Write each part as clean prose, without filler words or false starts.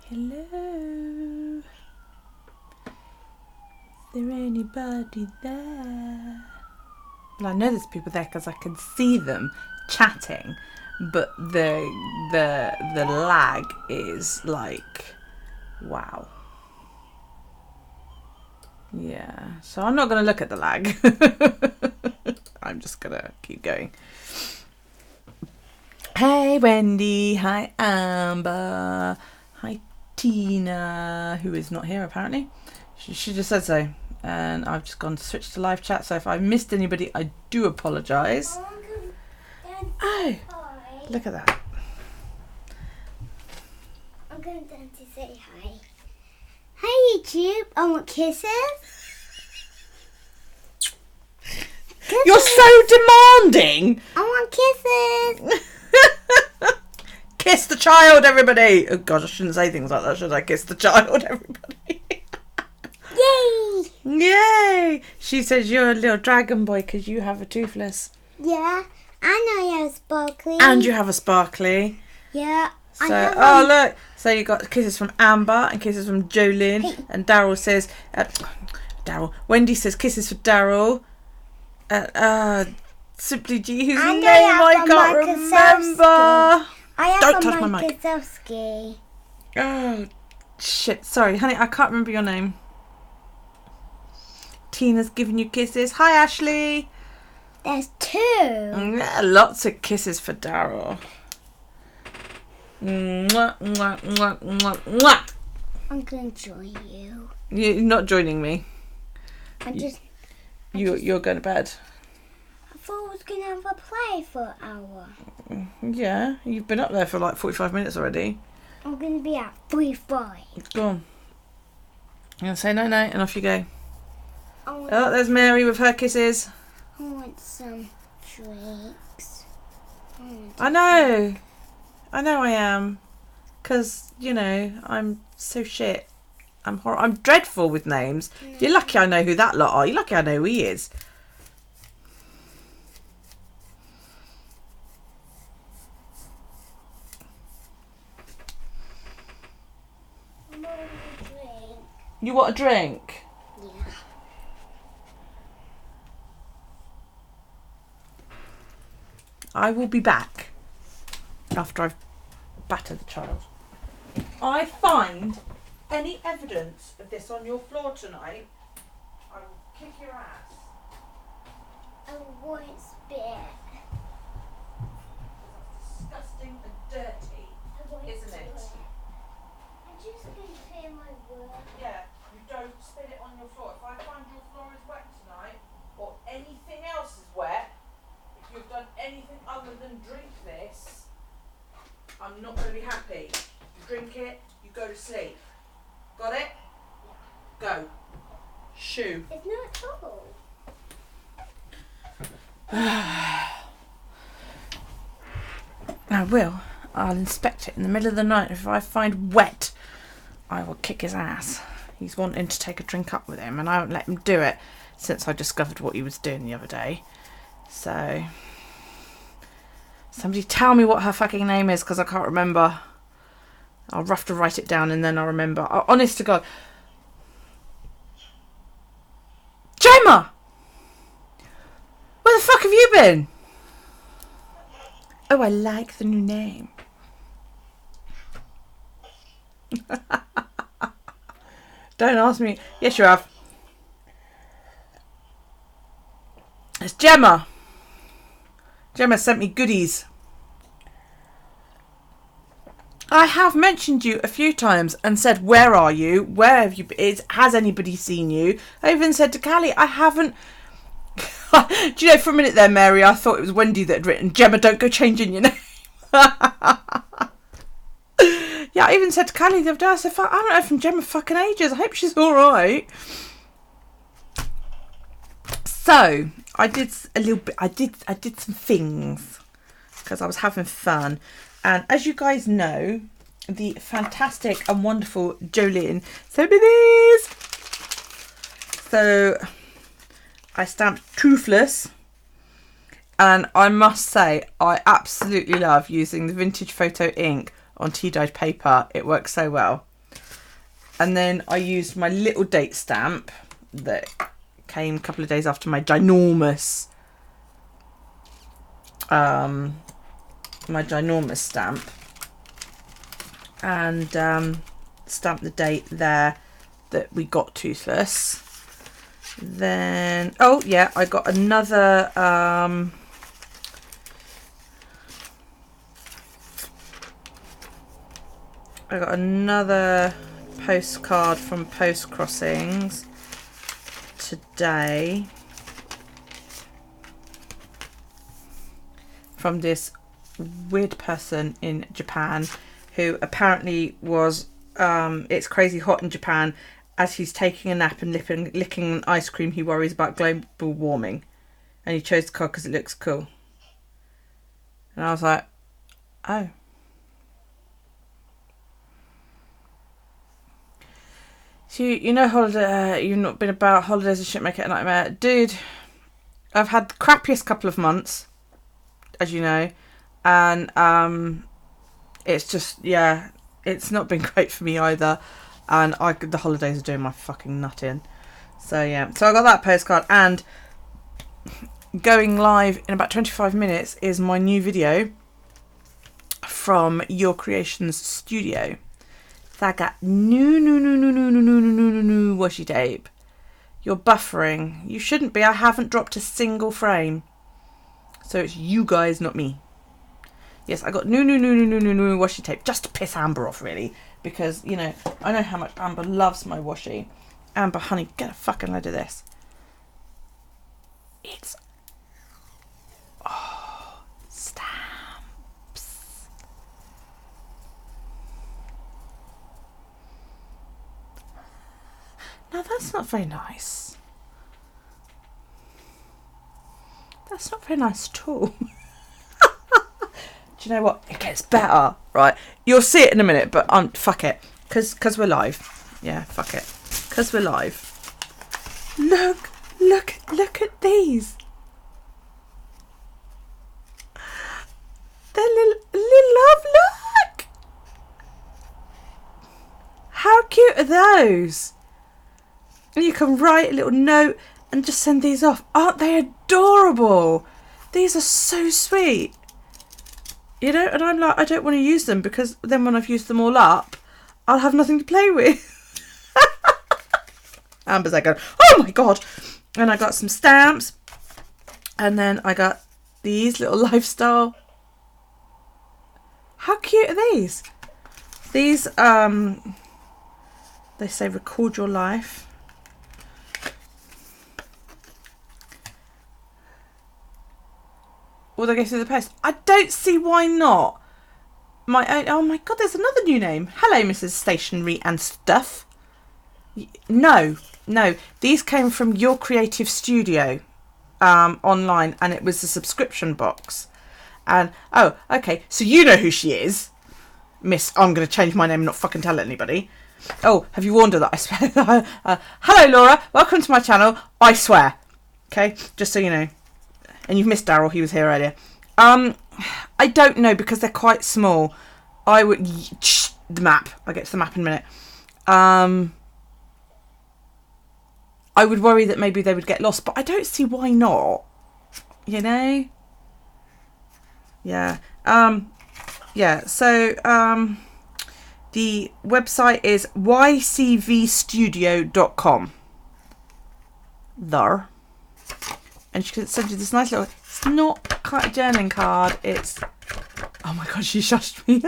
Hello. Is there anybody there? Well, I know there's people there because I can see them chatting, but the lag is like, wow. Yeah, so I'm not going to look at the lag. I'm just going to keep going. Hey, Wendy. Hi, Amber. Hi, Tina, who is not here apparently. She just said so. And I've just gone to switch to live chat. So if I missed anybody, I do apologise. Oh, look at that. I'm going down to say hi. Hi, YouTube. I want kisses. You're so demanding. I want kisses. Kiss the child, everybody. Oh, God, I shouldn't say things like that, should I? Kiss the child, everybody. Yay. Yay. She says you're a little dragon boy because you have a toothless. Yeah. I know you have a sparkly. And you have a sparkly. Yeah. So, oh, look. So you got kisses from Amber and kisses from Jolene. Hey. And Daryl says, Wendy says kisses for Daryl. Simply G, whose name I can't remember. Don't touch my mic. Oh, shit. Sorry, honey, I can't remember your name. Tina's giving you kisses. Hi, Ashley. There's 2. Yeah, lots of kisses for Daryl. Mwah, mwah, mwah, mwah, mwah. I'm going to join you. You're not joining me. You're going to bed. I thought I was going to have a play for an hour. Yeah, you've been up there for like 45 minutes already. I'm going to be at 3:05. Go on. I'm going to say night-night and off you go. Oh, there's Mary with her kisses. I want some drinks. I know I am. Because, you know, I'm so shit. I'm dreadful with names. No. You're lucky I know who that lot are. You're lucky I know who he is. I want a drink. You want a drink? Yeah. I will be back after I've battered the child. I find any evidence of this on your floor tonight, I will kick your ass. I won't spit. That's disgusting and dirty, isn't it? I'm just going to clear my work. Yeah, you don't spit it on your floor. If I find your floor is wet tonight, or anything else is wet, if you've done anything other than drink this, I'm not going to be happy. You drink it, you go to sleep. Got it? Go. Shoo. It's not trouble. I will. I'll inspect it in the middle of the night. If I find wet, I will kick his ass. He's wanting to take a drink up with him, and I won't let him do it since I discovered what he was doing the other day. So, somebody tell me what her fucking name is, because I can't remember. I'll have to write it down and then I'll remember. Oh, honest to God. Gemma! Where the fuck have you been? Oh, I like the new name. Don't ask me. Yes, you have. It's Gemma. Gemma sent me goodies. I have mentioned you a few times and said, where are you? Where have you been? Has anybody seen you? I even said to Callie, I haven't... Do you know, for a minute there, Mary, I thought it was Wendy that had written, Gemma, don't go changing your name. Yeah, I even said to Callie the other day, I said, I haven't heard from Gemma fucking ages. I hope she's all right. So, I did a little bit, I did some things because I was having fun. And as you guys know, the fantastic and wonderful Jolene sent me these. So I stamped toothless. And I must say, I absolutely love using the vintage photo ink on tea-dyed paper. It works so well. And then I used my little date stamp that came a couple of days after my ginormous stamp, and stamp the date there that we got toothless. Then oh yeah, I got another postcard from Post Crossings today from this weird person in Japan who apparently was it's crazy hot in Japan. As he's taking a nap and licking an ice cream, he worries about global warming, and he chose the card because it looks cool. And I was like, oh. So you know, holiday. You've not been about holidays and shit. Make it a nightmare, dude. I've had the crappiest couple of months, as you know, and it's just it's not been great for me either. And the holidays are doing my fucking nut in. So yeah, so I got that postcard, and going live in about 25 minutes is my new video from Your Creations Studio. So I got new washi tape. You're buffering. You shouldn't be. I haven't dropped a single frame. So it's you guys, not me. Yes, I got new washi tape just to piss Amber off, really. Because, you know, I know how much Amber loves my washi. Amber, honey, get a fucking load of this. It's... oh, stamps. Now, that's not very nice. That's not very nice at all. Do you know what? It gets better, right? You'll see it in a minute, but fuck it. Because we're live. Yeah, fuck it. Because we're live. Look at these. They're little love, look. How cute are those? And you can write a little note and just send these off. Aren't they adorable? These are so sweet. You know, and I'm like, I don't want to use them because then when I've used them all up, I'll have nothing to play with. Amber's like, oh my God. And I got some stamps. And then I got these little lifestyle. How cute are these? These, they say record your life. Will they go through the post? I don't see why not. Oh my God, there's another new name. Hello, Mrs. Stationery and Stuff. No. These came from Your Creative Studio online, and it was a subscription box. And, oh, okay, so you know who she is. Miss, I'm going to change my name and not fucking tell anybody. Oh, have you warned her that I swear? Hello, Laura. Welcome to my channel. I swear. Okay, just so you know. And you've missed Daryl, he was here earlier. I don't know because they're quite small. I would... the map. I'll get to the map in a minute. I would worry that maybe they would get lost, but I don't see why not. You know? Yeah. Yeah, so the website is ycvstudio.com. There. And she can send you this nice little... It's not quite a journaling card. It's... oh my God, she shushed me.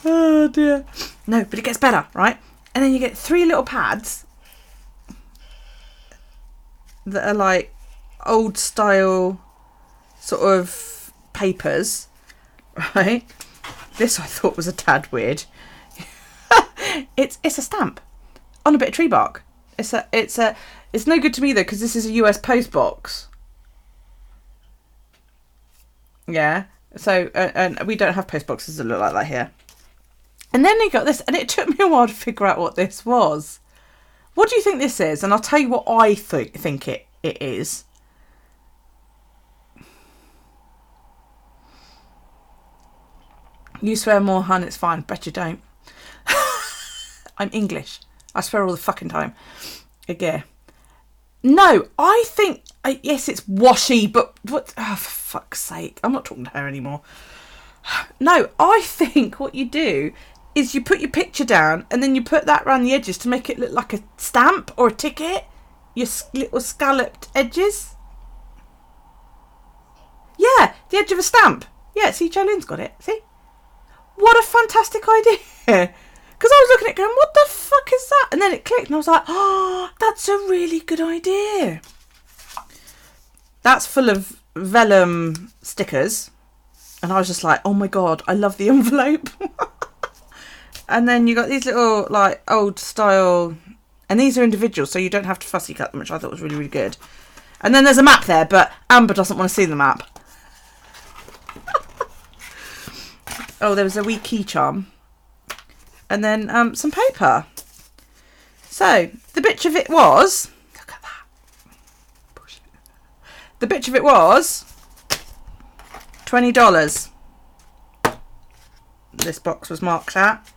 Oh dear. No, but it gets better, right? And then you get 3 little pads that are like old style sort of papers, right? This I thought was a tad weird. It's a stamp on a bit of tree bark. It's no good to me though because this is a US post box. Yeah, so and we don't have post boxes that look like that here. And then they got this, and it took me a while to figure out what this was. What do you think this is? And I'll tell you what I think it is. You swear more, hun, it's fine. Bet you don't. I'm English. I swear all the fucking time. Again. No, I think, yes, it's washy, but what? Oh, for fuck's sake. I'm not talking to her anymore. No, I think what you do is you put your picture down and then you put that around the edges to make it look like a stamp or a ticket. Your little scalloped edges. Yeah, the edge of a stamp. Yeah, see, Jolene's got it. See? What a fantastic idea. Because I was looking at it going, what the fuck is that? And then it clicked and I was like, oh, that's a really good idea. That's full of vellum stickers. And I was just like, oh my God, I love the envelope. And then you got these little like old style, and these are individual, so you don't have to fussy cut them, which I thought was really, really good. And then there's a map there, but Amber doesn't want to see the map. Oh, there was a wee key charm. And then some paper. So, the bitch of it was... Look at that. Bullshit. The bitch of it was... $20. This box was marked at.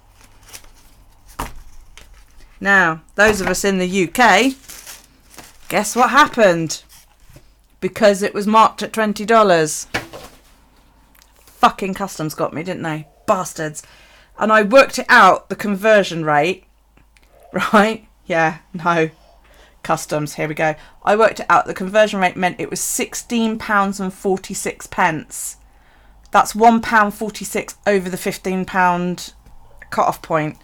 Now, those of us in the UK... Guess what happened? Because it was marked at $20. Fucking customs got me, didn't they? Bastards. And I worked it out, the conversion rate. Right? Yeah, no. Customs, here we go. I worked it out. The conversion rate meant it was £16.46. That's £1.46 over the £15 cut-off point.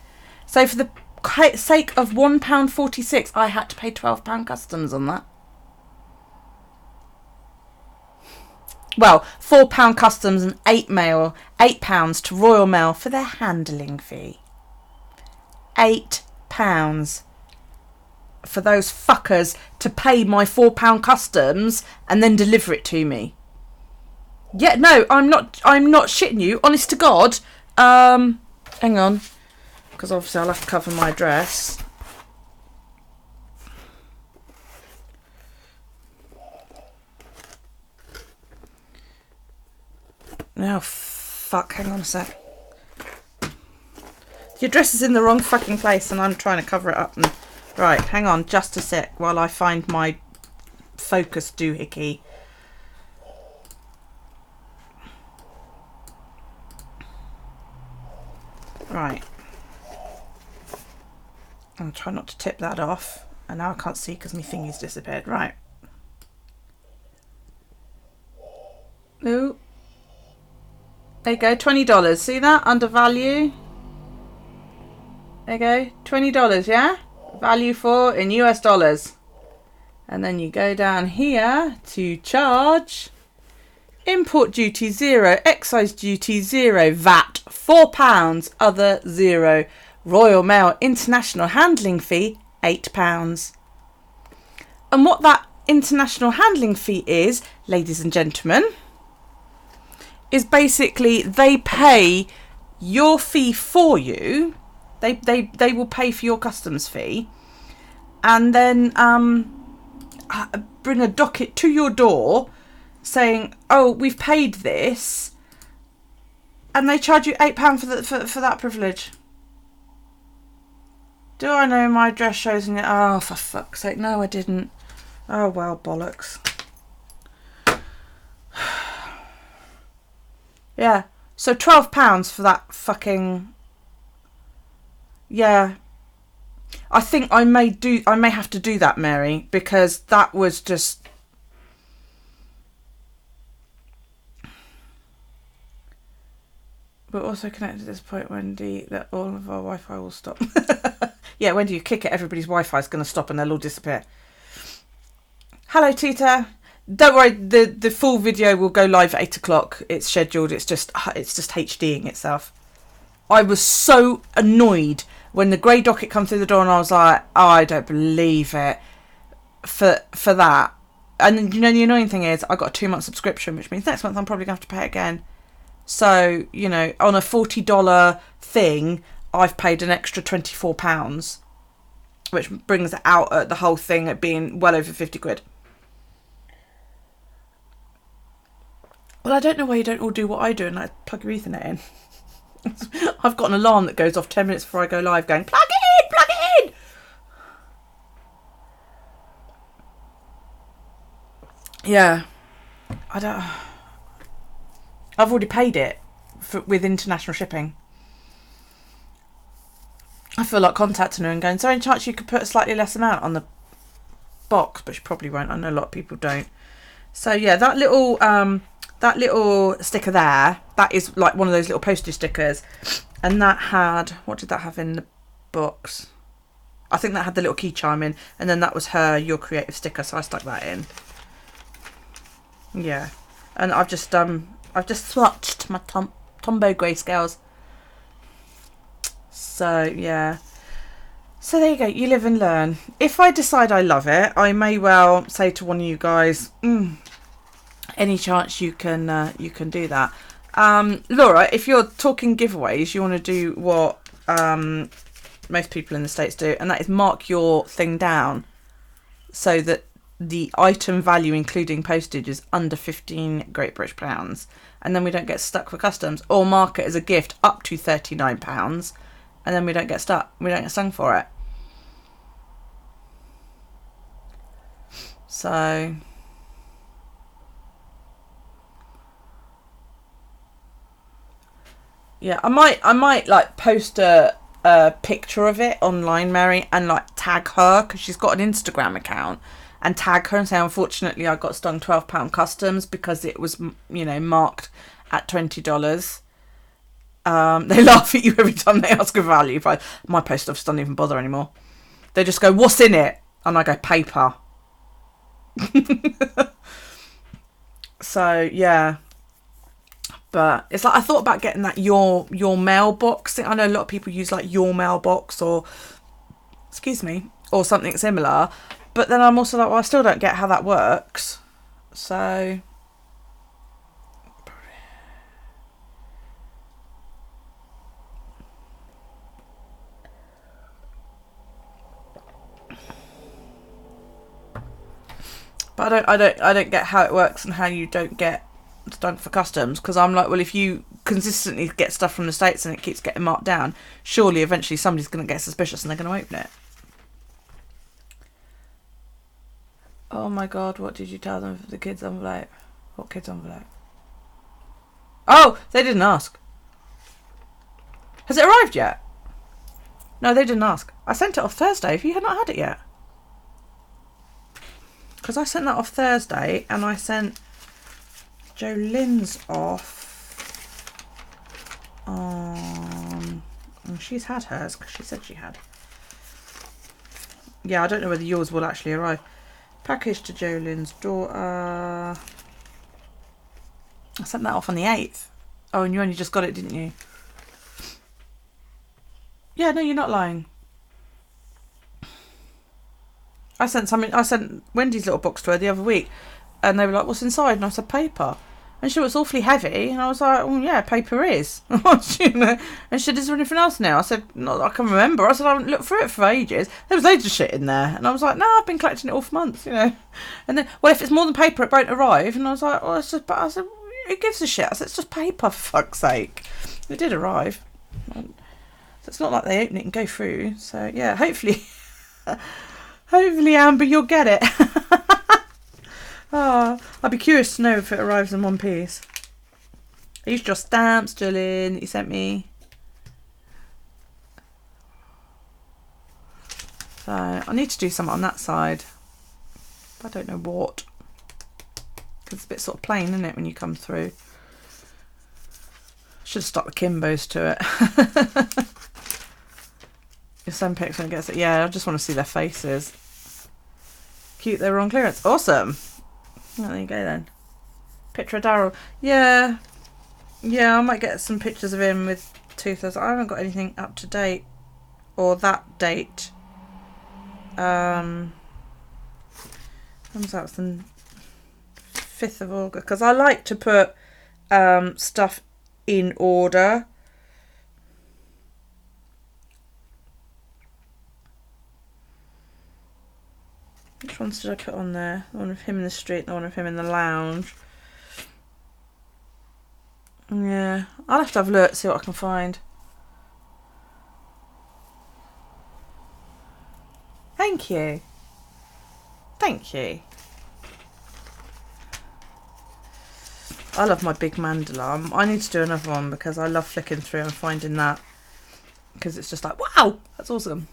So for the sake of £1.46, I had to pay £12 customs on that. Well, £4 customs and £8 to Royal Mail for their handling fee. £8 for those fuckers to pay my £4 customs and then deliver it to me. Yeah, no, I'm not shitting you. Honest to God. Hang on, because obviously I'll have to cover my address. Oh, fuck, hang on a sec. The address is in the wrong fucking place and I'm trying to cover it up. And right, hang on just a sec while I find my focus doohickey. Right. I'll try not to tip that off. And now I can't see because my thingy's disappeared. Right. Ooh. There you go, $20. See that? Under value. There you go, $20, yeah? Value for in US dollars. And then you go down here to charge. Import duty 0, excise duty 0, VAT £4, other 0. Royal Mail international handling fee £8. And what that international handling fee is, ladies and gentlemen, is basically they pay your fee for you. They will pay for your customs fee, and then bring a docket to your door saying, "Oh, we've paid this," and they charge you £8 for that privilege. Do I know my address shows in it? Oh, for fuck's sake! No, I didn't. Oh well, bollocks. Yeah, so £12 for that fucking... Yeah. I think I may have to do that, Mary, because that was just... We're also connected at this point, Wendy, that all of our Wi-Fi will stop. Yeah, Wendy, you kick it, everybody's Wi-Fi is going to stop and they'll all disappear. Hello, Tita. Don't worry, the full video will go live at 8 o'clock. It's scheduled. It's just HDing itself. I was so annoyed when the grey docket come through the door and I was like, oh, I don't believe it for that. And you know, the annoying thing is I got a 2-month subscription, which means next month I'm probably going to have to pay it again. So, you know, on a $40 thing, I've paid an extra £24, which brings it out at the whole thing at being well over 50 quid. Well, I don't know why you don't all do what I do and like plug your Ethernet in. I've got an alarm that goes off 10 minutes before I go live going, plug it in, yeah, I've already paid it with international shipping. I feel like contacting her and going, is there any chance you could put a slightly less amount on the box? But she probably won't. I know a lot of people don't. So yeah, that little sticker there, that is like one of those little postage stickers. And that had, what did that have in the box? I think that had the little key chime in. And then that was her Your Creative sticker. So I stuck that in. Yeah. And I've just swatched my Tombow grayscales. So yeah, so there you go, you live and learn. If I decide I love it, I may well say to one of you guys, any chance you can do that. Laura, if you're talking giveaways, you want to do what most people in the States do, and that is mark your thing down so that the item value including postage is under 15 Great British pounds, and then we don't get stuck for customs, or mark it as a gift up to £39, and then we don't get stuck. We don't get stung for it. So yeah, I might like post a picture of it online, Mary, and like tag her, because she's got an Instagram account, and tag her and say, unfortunately I got stung £12 customs because it was, you know, marked at $20. They laugh at you every time they ask a value. My post office doesn't even bother anymore. They just go, what's in it? And I go, paper. So yeah, but it's like I thought about getting that your mailbox. I know a lot of people use like your mailbox or something similar, but then I'm also like, well, I still don't get how that works. So but I don't get how it works and how you don't get stung for customs, because I'm like, well, if you consistently get stuff from the States and it keeps getting marked down, surely eventually somebody's going to get suspicious and they're going to open it. Oh my god, what did you tell them for the kids' envelope? What kids' envelope? Oh, they didn't ask. Has it arrived yet? No, they didn't ask. I sent it off Thursday if you had not had it yet. Because I sent that off Thursday, and I sent Jolynn's off on... she's had hers, because she said she had. Yeah, I don't know whether yours will actually arrive. Package to Jolynn's daughter. I sent that off on the 8th. Oh, and you only just got it, didn't you? Yeah, no, you're not lying. I sent Wendy's little box to her the other week, and they were like, what's inside? And I said, paper. And she was awfully heavy, and I was like, well, yeah, paper is. You know? And she said, is there anything else now? I said, not that I can remember. I said, I haven't looked through it for ages. There was loads of shit in there. And I was like, no, I've been collecting it all for months, you know. And then, well, if it's more than paper, it won't arrive. And I was like, well, it's just, but I said, who gives a shit? I said, it's just paper, for fuck's sake. It did arrive. So it's not like they open it and go through. So, yeah, hopefully... Hopefully, Amber, you'll get it. Oh, I'd be curious to know if it arrives in one piece. I used your stamps, Jolyn, that you sent me. So, I need to do something on that side. I don't know what. Because it's a bit sort of plain, isn't it, when you come through. Should have stuck the Kimbos to it. If some pics when it gets it. Yeah, I just want to see their faces. Cute, they were on clearance. Awesome. Oh, there you go then. Picture of Daryl. Yeah. Yeah, I might get some pictures of him with toothless. I haven't got anything up to date. Or that date. Comes out the 5th of August. Because I like to put stuff in order. Which ones did I put on there? The one of him in the street, the one of him in the lounge. Yeah, I'll have to have a look, see what I can find. Thank you. Thank you. I love my big mandala. I need to do another one because I love flicking through and finding that. Because it's just like, wow, that's awesome.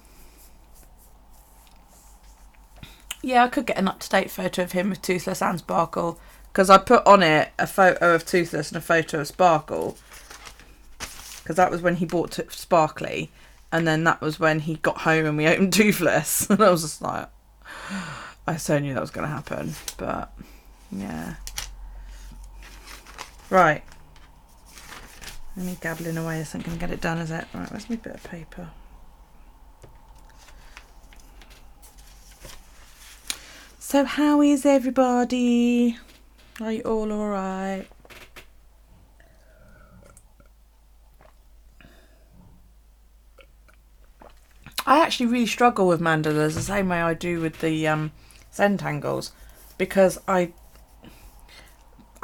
Yeah, I could get an up-to-date photo of him with Toothless and Sparkle. Because I put on it a photo of Toothless and a photo of Sparkle. Because that was when he bought Sparkly. And then that was when he got home and we opened Toothless. And I was just like, I so knew that was going to happen. But, yeah. Right. Me gabbling away isn't going to get it done, is it? Right, where's my bit of paper? So how is everybody? Are you all alright? I actually really struggle with mandalas the same way I do with the Zentangles, because I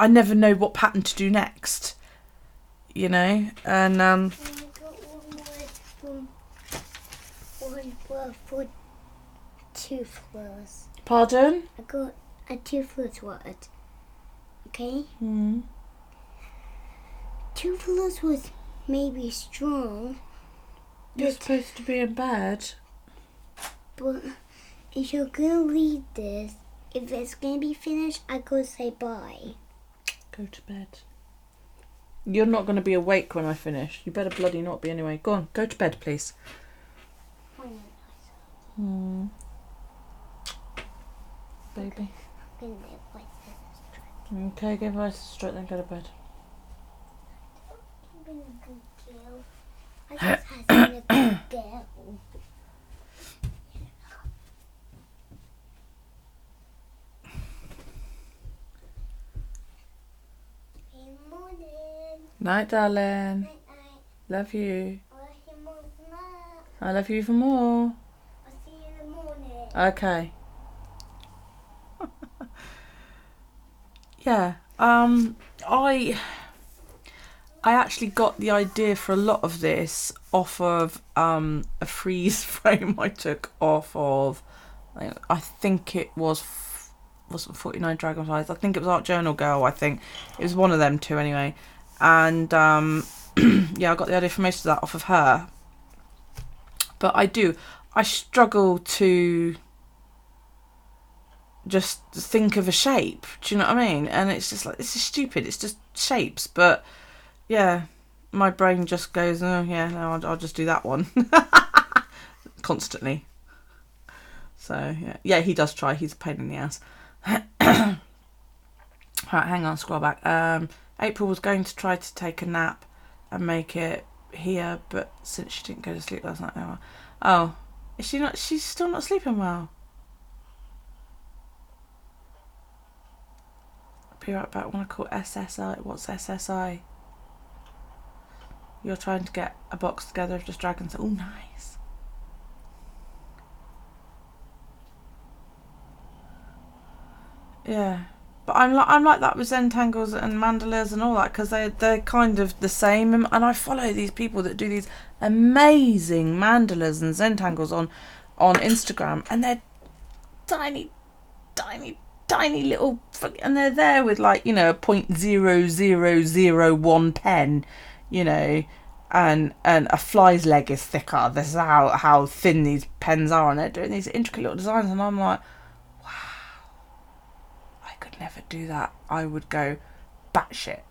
never know what pattern to do next, you know, and I got one more for Toothless. Pardon? I got a Toothless word. Okay? Toothless was maybe strong. You're supposed to be in bed. But if you're gonna read this, if it's gonna be finished, I gotta say bye. Go to bed. You're not going to be awake when I finish. You better bloody not be anyway. Go on, go to bed, please. Baby. Okay, give us a stroke, then go to bed. I just had been a good girl. Good morning. Night, darling. Night. Love you. I love you more than that. I love you even more. I'll see you in the morning. Okay. Yeah. I actually got the idea for a lot of this off of a freeze frame I took off of, I think it wasn't 49 Dragonflies, I think it was Art Journal Girl, I think. It was one of them two anyway. And yeah, I got the idea for most of that off of her. But I struggle to just think of a shape. Do you know what I mean? And it's just like, this is stupid. It's just shapes. But yeah, my brain just goes, oh yeah, no, I'll just do that one. Constantly. So yeah, he does try. He's a pain in the ass. Right, hang on, scroll back. April was going to try to take a nap and make it here, but since she didn't go to sleep last night, oh, is she not? She's still not sleeping well. I'll be right back. I want to call SSI. What's SSI? You're trying to get a box together of just dragons. Oh, nice. Yeah, but I'm like that with Zentangles and mandalas and all that, because they're kind of the same. And I follow these people that do these amazing mandalas and Zentangles on Instagram, and they're tiny little, and they're there with like, you know, a 0.0001 pen, you know, and a fly's leg is thicker. This is how thin these pens are, and they're doing these intricate little designs, and I'm like, never do that. I would go batshit.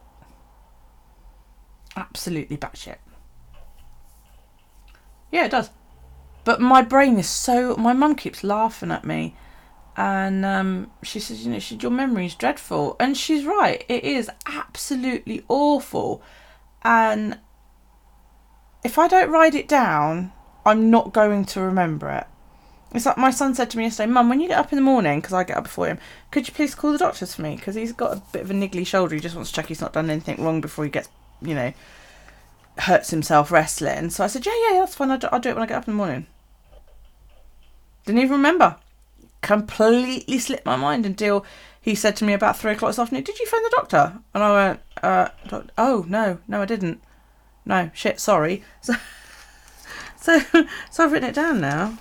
Absolutely batshit. Yeah, it does. But my brain is so... My mum keeps laughing at me. And she says, you know, your memory's dreadful. And she's right. It is absolutely awful. And if I don't write it down, I'm not going to remember it. It's like my son said to me yesterday, Mum, when you get up in the morning, because I get up before him, could you please call the doctors for me? Because he's got a bit of a niggly shoulder. He just wants to check he's not done anything wrong before he gets, you know, hurts himself wrestling. So I said, yeah, that's fine. I'll do it when I get up in the morning. Didn't even remember. Completely slipped my mind until he said to me about 3 o'clock this afternoon, did you phone the doctor? And I went, oh, no, I didn't. No, shit, sorry. So I've written it down now.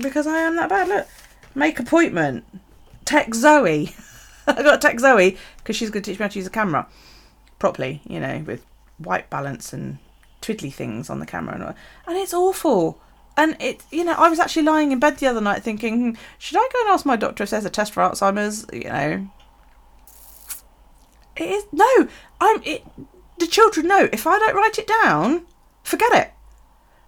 Because I am that bad. Look, make appointment. Text Zoe. I got to text Zoe because she's going to teach me how to use a camera properly, you know, with white balance and twiddly things on the camera and all. And it's awful. And it, you know, I was actually lying in bed the other night thinking, should I go and ask my doctor if there's a test for Alzheimer's? You know, it is no. The children know if I don't write it down, forget it.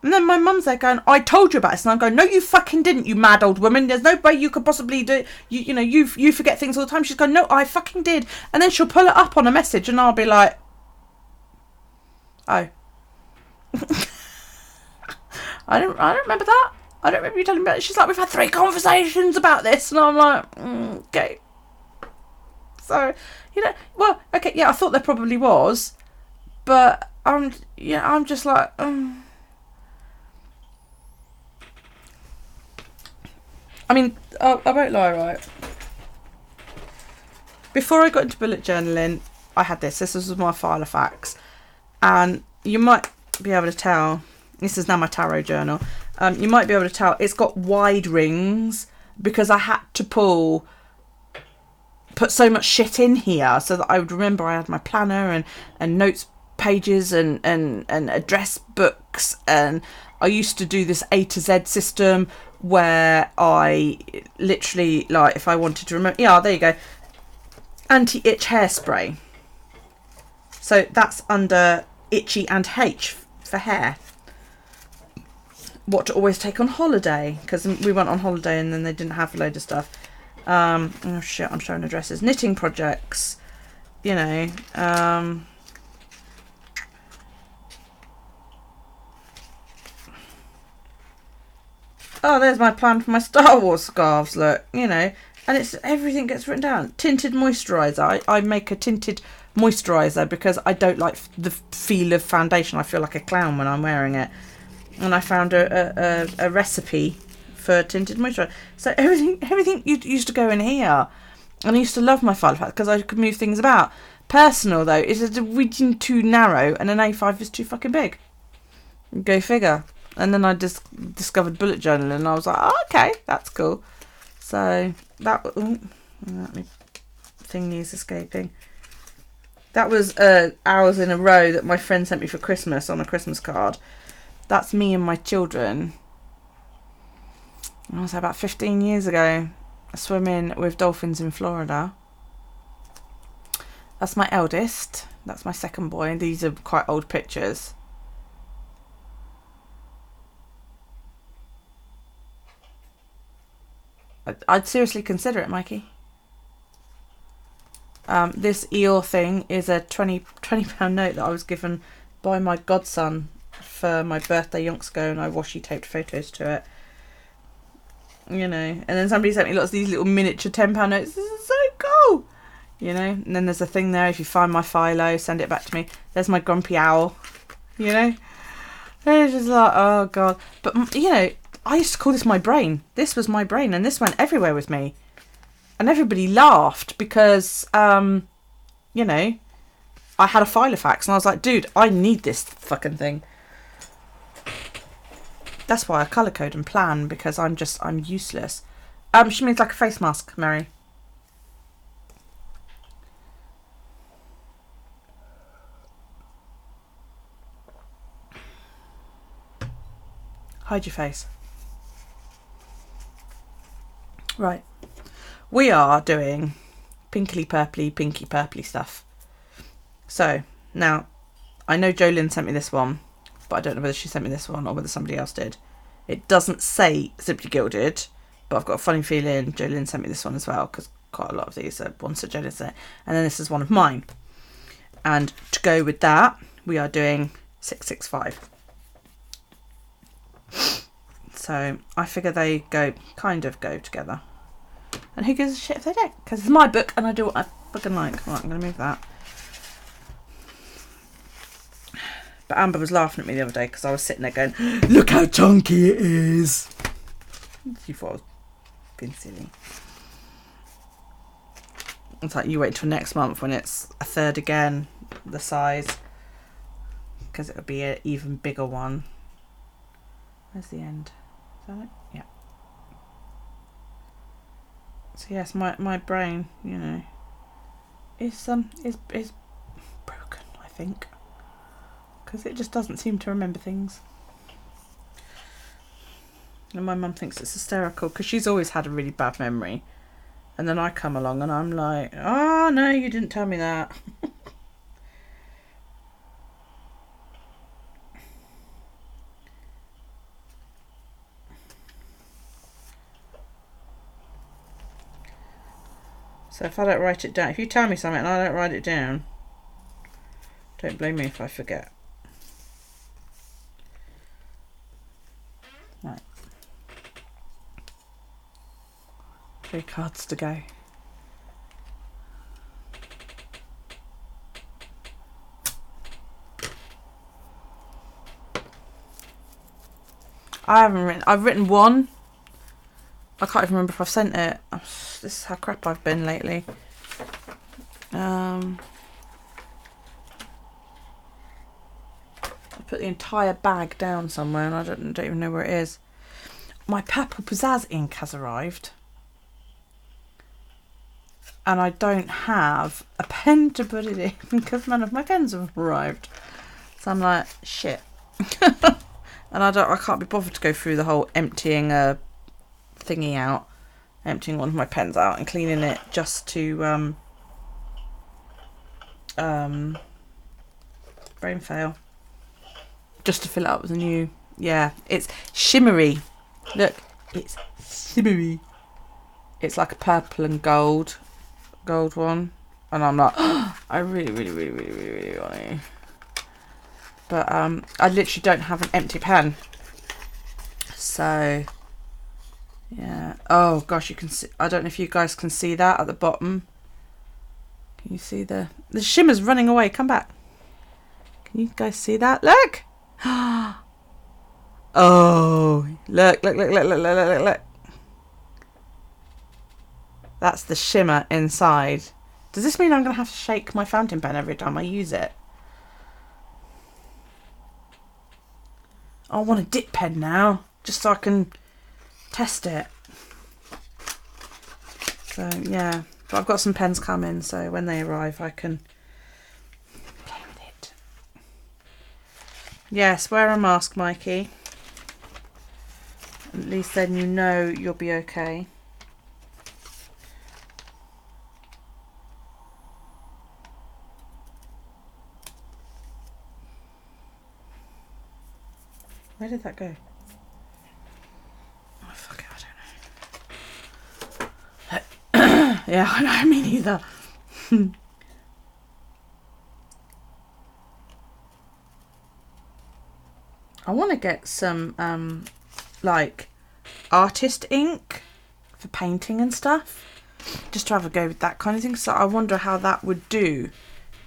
And then my mum's there going, I told you about this. And I'm going, no, you fucking didn't, you mad old woman. There's no way you could possibly do it. You know, you forget things all the time. She's going, no, I fucking did. And then she'll pull it up on a message and I'll be like, oh. I don't remember that. I don't remember you telling me about it. She's like, we've had 3 conversations about this. And I'm like, okay. So, you know, well, okay, yeah, I thought there probably was. But, I'm just like, I mean, I won't lie, right? Before I got into bullet journaling, I had this. This was my file of facts. And you might be able to tell, this is now my tarot journal. You might be able to tell it's got wide rings because I had to put so much shit in here so that I would remember I had my planner and notes pages and address books. And I used to do this A to Z system where I literally, like, if I wanted to remember, yeah, there you go, anti-itch hairspray. So that's under itchy and H for hair. What to always take on holiday, because we went on holiday and then they didn't have a load of stuff. Oh shit, I'm showing addresses. Knitting projects, you know. Oh, there's my plan for my Star Wars scarves, look, you know. And it's everything gets written down. Tinted moisturiser. I make a tinted moisturiser because I don't like the feel of foundation. I feel like a clown when I'm wearing it. And I found a recipe for tinted moisturiser. So everything used to go in here. And I used to love my file facts because I could move things about. Personal, though, is a region too narrow and an A5 is too fucking big. Go figure. And then I just discovered bullet journaling and I was like, oh, okay, that's cool. So that thing needs escaping. That was hours in a row that my friend sent me for Christmas on a Christmas card. That's me and my children. I was about 15 years ago, swimming with dolphins in Florida. That's my eldest. That's my second boy. These are quite old pictures. I'd seriously consider it, Mikey. This Eeyore thing is a £20 note that I was given by my godson for my birthday yonks ago, and I washi taped photos to it. You know, and then somebody sent me lots of these little miniature £10 notes. This is so cool. You know, and then there's a thing there. If you find my philo, send it back to me. There's my grumpy owl. You know, and it's just like, oh god. But you know, I used to call this my brain. This was my brain, and this went everywhere with me. And everybody laughed because, you know, I had a file of facts, and I was like, dude, I need this fucking thing. That's why I colour code and plan, because I'm useless. She means like a face mask, Mary. Hide your face. Right. We are doing pinkly purpley, pinky purpley stuff. So, now, I know Jolyn sent me this one, but I don't know whether she sent me this one or whether somebody else did. It doesn't say Simply Gilded, but I've got a funny feeling Jolyn sent me this one as well, because quite a lot of these are ones that Jolyn sent. And then this is one of mine. And to go with that, we are doing 665. So, I figure they kind of go together. And who gives a shit if they don't? Because it's my book and I do what I fucking like. Right, I'm going to move that. But Amber was laughing at me the other day because I was sitting there going, look how chunky it is. She thought I was being silly. It's like, you wait till next month when it's a third again, the size. Because it'll be an even bigger one. Where's the end? Is that it? Yeah. So yes, my brain, you know, is broken, I think, because it just doesn't seem to remember things. And my mum thinks it's hysterical because she's always had a really bad memory, and then I come along and I'm like, oh no, you didn't tell me that. So if I don't write it down, if you tell me something and I don't write it down, don't blame me if I forget. Right. 3 cards to go. I've written one. I can't even remember if I've sent it. This is how crap I've been lately. I put the entire bag down somewhere and I don't even know where it is. My Purple Pizzazz ink has arrived. And I don't have a pen to put it in because none of my pens have arrived. So I'm like, shit. And I can't be bothered to go through the whole emptying a thingy out, emptying one of my pens out and cleaning it just to brain fail, just to fill it up with a new. Yeah, it's shimmery. Look, it's shimmery. It's like a purple and gold one, and I'm like, oh, I really want it. But I literally don't have an empty pen. So yeah. Oh gosh, you can see. I don't know if you guys can see that at the bottom. Can you see the shimmer's running away? Come back. Can you guys see that? Look. Oh, look. That's the shimmer inside. Does this mean I'm going to have to shake my fountain pen every time I use it? I want a dip pen now, just so I can test it. So yeah, but I've got some pens coming, so when they arrive I can play with it. Yes, wear a mask, Mikey. At least then you know you'll be okay. Where did that go? Oh, fuck it, I don't know. Yeah, I know, me neither. I want to get some, like, artist ink for painting and stuff. Just to have a go with that kind of thing. So I wonder how that would do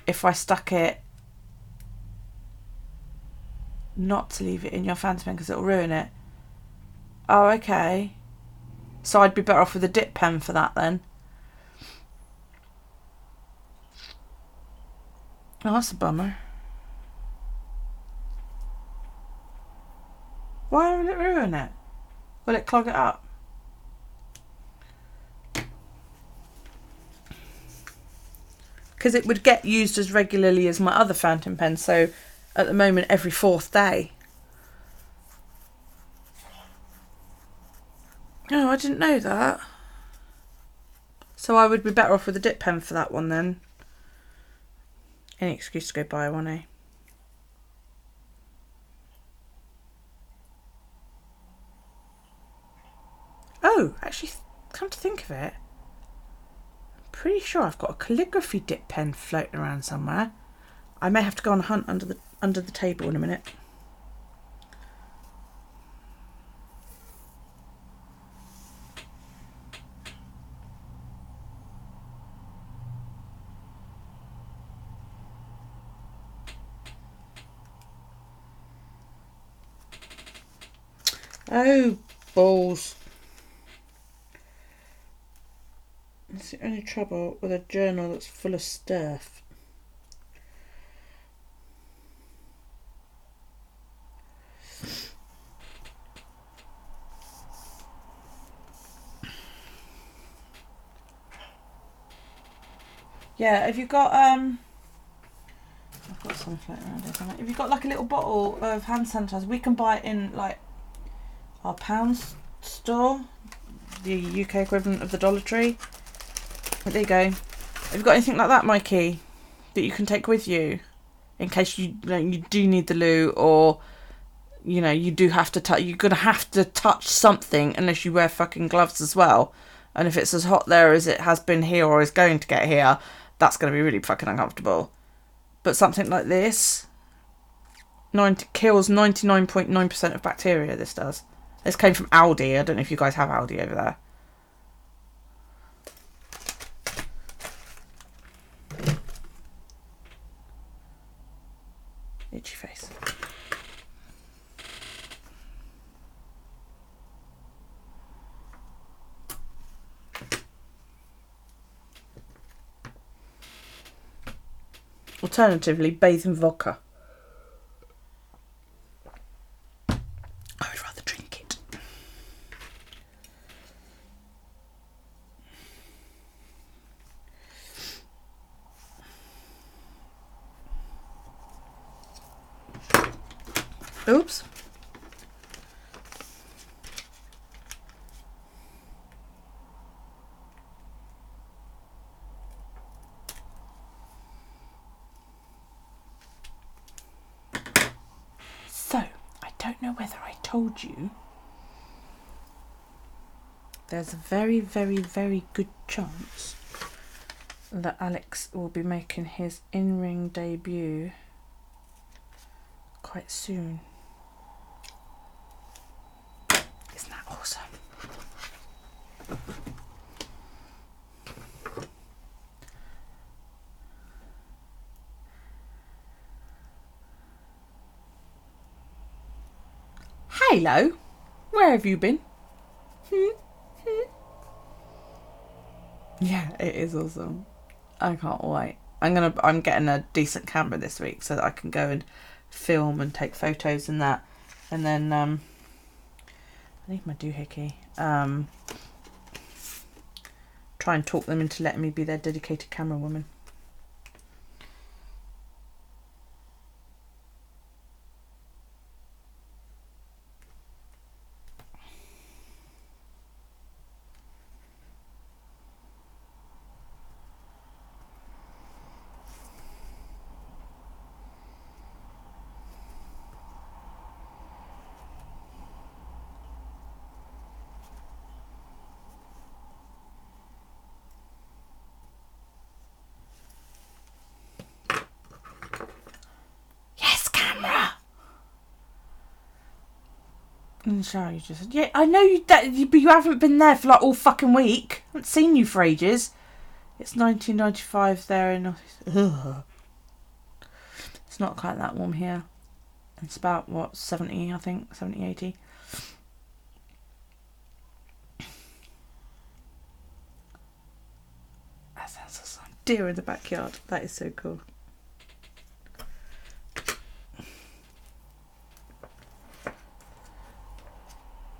if I stuck it. Not to leave it in your fountain pen because it'll ruin it. Oh, okay. So I'd be better off with a dip pen for that then. Oh, that's a bummer. Why will it ruin it? Will it clog it up? Because it would get used as regularly as my other fountain pen, so at the moment every 4th day. Oh, I didn't know that. So I would be better off with a dip pen for that one then. Any excuse to go buy one, eh? Oh, actually, come to think of it, I'm pretty sure I've got a calligraphy dip pen floating around somewhere. I may have to go on a hunt under the table in a minute. Oh, balls. That's the only trouble with a journal that's full of stuff. Yeah, if you've got I've got some floating around here somewhere. If you've got like a little bottle of hand sanitizer, we can buy it in like our Pounds store, the UK equivalent of the Dollar Tree. But there you go. Have you got anything like that, Mikey, that you can take with you in case you do need the loo, or you do have to touch? You're gonna have to touch something unless you wear fucking gloves as well. And if it's as hot there as it has been here or is going to get here, that's gonna be really fucking uncomfortable. But something like this kills 99.9% of bacteria. This does. This came from Aldi. I don't know if you guys have Aldi over there. Itchy face. Alternatively, bathe in vodka. I would rather drink it. Oops. So, I don't know whether I told you, there's a very, very, very good chance that Alex will be making his in-ring debut quite soon. Isn't that awesome? Hello, where have you been? Yeah, it is awesome. I can't wait. I'm getting a decent camera this week so that I can go and film and take photos and that. And then I need my doohickey. Try and talk them into letting me be their dedicated camera woman. Sorry, you just... Yeah, I know but you haven't been there for like all fucking week. I haven't seen you for ages. It's 1995 there in... Ugh. It's not quite that warm here. It's about, what, 70, I think? 70, 80. That sounds awesome. Deer in the backyard. That is so cool.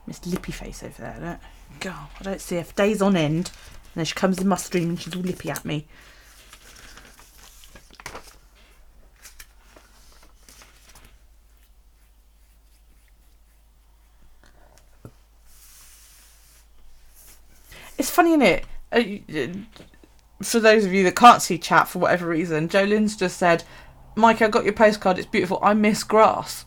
Miss Lippy face over there, look. God, I don't see her for days on end. And then she comes in my stream and she's all lippy at me. It's funny, isn't it? For those of you that can't see chat for whatever reason, Jolene's just said, Mike, I got your postcard, it's beautiful. I miss grass.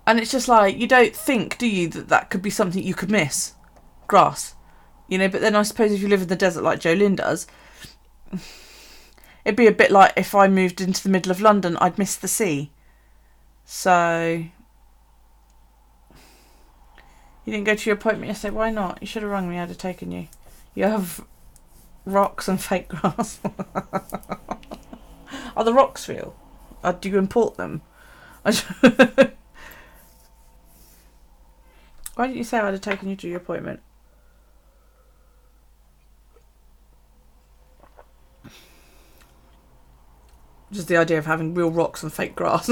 And it's just like, you don't think, do you, that that could be something you could miss? Grass. You know, but then I suppose if you live in the desert like Jolene does, it'd be a bit like if I moved into the middle of London, I'd miss the sea. So, you didn't go to your appointment yesterday? Why not? You should have rung me, I'd have taken you. You have rocks and fake grass. Are the rocks real? Do you import them? Why didn't you say I'd have taken you to your appointment? Just the idea of having real rocks and fake grass.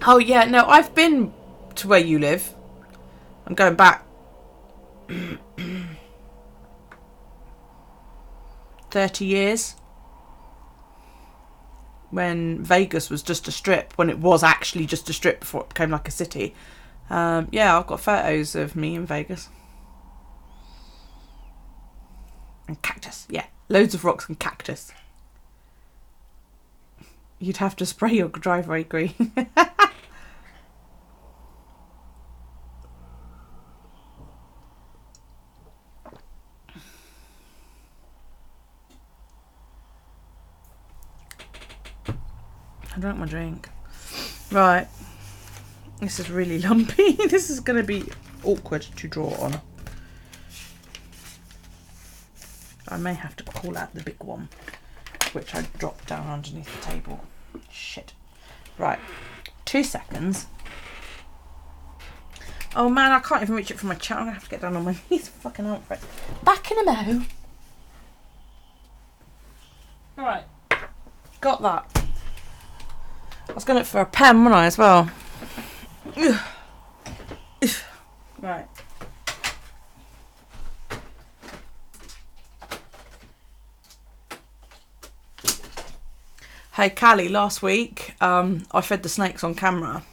Oh yeah, no, I've been to where you live. I'm going back. 30 years. When Vegas was just a strip, when it was actually just a strip before it became like a city. Yeah, I've got photos of me in Vegas. And cactus, yeah. Loads of rocks and cactus. You'd have to spray your driveway green. I drank my drink. Right. This is really lumpy. This is going to be awkward to draw on. I may have to call out the big one, which I dropped down underneath the table. Shit. Right. 2 seconds. Oh man, I can't even reach it from my chat. I'm going to have to get down on my knees. Fucking out for it. Back in a mo. Right. Got that. I was going to look for a pen, wasn't I, as well? Right. Hey, Callie, last week I fed the snakes on camera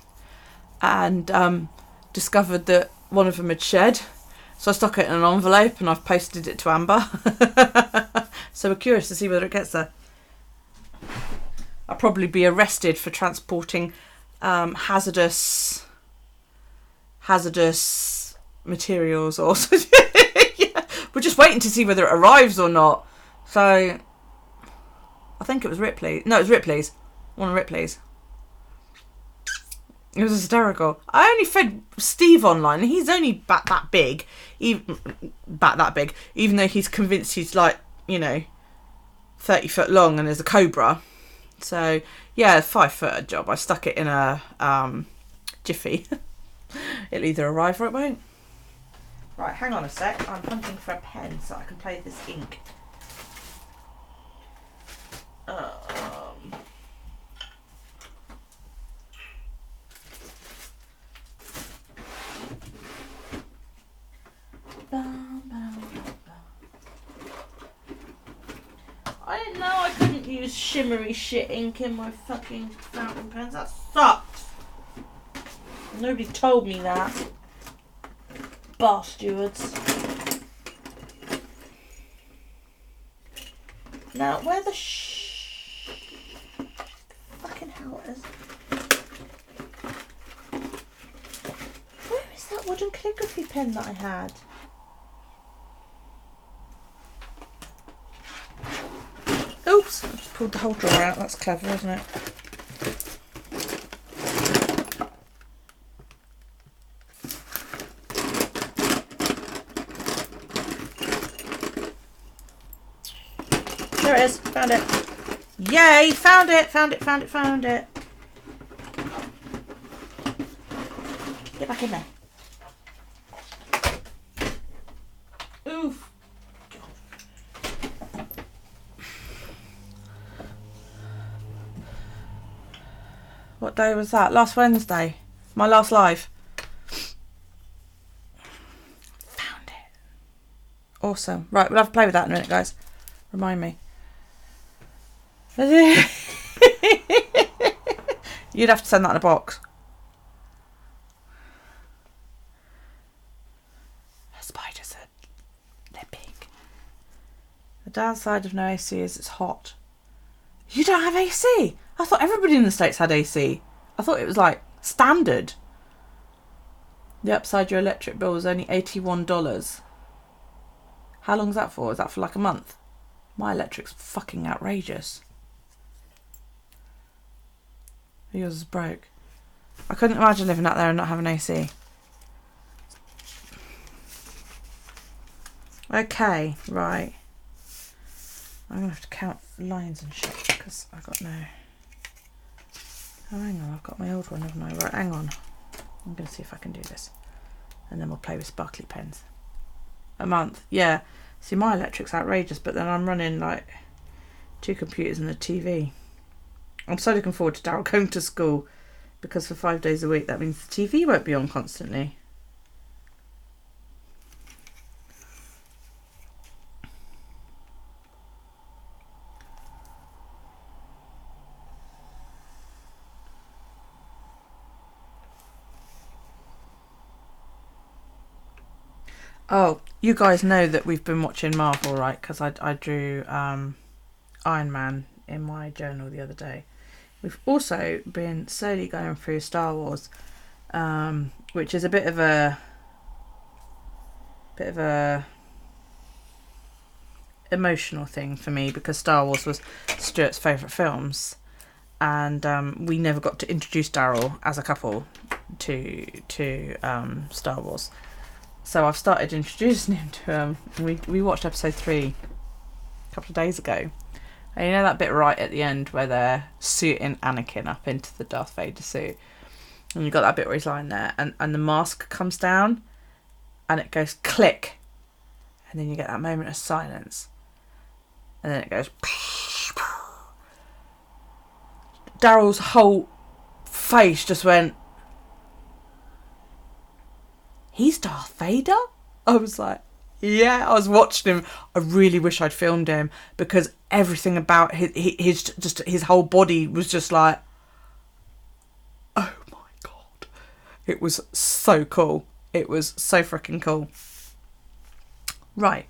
and discovered that one of them had shed. So I stuck it in an envelope and I've posted it to Amber. So we're curious to see whether it gets there. I'll probably be arrested for transporting hazardous materials or yeah. We're just waiting to see whether it arrives or not. So I think it was Ripley. No, it was Ripley's. One of Ripley's. It was hysterical. I only fed Steve online, and he's only bat that big. Even though he's convinced he's like, 30 foot long and is a cobra. So yeah, 5 foot job. I stuck it in a jiffy. It'll either arrive or it won't. Right, hang on a sec. I'm hunting for a pen so I can play this ink. I didn't know I couldn't use shimmery shit ink in my fucking fountain pens. That sucks. Nobody told me that. Bar stewards. Now, where the fucking hell is... Where is that wooden calligraphy pen that I had? Oops, I just pulled the whole drawer out. That's clever, isn't it? There it is. Found it. Yay! Found it. Found it. Found it. Found it. Get back in there. Oof. What day was that? Last Wednesday. My last live. Found it. Awesome. Right, we'll have to play with that in a minute, guys. Remind me. You'd have to send that in a box. Spiders they're big. The downside of no AC is it's hot. You don't have AC? I thought everybody in the States had AC. I thought it was like standard. The upside, your electric bill was only $81. How long's that for? Is that for like a month? My electric's fucking outrageous. Yours is broke. I couldn't imagine living out there and not having AC. Okay, right. I'm going to have to count lines and shit because I got no... Oh, hang on, I've got my old one, haven't I? Right, hang on. I'm going to see if I can do this. And then we'll play with sparkly pens. A month, yeah. See, my electric's outrageous, but then I'm running like 2 computers and a TV. I'm so looking forward to Daryl going to school because for 5 days a week that means the TV won't be on constantly. Oh, you guys know that we've been watching Marvel, right? Because I drew Iron Man in my journal the other day. We've also been slowly going through Star Wars, which is a bit of a emotional thing for me, because Star Wars was Stuart's favourite films, and we never got to introduce Daryl as a couple to Star Wars. So I've started introducing him to him. We watched episode 3 a couple of days ago. And you know that bit right at the end where they're suiting Anakin up into the Darth Vader suit? And you've got that bit where he's lying there and the mask comes down and it goes click. And then you get that moment of silence. And then it goes... Daryl's whole face just went... He's Darth Vader? I was like, yeah. I was watching him. I really wish I'd filmed him, because everything about his whole body was just like, oh my god. It was so cool. It was so freaking cool. Right.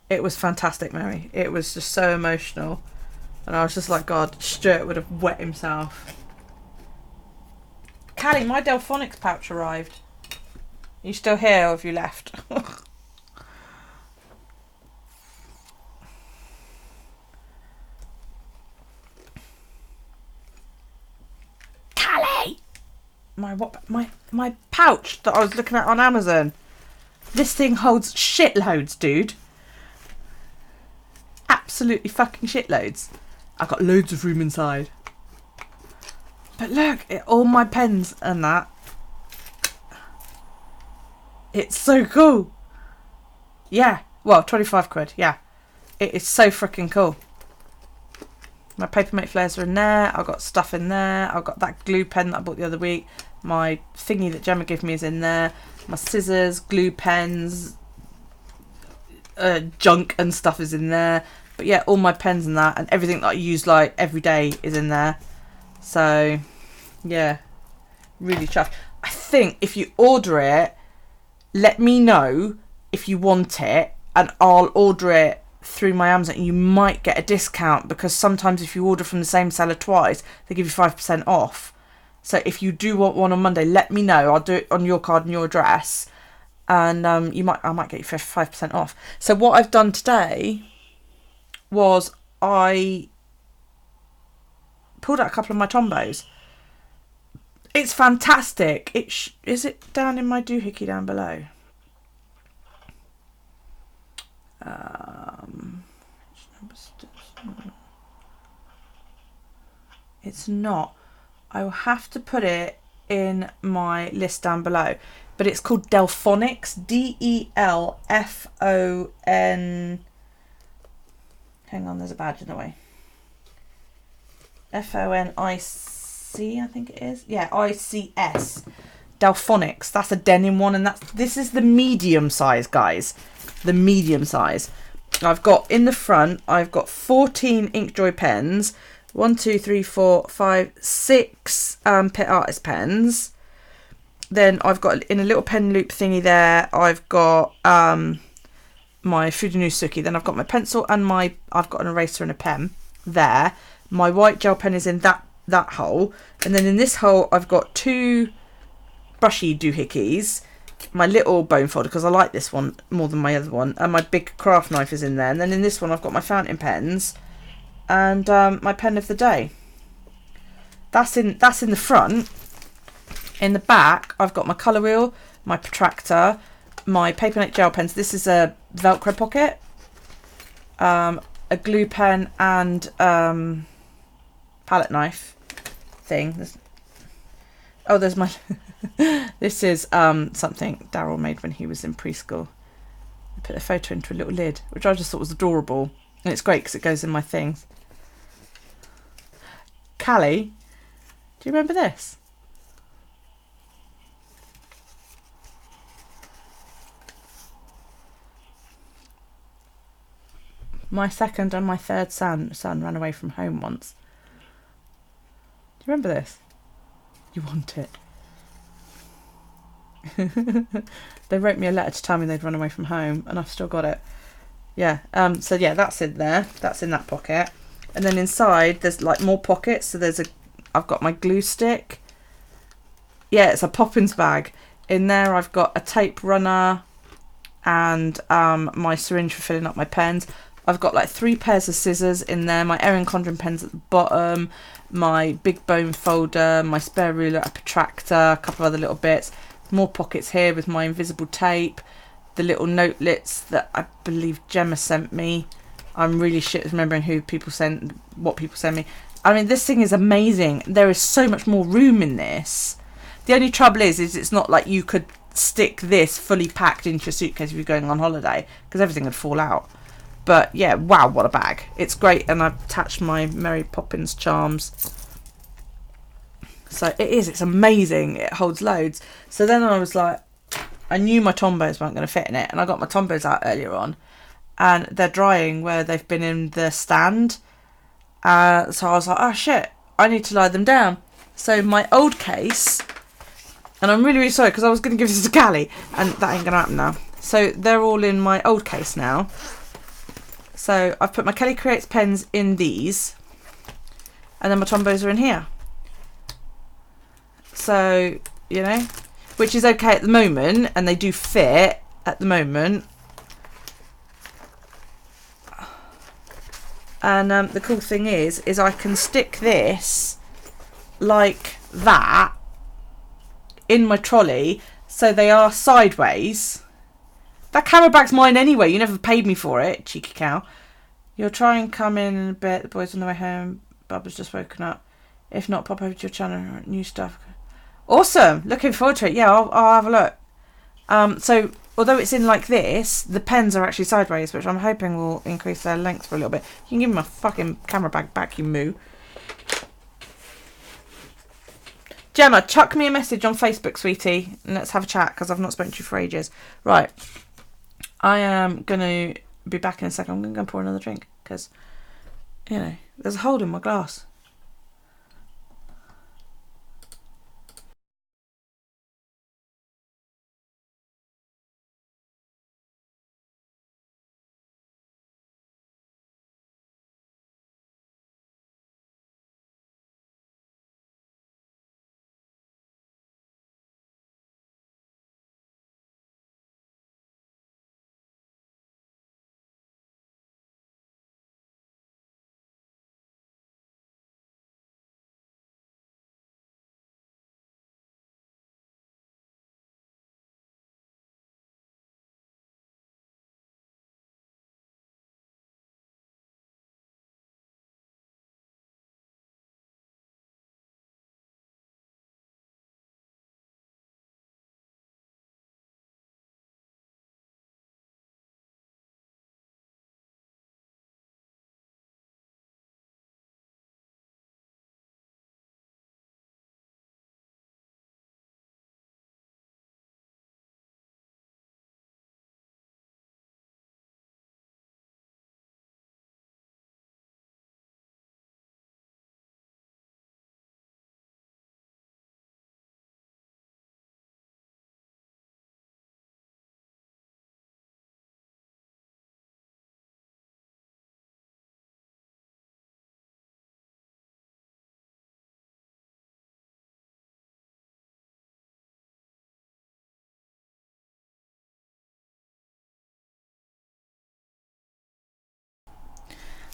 It was fantastic, Mary. It was just so emotional. And I was just like, God, Stuart would have wet himself. Callie, my Delphonics pouch arrived. Are you still here, or have you left? Callie! My pouch that I was looking at on Amazon. This thing holds shitloads, dude. Absolutely fucking shitloads. I've got loads of room inside. But look, all my pens and that. It's so cool. Yeah. Well, 25 quid. Yeah. It is so freaking cool. My Papermate flares are in there. I've got stuff in there. I've got that glue pen that I bought the other week. My thingy that Gemma gave me is in there. My scissors, glue pens, junk and stuff is in there. But yeah, all my pens and that, and everything that I use like every day is in there. So yeah, really chuffed. I think if you order it, let me know if you want it, and I'll order it through my Amazon. You might get a discount, because sometimes if you order from the same seller twice, they give you 5% off. So if you do want one on Monday, let me know. I'll do it on your card and your address, and I might get you 5% off. So what I've done today was I pulled out a couple of my Tombos. It's fantastic. Is it down in my doohickey down below? It's not. I will have to put it in my list down below. But it's called Delphonics. DELFON. Hang on, there's a badge in the way. FONIC, I think it is. Yeah, ICS. Delphonics. That's a denim one, and this is the medium size, guys. The medium size. I've got in the front, I've got 14 Inkjoy pens. 1, 2, 3, 4, 5, 6 Pit Artist pens. Then I've got in a little pen loop thingy there, I've got my Fujinusuki. Then I've got my pencil and I've got an eraser and a pen there. My white gel pen is in that hole, and then in this hole I've got 2 brushy doohickeys, my little bone folder, because I like this one more than my other one, and my big craft knife is in there. And then in this one I've got my fountain pens and my pen of the day. That's in the front. In the back I've got my colour wheel, my protractor, my Papermate gel pens. This is a Velcro pocket, a glue pen, and palette knife thing. There's my this is something Daryl made when he was in preschool. I put a photo into a little lid, which I just thought was adorable, and it's great because it goes in my things. Callie, do you remember this? My second and my third son ran away from home once, you remember this? You want it. They wrote me a letter to tell me they'd run away from home, and I've still got it. Yeah. So yeah, that's in there. That's in that pocket. And then inside there's like more pockets. So I've got my glue stick. Yeah, it's a Poppins bag. In there I've got a tape runner and my syringe for filling up my pens. I've got like 3 pairs of scissors in there, my Erin Condren pens at the bottom, my big bone folder, my spare ruler, a protractor, a couple of other little bits. More pockets here with my invisible tape, the little notelets that I believe Gemma sent me. I'm really shit at remembering what people send me. I mean, this thing is amazing. There is so much more room in this. The only trouble is it's not like you could stick this fully packed into your suitcase if you're going on holiday, because everything would fall out. But yeah, wow, what a bag. It's great. And I've attached my Mary Poppins charms. So it's amazing. It holds loads. So then I was like, I knew my Tombos weren't going to fit in it. And I got my Tombos out earlier on. And they're drying where they've been in the stand. So I was like, oh shit, I need to lie them down. So my old case, and I'm really, really sorry because I was going to give this to Callie, and that ain't going to happen now. So they're all in my old case now. So I've put my Kelly Creates pens in these, and then my Tombos are in here. So, you know, which is okay at the moment, and they do fit at the moment. And the cool thing is I can stick this like that in my trolley, so they are sideways. That camera bag's mine anyway. You never paid me for it, cheeky cow. You'll try and come in a bit. The boys on the way home. Bubba's just woken up. If not, pop over to your channel. New stuff. Awesome. Looking forward to it. Yeah, I'll have a look. So although it's in like this, the pens are actually sideways, which I'm hoping will increase their length for a little bit. You can give me my fucking camera bag back, you moo. Gemma, chuck me a message on Facebook, sweetie, and let's have a chat, because I've not spoken to you for ages. Right. I am going to be back in a second. I'm going to go and pour another drink, because, you know, there's a hole in my glass.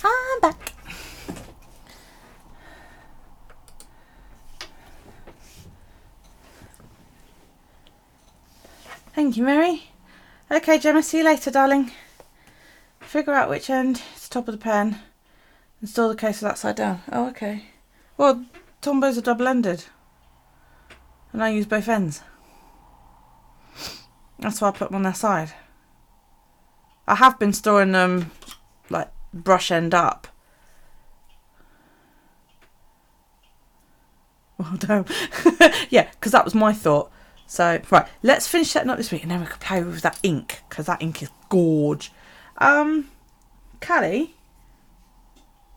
I'm back. Thank you, Mary. Okay, Gemma, see you later, darling. Figure out which end is top of the pen. Install the case with that side down. Oh, okay. Well, Tombos are double-ended. And I use both ends. That's why I put them on their side. I have been storing them, like, brush end up. Well done. Yeah, because that was my thought. So, right, let's finish setting up this week, and then we can play with that ink, because that ink is gorge. Callie,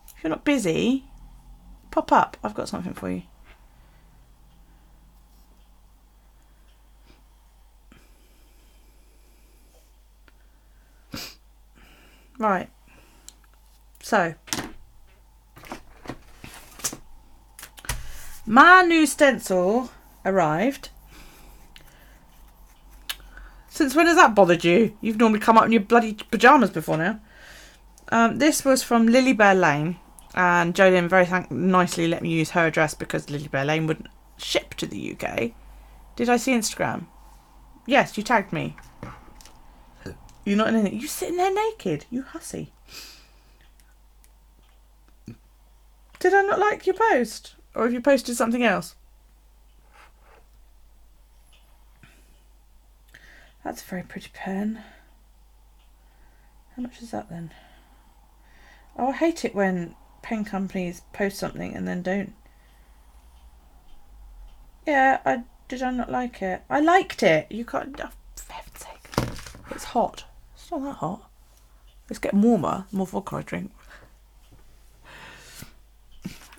if you're not busy, pop up. I've got something for you. Right. So, my new stencil arrived. Since when has that bothered you? You've normally come up in your bloody pyjamas before now. This was from Lily Bear Lane, and Jolene very nicely let me use her address because Lily Bear Lane wouldn't ship to the UK. Did I see Instagram? Yes, you tagged me. You're not in anything. You sitting there naked, you hussy. Did I not like your post? Or have you posted something else? That's a very pretty pen. How much is that then? Oh, I hate it when pen companies post something and then don't. Yeah, did I not like it? I liked it. You can't. Oh, for heaven's sake. It's hot. It's not that hot. It's getting warmer. The more vodka I drink.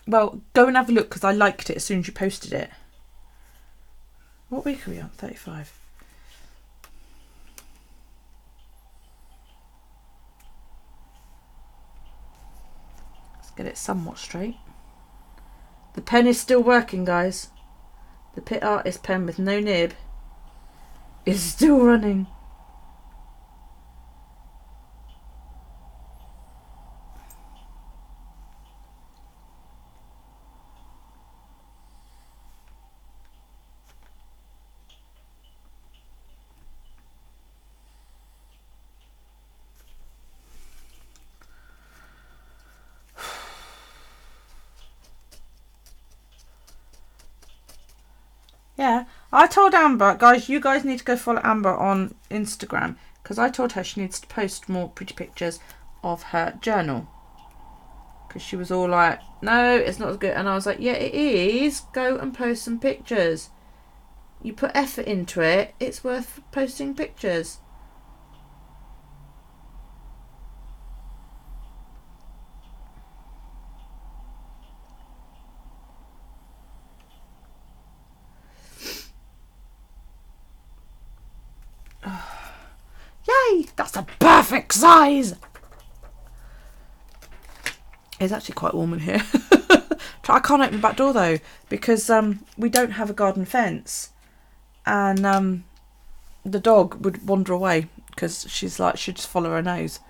Well, go and have a look because I liked it as soon as you posted it. What week are we on? 35. Let's get it somewhat straight. The pen is still working, guys. The Pit Artist pen with no nib is still running. Yeah, I told Amber, guys, you guys need to go follow Amber on Instagram because I told her she needs to post more pretty pictures of her journal because she was all like, no, it's not as good. And I was like, yeah, it is. Go and post some pictures. You put effort into it. It's worth posting pictures. Yay! That's the perfect size! It's actually quite warm in here. I can't open the back door though because we don't have a garden fence and the dog would wander away because she's like, she'd just follow her nose.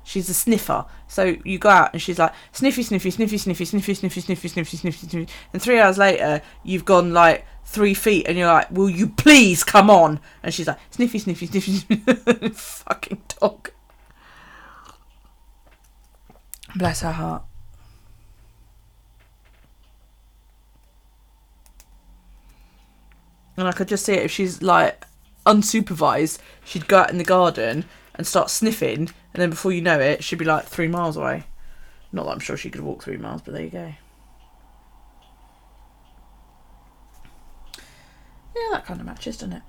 She's a sniffer. So you go out and she's like, sniffy, sniffy, sniffy, sniffy, sniffy, sniffy, sniffy, sniffy, sniffy, sniffy. And 3 hours later, you've gone like 3 feet and you're like, will you please come on? And she's like, sniffy, sniffy, sniffy, sniffy. Fucking dog. Bless her heart. And I could just see it if she's like unsupervised, she'd go out in the garden and start sniffing, and then before you know it, she'd be like 3 miles away. Not that I'm sure she could walk 3 miles, but there you go. Yeah, that kind of matches, doesn't it?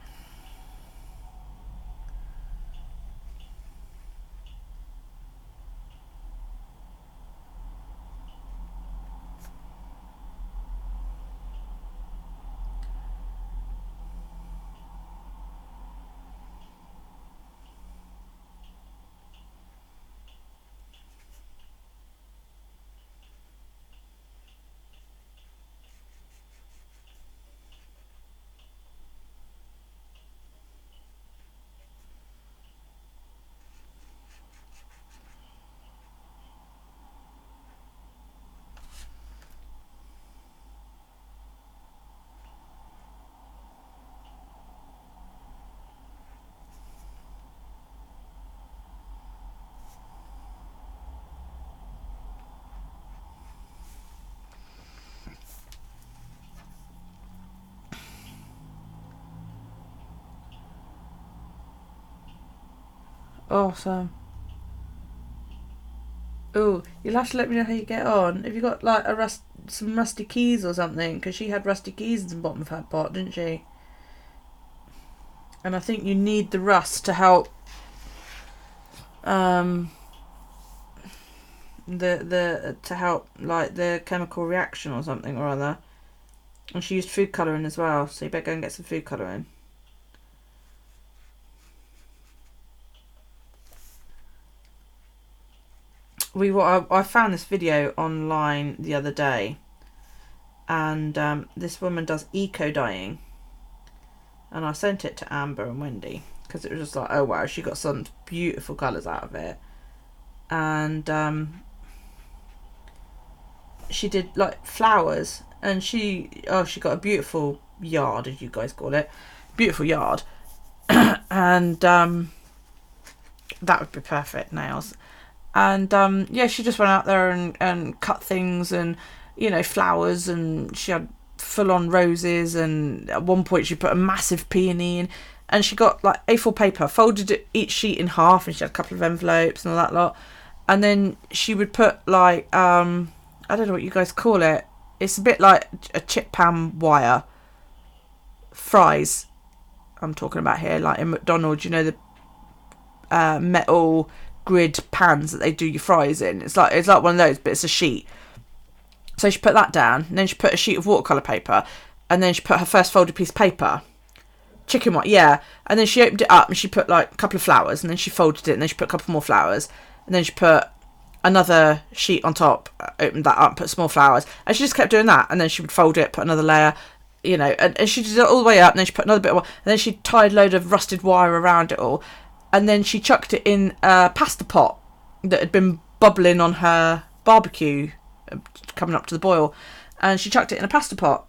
Awesome. Oh, you'll have to let me know how you get on. Have you got like some rusty keys or something? Because she had rusty keys in the bottom of her pot, didn't she? And I think you need the rust to help to help like the chemical reaction or something or other. And she used food colouring as well, so you better go and get some food colouring. I found this video online the other day, and this woman does eco dyeing, and I sent it to Amber and Wendy because it was just like, oh wow, she got some beautiful colours out of it, and she did like flowers, and she got a beautiful yard, as you guys call it, beautiful yard, and that would be perfect, nails. And yeah, she just went out there and cut things, and you know, flowers, and she had full on roses, and at one point she put a massive peony in, and she got like A4 paper, folded it, each sheet in half, and she had a couple of envelopes and all that lot, and then she would put like I don't know what you guys call it, it's a bit like a chip pan wire fries I'm talking about here, like in McDonald's, you know, the metal grid pans that they do your fries in. It's like one of those, but it's a sheet. So she put that down, and then she put a sheet of watercolour paper, and then she put her first folded piece of paper, chicken white, yeah, and then she opened it up and she put like a couple of flowers, and then she folded it, and then she put a couple more flowers, and then she put another sheet on top, opened that up, put some more flowers, and she just kept doing that, and then she would fold it, put another layer, you know, and she did it all the way up, and then she put another bit of, and then she tied a load of rusted wire around it all, and then she chucked it in a pasta pot that had been bubbling on her barbecue, coming up to the boil, and she chucked it in a pasta pot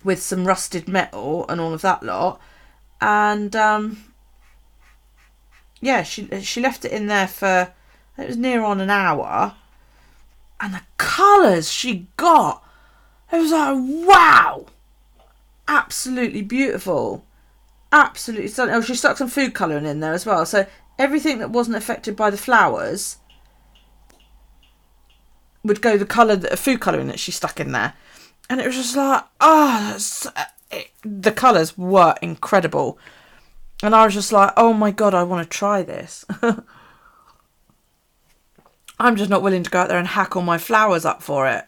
with some rusted metal and all of that lot, and yeah, she left it in there for, it was near on an hour, and the colours she got, it was like, wow, absolutely beautiful. Absolutely stunning. Oh, she stuck some food colouring in there as well. So everything that wasn't affected by the flowers would go the colour, the food colouring that she stuck in there. And it was just like, the colours were incredible. And I was just like, oh my God, I want to try this. I'm just not willing to go out there and hack all my flowers up for it.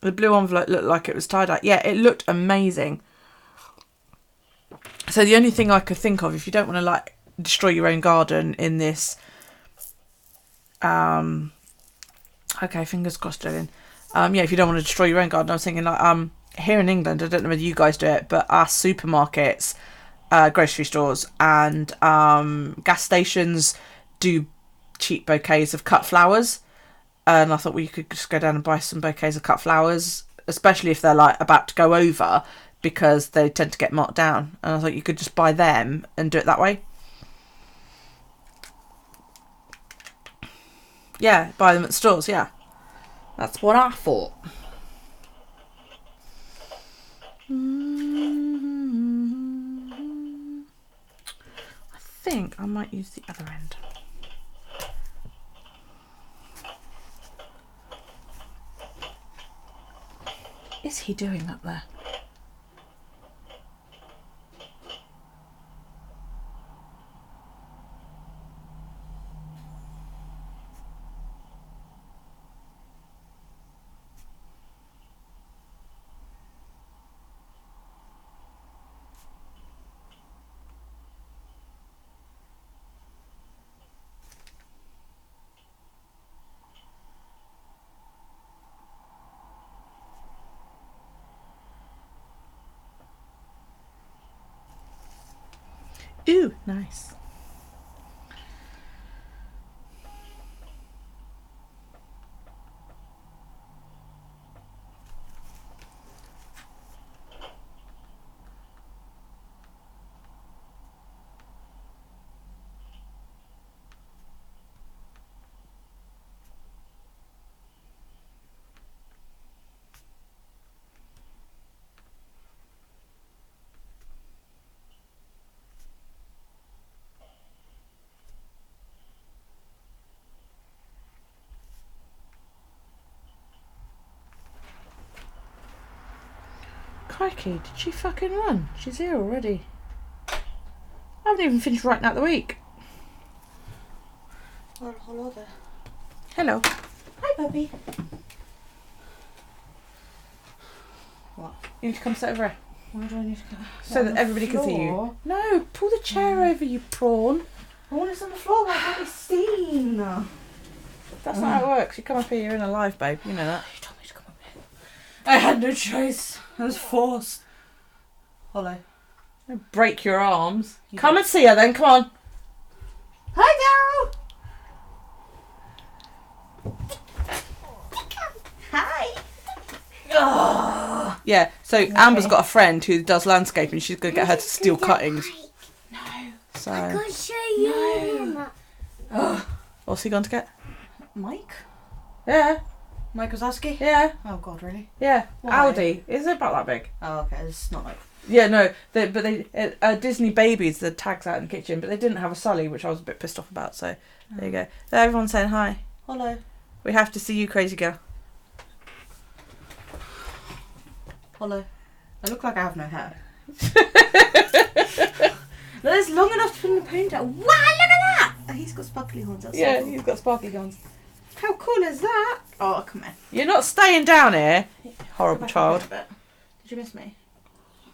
The blue envelope looked like it was tie-dye. Yeah, it looked amazing. So the only thing I could think of, if you don't want to like destroy your own garden in this, okay, fingers crossed, Jillian. Yeah, if you don't want to destroy your own garden, I was thinking like here in England, I don't know whether you guys do it, but our supermarkets, grocery stores, and gas stations do cheap bouquets of cut flowers, and I thought, well, you could just go down and buy some bouquets of cut flowers, especially if they're like about to go over, because they tend to get marked down, and I thought you could just buy them and do it that way. Yeah, buy them at stores, yeah. That's what I thought. I think I might use the other end. Is he doing up there? Ooh, nice. Crikey, did she fucking run? She's here already. I haven't even finished writing out the week. Well, hello there. Hello. Hi, puppy. What? You need to come sit over here. Why do I need to go? So that everybody can see you. No, pull the chair over, you prawn. I want it on the floor like I've seen. That's not how it works. You come up here, you're in a live, babe. You know that. You told me to come up here. I had no choice. I was forced. Hello. Don't break your arms. Come and see her then. Come on. Hi, Daryl. Hi. Oh. Yeah. So Amber's got a friend who does landscaping. She's gonna get her to steal cuttings. No. So. I can show you. Oh. What's he gone to get? Mike? Yeah. Mike Wazowski? Yeah. Oh, God, really? Yeah. Why? Audi. Is it about that big? Oh, okay. It's not like... Yeah, no. Disney Babies, the tags out in the kitchen, but they didn't have a Sully, which I was a bit pissed off about. So there you go. So everyone's saying hi. Hello. We have to see you, crazy girl. Hello. I look like I have no hair. But it's long enough to put in a ponytail. Wow, look at that! He's got sparkly horns. That's Yeah, so cool. he's got sparkly guns. How cool is that? Oh, come here. You're not staying down here, horrible Go back child. up a bit. Did you miss me?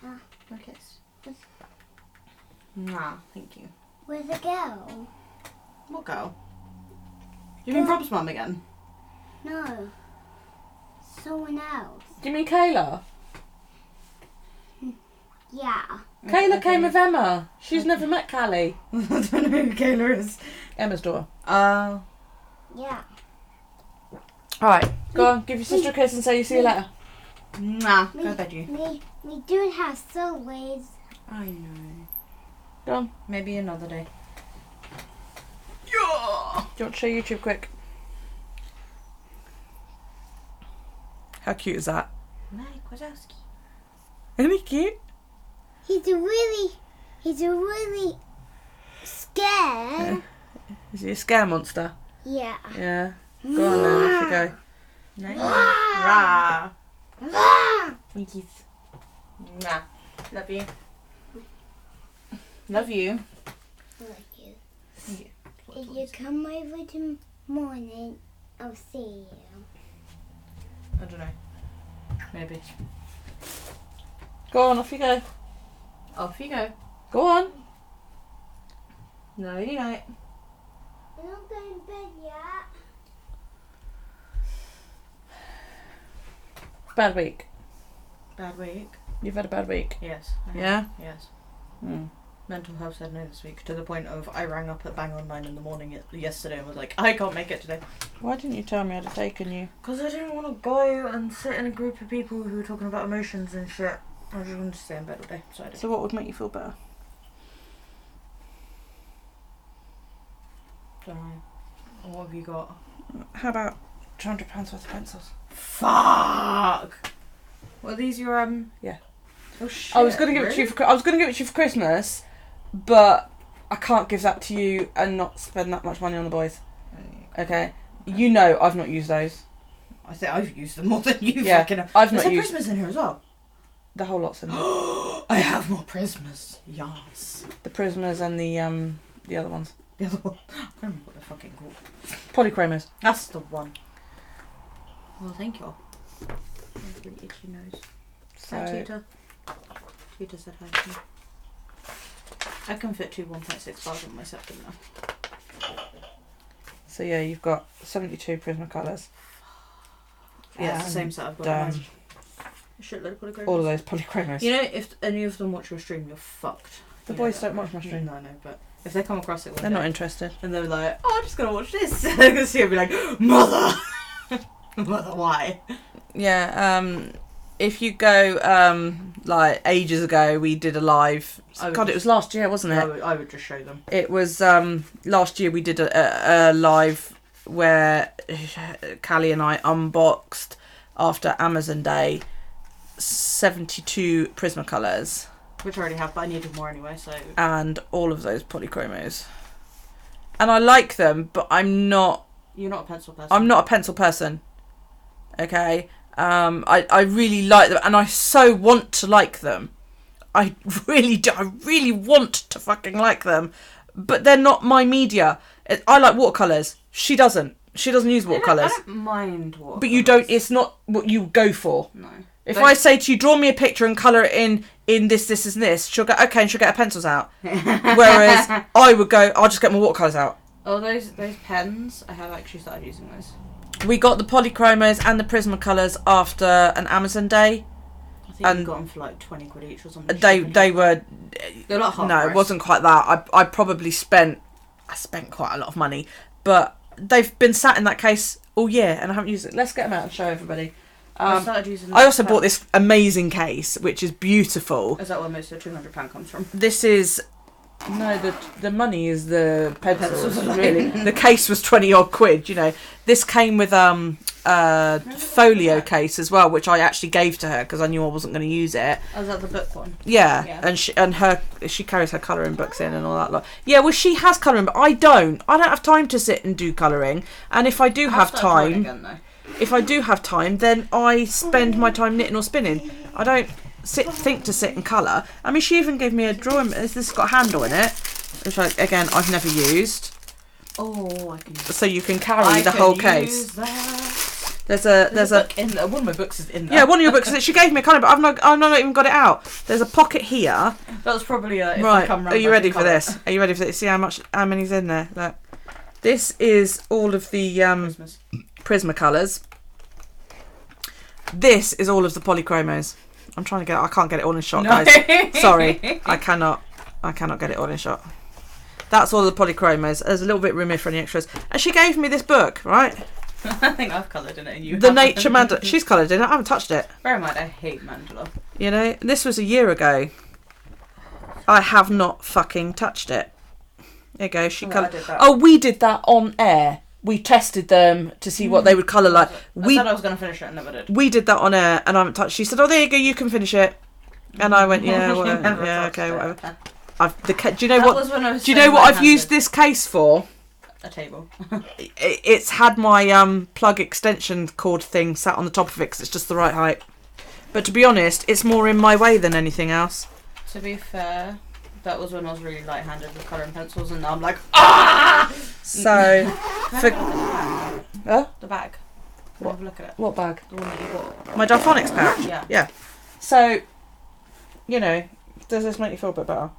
Yeah. No kiss. Nah, thank you. Where's the girl? What girl? You mean Rob's mum again? No. Someone else. Do you mean Kayla? Yeah. Kayla came with Emma. She's never met Callie. I don't know who Kayla is. Emma's daughter. Oh. Yeah. Alright, go on, give your sister a kiss and say you see you later. Nah, go to bed you. We do have subways. I know. Go on. Maybe another day. Do you want to show YouTube quick? How cute is that? Mike Wazowski. Isn't he cute? He's a really scared. Is he a scare monster? Yeah. Yeah. Go on then, off you go. Nice. Ah. Rah. Ah. Winkies. Nah. Love you. Love you. Love you. Yeah. If you come over to morning, I'll see you. I don't know. Maybe. Go on, off you go. Off you go. Go on. Nighty night. I'm not going to bed yet. Bad week. Bad week. You've had a bad week. Yes. I have. Yeah? Yes. Hmm. Mental health said no this week to the point of I rang up at bang on 9 in the morning yesterday and was like, I can't make it today. Why didn't you tell me I'd have taken you? Because I didn't want to go and sit in a group of people who were talking about emotions and shit. I just wanted to stay in bed all day, so I did. So what would make you feel better? Don't know. What have you got? How about £200 worth of pencils? Fuck! Well, these your Yeah. Oh shit! I was gonna give it to you for. I was gonna give it to you for Christmas, but I can't give that to you and not spend that much money on the boys. Okay. You know I've not used those. I think I've used them more than you. Yeah, fucking have. I've There's not a used Christmas in here as well. the whole lot's in there. I have more Prismas. Yes. The Prismas and the other ones. The other one. I don't remember what they're fucking called. Polychromos. That's the one. Well, thank you. That's really itchy nose. Hi, So Tutor. Tutor said hi to me. I can fit two 1.6 bars on my septum now. so yeah, you've got 72 Prismacolors. Yeah, it's the same set I've got at home. A shitload of polychromos. All of those Polychromos. You know, if any of them watch your stream, you're fucked. The You boys know don't that, watch my right? stream. No, I know, but if they come across it one They're day, not interested. and they're like, oh, I'm just going to watch this, they're going to see it and be like, Mother! Mother, why? Yeah, if you go, like, ages ago, we did a live... God, it was last year, wasn't it? I would just show them. It was, last year we did a live where Callie and I unboxed, after Amazon Day, 72 Prismacolors. Which I already have, but I needed more anyway, so... And all of those Polychromos. And I like them, but I'm not... You're not a pencil person. I'm not a pencil person. Okay? I really like them, and I so want to like them. I really do. I really want to fucking like them. But they're not my media. I like watercolours. She doesn't. She doesn't use watercolours. I don't mind watercolours. But you don't... It's not what you go for. No. If I say to you, draw me a picture and colour it in this, and this, she'll go, okay, and she'll get her pencils out. Whereas I would go, I'll just get my watercolours out. Oh, those pens. I have actually started using those. We got the polychromos and the Prismacolors after an Amazon day. I think we got them for like 20 quid each or something. They were. They're like half No, price. it wasn't quite that. I probably spent quite a lot of money, but they've been sat in that case all year and I haven't used it. Let's get them out and show everybody. I started using. I also bought this amazing case, which is beautiful. Is that where most of the £200 comes from? This is. No, the money is the pencils, really. The case was 20 odd quid, you know. This came with folio case as well, which I actually gave to her because I knew I wasn't going to use it. Oh, is that the book one? Yeah. And she carries her colouring books in and all that lot. Yeah, well, she has colouring, but I don't have time to sit and do colouring. And if I do have time, then I spend my time knitting or spinning. I don't think to sit and colour. I mean, she even gave me a drawing. This has got a handle in it, which I've never used. Oh, I can. So you can carry the whole case. There's a book in there. One of my books is in there. Yeah, one of your books. She gave me a colour, but I've not even got it out. There's a pocket here. That was probably if right. I come round. Are you ready for this? Are you ready for this? See how many's in there? Look. This is all of the Prismacolors. This is all of the polychromos. I can't get it all in shot, guys. Sorry, I cannot get it all in shot. That's all the polychromos. There's a little bit room here for any extras. And she gave me this book, right? I think I've coloured in it and you The Nature Mandala. She's coloured in it. I haven't touched it. Bear in mind, I hate mandala. You know, this was a year ago. I have not fucking touched it. There you go. She coloured. Oh, we did that on air. We tested them to see what they would colour like. I said I was going to finish it and never did. We did that on air and I haven't touched. She said, "Oh, there you go. You can finish it." And I went, "Yeah, whatever. Yeah, okay, whatever." Do you know what? Do you know what I've used this case for? A table. It's had my plug extension cord thing sat on the top of it because it's just the right height. But to be honest, it's more in my way than anything else. To be fair, that was when I was really light-handed with colouring pencils, and now I'm like, ah! So, The bag. What? Have a look at it. What bag? The one that you bought. My Dalphonics pouch. Yeah. So, you know, does this make you feel a bit better?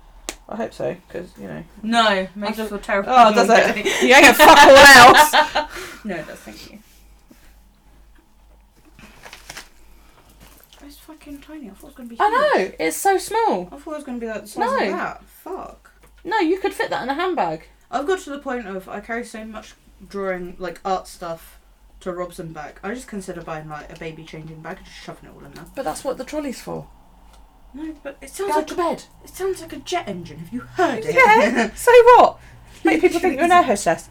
I hope so, because, you know. No, makes me feel terrible. Oh, does it? You ain't gonna fuck all else. No, it does, thank you. It's fucking tiny. I thought it was going to be huge. I know, it's so small. I thought it was going to be like the size of that. Fuck. No, you could fit that in a handbag. I've got to the point of I carry so much drawing, like art stuff, to Robson bag. I just consider buying like a baby changing bag and just shoving it all in there. But that's what the trolley's for. No, but it sounds Go like to bed. It sounds like a jet engine. Have you heard it? Yeah. So what? Make people think you're an air hostess.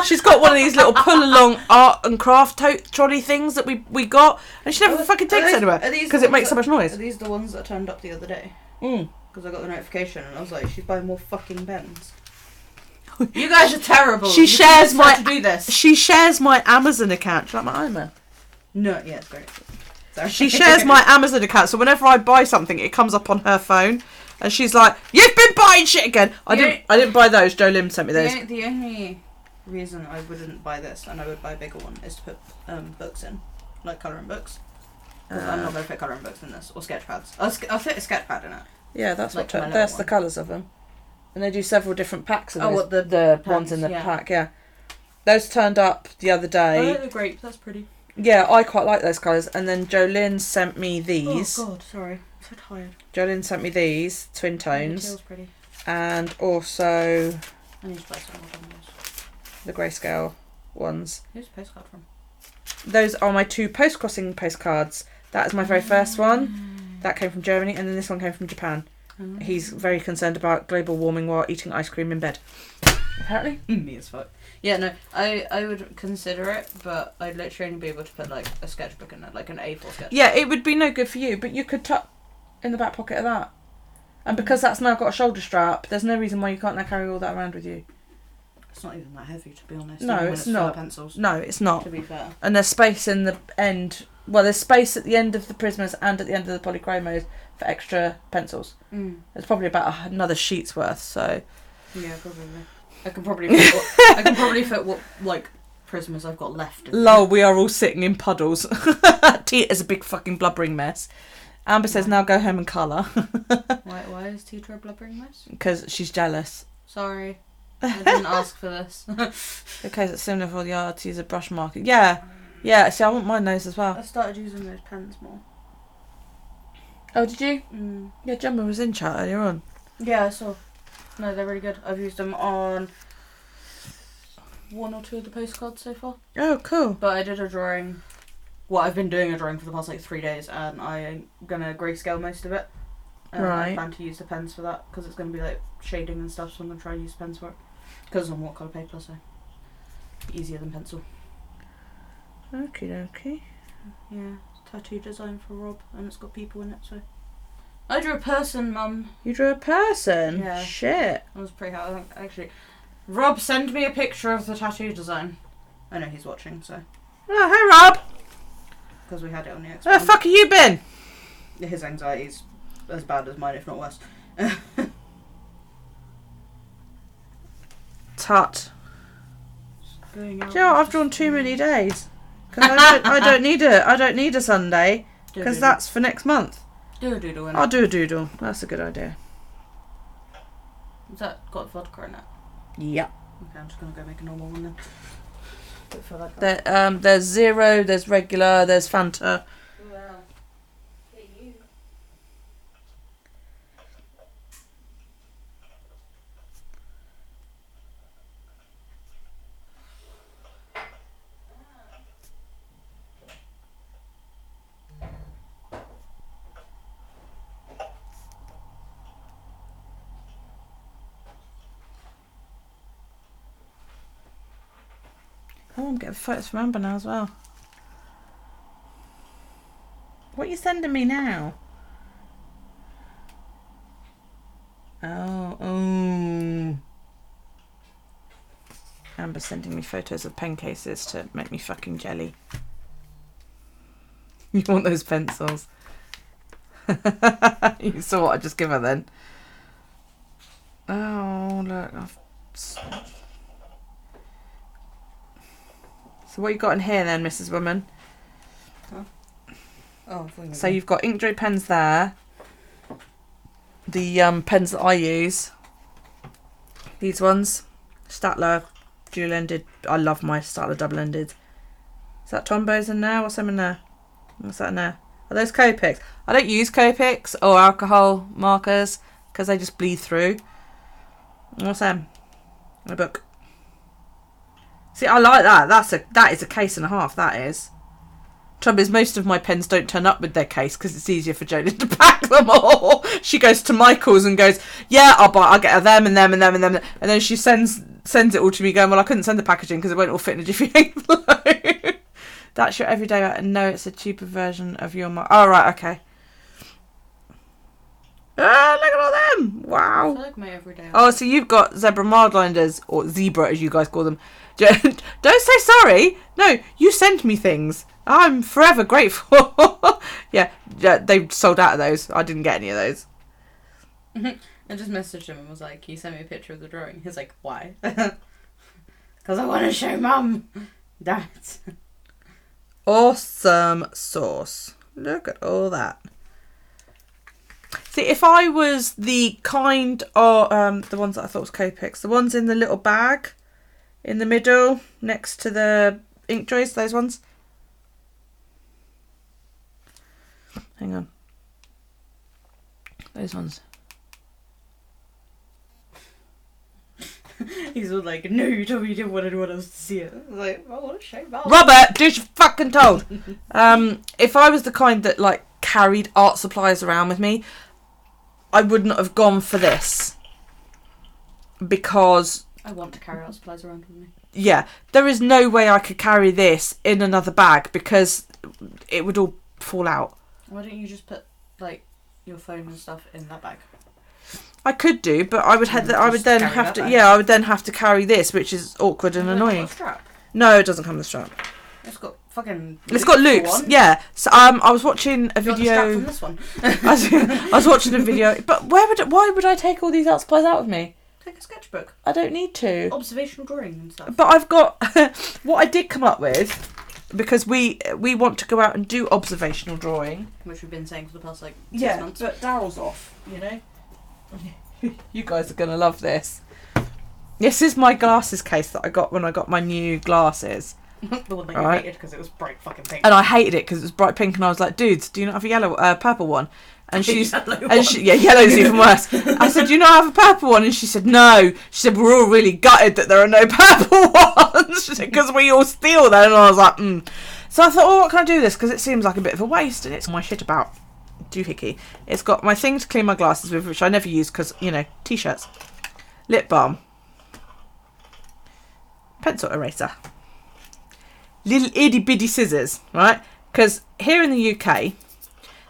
She's got one of these little pull along art and craft trolley things that we got, and she never fucking takes it anywhere because it makes so much noise. Are these the ones that turned up the other day? Because I got the notification and I was like, she's buying more fucking pens. You guys are terrible. She shares my to do this. She shares my Amazon account. Like my Ima. No, yeah, it's great. Sorry. She shares my Amazon account, so whenever I buy something, it comes up on her phone, and she's like, "You've been buying shit again." I didn't buy those. Joe Lim sent me those. The only reason I wouldn't buy this and I would buy a bigger one is to put books in, like colouring books. Because I'm not going to put colouring books in this or sketch pads. I'll fit a sketch pad in it. Yeah, that's like what. That's the colours of them, and they do several different packs of what the ones in the pack. Yeah, those turned up the other day. I like the grape. That's pretty. Yeah, I quite like those colours. And then Jolene sent me these. Oh God, sorry, I'm so tired. Jolene sent me these twin tones. The tail's pretty. And also I need to buy some more of those. the grayscale ones. Who's the postcard from? Those are my two post-crossing postcards. That is my very first one. That came from Germany, and then this one came from Japan. He's very concerned about global warming while eating ice cream in bed. Apparently. Me as fuck. Yeah, no, I would consider it, but I'd literally only be able to put like a sketchbook in it, like an A4 sketchbook. Yeah, it would be no good for you, but you could tuck in the back pocket of that. And because that's now got a shoulder strap, there's no reason why you can't now carry all that around with you. It's not even that heavy, to be honest. No, even it's when not. full of pencils. No, it's not. To be fair. And there's space in the end. Well, there's space at the end of the Prismas and at the end of the polychromos for extra pencils. There's probably about another sheet's worth. So. Yeah, probably. I can probably fit what like Prismas I've got left. Lol, we are all sitting in puddles. Tita's a big fucking blubbering mess. Amber says now go home and colour. Why is Tita a blubbering mess? Because she's jealous. Sorry. I didn't ask for this. Okay, it's similar for the art to use a brush marker. Yeah. Yeah, see, I want mine those as well. I started using those pens more. Oh, did you? Mm. Yeah, Gemma was in chat earlier on. Yeah, I saw. No, they're really good. I've used them on 1 or 2 of the postcards so far. Oh, cool. But I did a drawing. Well, I've been doing a drawing for the past like 3 days, and I'm gonna grayscale most of it. Right. I plan to use the pens for that because it's gonna be like shading and stuff. So I'm gonna try and use pens for it because I'm watercolor paper, so easier than pencil. Okay. Yeah, tattoo design for Rob, and it's got people in it. So I drew a person, Mum. You drew a person? Yeah. Shit. I was pretty happy. Actually, Rob, send me a picture of the tattoo design. I know he's watching, so Oh, hey, Rob. because we had it on the X. Where the fuck have you been? His anxiety's as bad as mine, if not worse. Tut. Going out. Do you know what? I've drawn too many days. Because I don't need it. I don't need a Sunday. Because that's for next month. Do a doodle in I'll it. do a doodle. That's a good idea. Has that got vodka in it? Yeah. Okay, I'm just gonna go make a normal one then. Don't feel like There's zero, there's regular, there's Fanta. Well, you. Oh, I'm getting photos from Amber now as well. What are you sending me now? Oh. Amber's sending me photos of pen cases to make me fucking jelly. You want those pencils? You saw what I just gave her then. Oh, look. So what you got in here then, Mrs. Woman? Oh, So you've got inkjet pens there. The pens that I use. These ones. Statler dual-ended. I love my Statler double-ended. Is that Tombows in there? What's them in there? What's that in there? Are those Copics? I don't use Copics or alcohol markers because they just bleed through. What's them? A book. See, I like that. That is a case and a half. That is. Trouble is, most of my pens don't turn up with their case because it's easier for Jodie to pack them all. She goes to Michael's and goes, "Yeah, I'll get her them and them and them and them," and then she sends it all to me, going, "Well, I couldn't send the packaging because it won't all fit in a Jiffy envelope." That's your everyday. No, it's a cheaper version of your. Oh right, okay. Ah, look at all them! Wow. I feel like my everyday. Oh, so you've got zebra mildlinders, or zebra as you guys call them. Don't say sorry. No, you send me things. I'm forever grateful. yeah, they sold out of those. I didn't get any of those. I just messaged him and was like, "Can you send me a picture of the drawing?" He's like, "Why?" Because I want to show Mum. Damn it. Awesome sauce. Look at all that. See, if I was the kind of the ones that I thought was Copics, the ones in the little bag in the middle next to the ink trays, those ones. Hang on. Those ones. He's all like, "No, you told me you didn't want anyone else to see it." I was like, "I want to show Mum." Robert, do as you're fucking told. If I was the kind that like carried art supplies around with me, I would not have gone for this. Because I want to carry art supplies around with me. yeah, there is no way I could carry this in another bag because it would all fall out. Why don't you just put like your phone and stuff in that bag? I could do, but I would then carry have that to. bag. Yeah, I would then have to carry this, which is awkward and Has it got annoying. a strap? No, it doesn't come with a strap. It's got fucking. It's got for loops. one. Yeah. So I was watching a You want the strap video. from this one? I was watching a video, but why would I take all these art supplies out with me? Take a sketchbook. I don't need to. Observational drawing and stuff. But I've got what I did come up with, because we want to go out and do observational drawing. Which we've been saying for the past like 6 months. but Daryl's off, you know. You guys are gonna love this. This is my glasses case that I got when I got my new glasses. The one that you Right. hated because it was bright fucking pink. And I hated it because it was bright pink, and I was like, dudes, do you not have a yellow, purple one? And she's, yeah, yellow's even worse. I said, do you not have a purple one? And she said, no. She said, we're all really gutted that there are no purple ones. She said, because we all steal them. And I was like, So I thought, oh, what can I do with this? Because it seems like a bit of a waste, and it's my shit about doohickey. It's got my thing to clean my glasses with, which I never use because, you know, t-shirts. Lip balm. Pencil eraser. Little itty bitty scissors, right? Because here in the UK,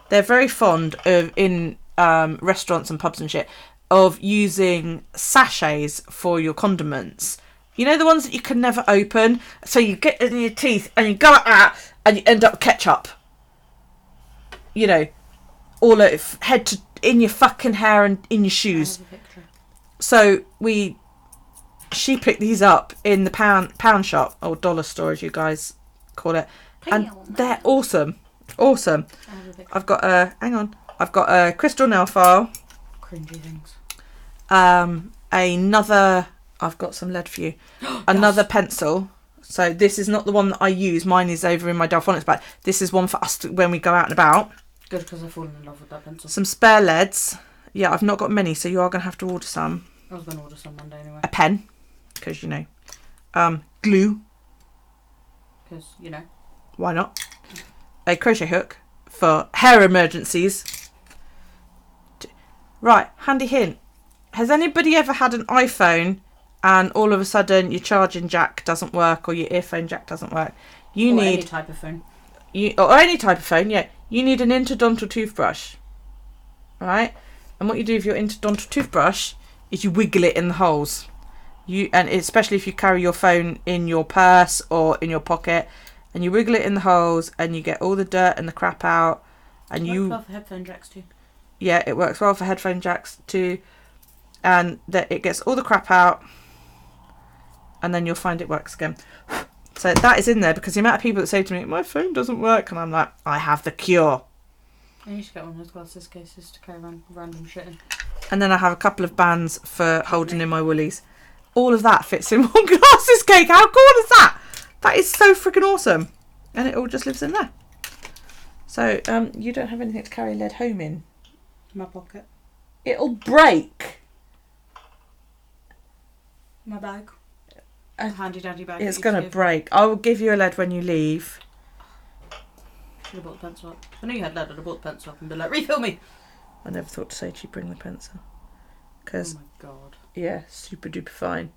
they're very fond of, in restaurants and pubs and shit, of using sachets for your condiments. You know, the ones that you can never open? So you get it in your teeth and you go like that and you end up with ketchup. You know, all over, head to, in your fucking hair and in your shoes. So she picked these up in the pound shop, or dollar store as you guys call it. And they're awesome. Awesome. I've got a crystal nail file. Cringy things. I've got some lead for you. Another pencil. So this is not the one that I use. Mine is over in my Delphonics bag. This is one for us when we go out and about. Good, because I've fallen in love with that pencil. Some spare leads. Yeah, I've not got many, so you are going to have to order some. I was going to order some Monday anyway. A pen, because, you know. Glue. Because, you know. Why not? A crochet hook for hair emergencies. Right, handy hint. Has anybody ever had an iPhone and all of a sudden your charging jack doesn't work or your earphone jack doesn't work? You need any type of phone. Or any type of phone, yeah. You need an interdontal toothbrush. Right? And what you do with your interdontal toothbrush is you wiggle it in the holes. And especially if you carry your phone in your purse or in your pocket, and you wiggle it in the holes and you get all the dirt and the crap out. And It works well for headphone jacks too. Yeah, it works well for headphone jacks too. And that it gets all the crap out, and then you'll find it works again. So that is in there, because the amount of people that say to me, my phone doesn't work, and I'm like, I have the cure. I need to get one of those glasses cases to carry around random shit in. And then I have a couple of bands for holding in my woolies. All of that fits in one glasses cake. How cool is that? That is so freaking awesome. And it all just lives in there. So you don't have anything to carry lead home in? My pocket. It'll break. My bag. A handy dandy bag. It's going to break. I will give you a lead when you leave. Should have bought the pencil up. I knew you had lead. I'd have bought the pencil up and be like, refill me. I never thought to say to you, bring the pencil. Oh Because, my god. yeah, super duper fine.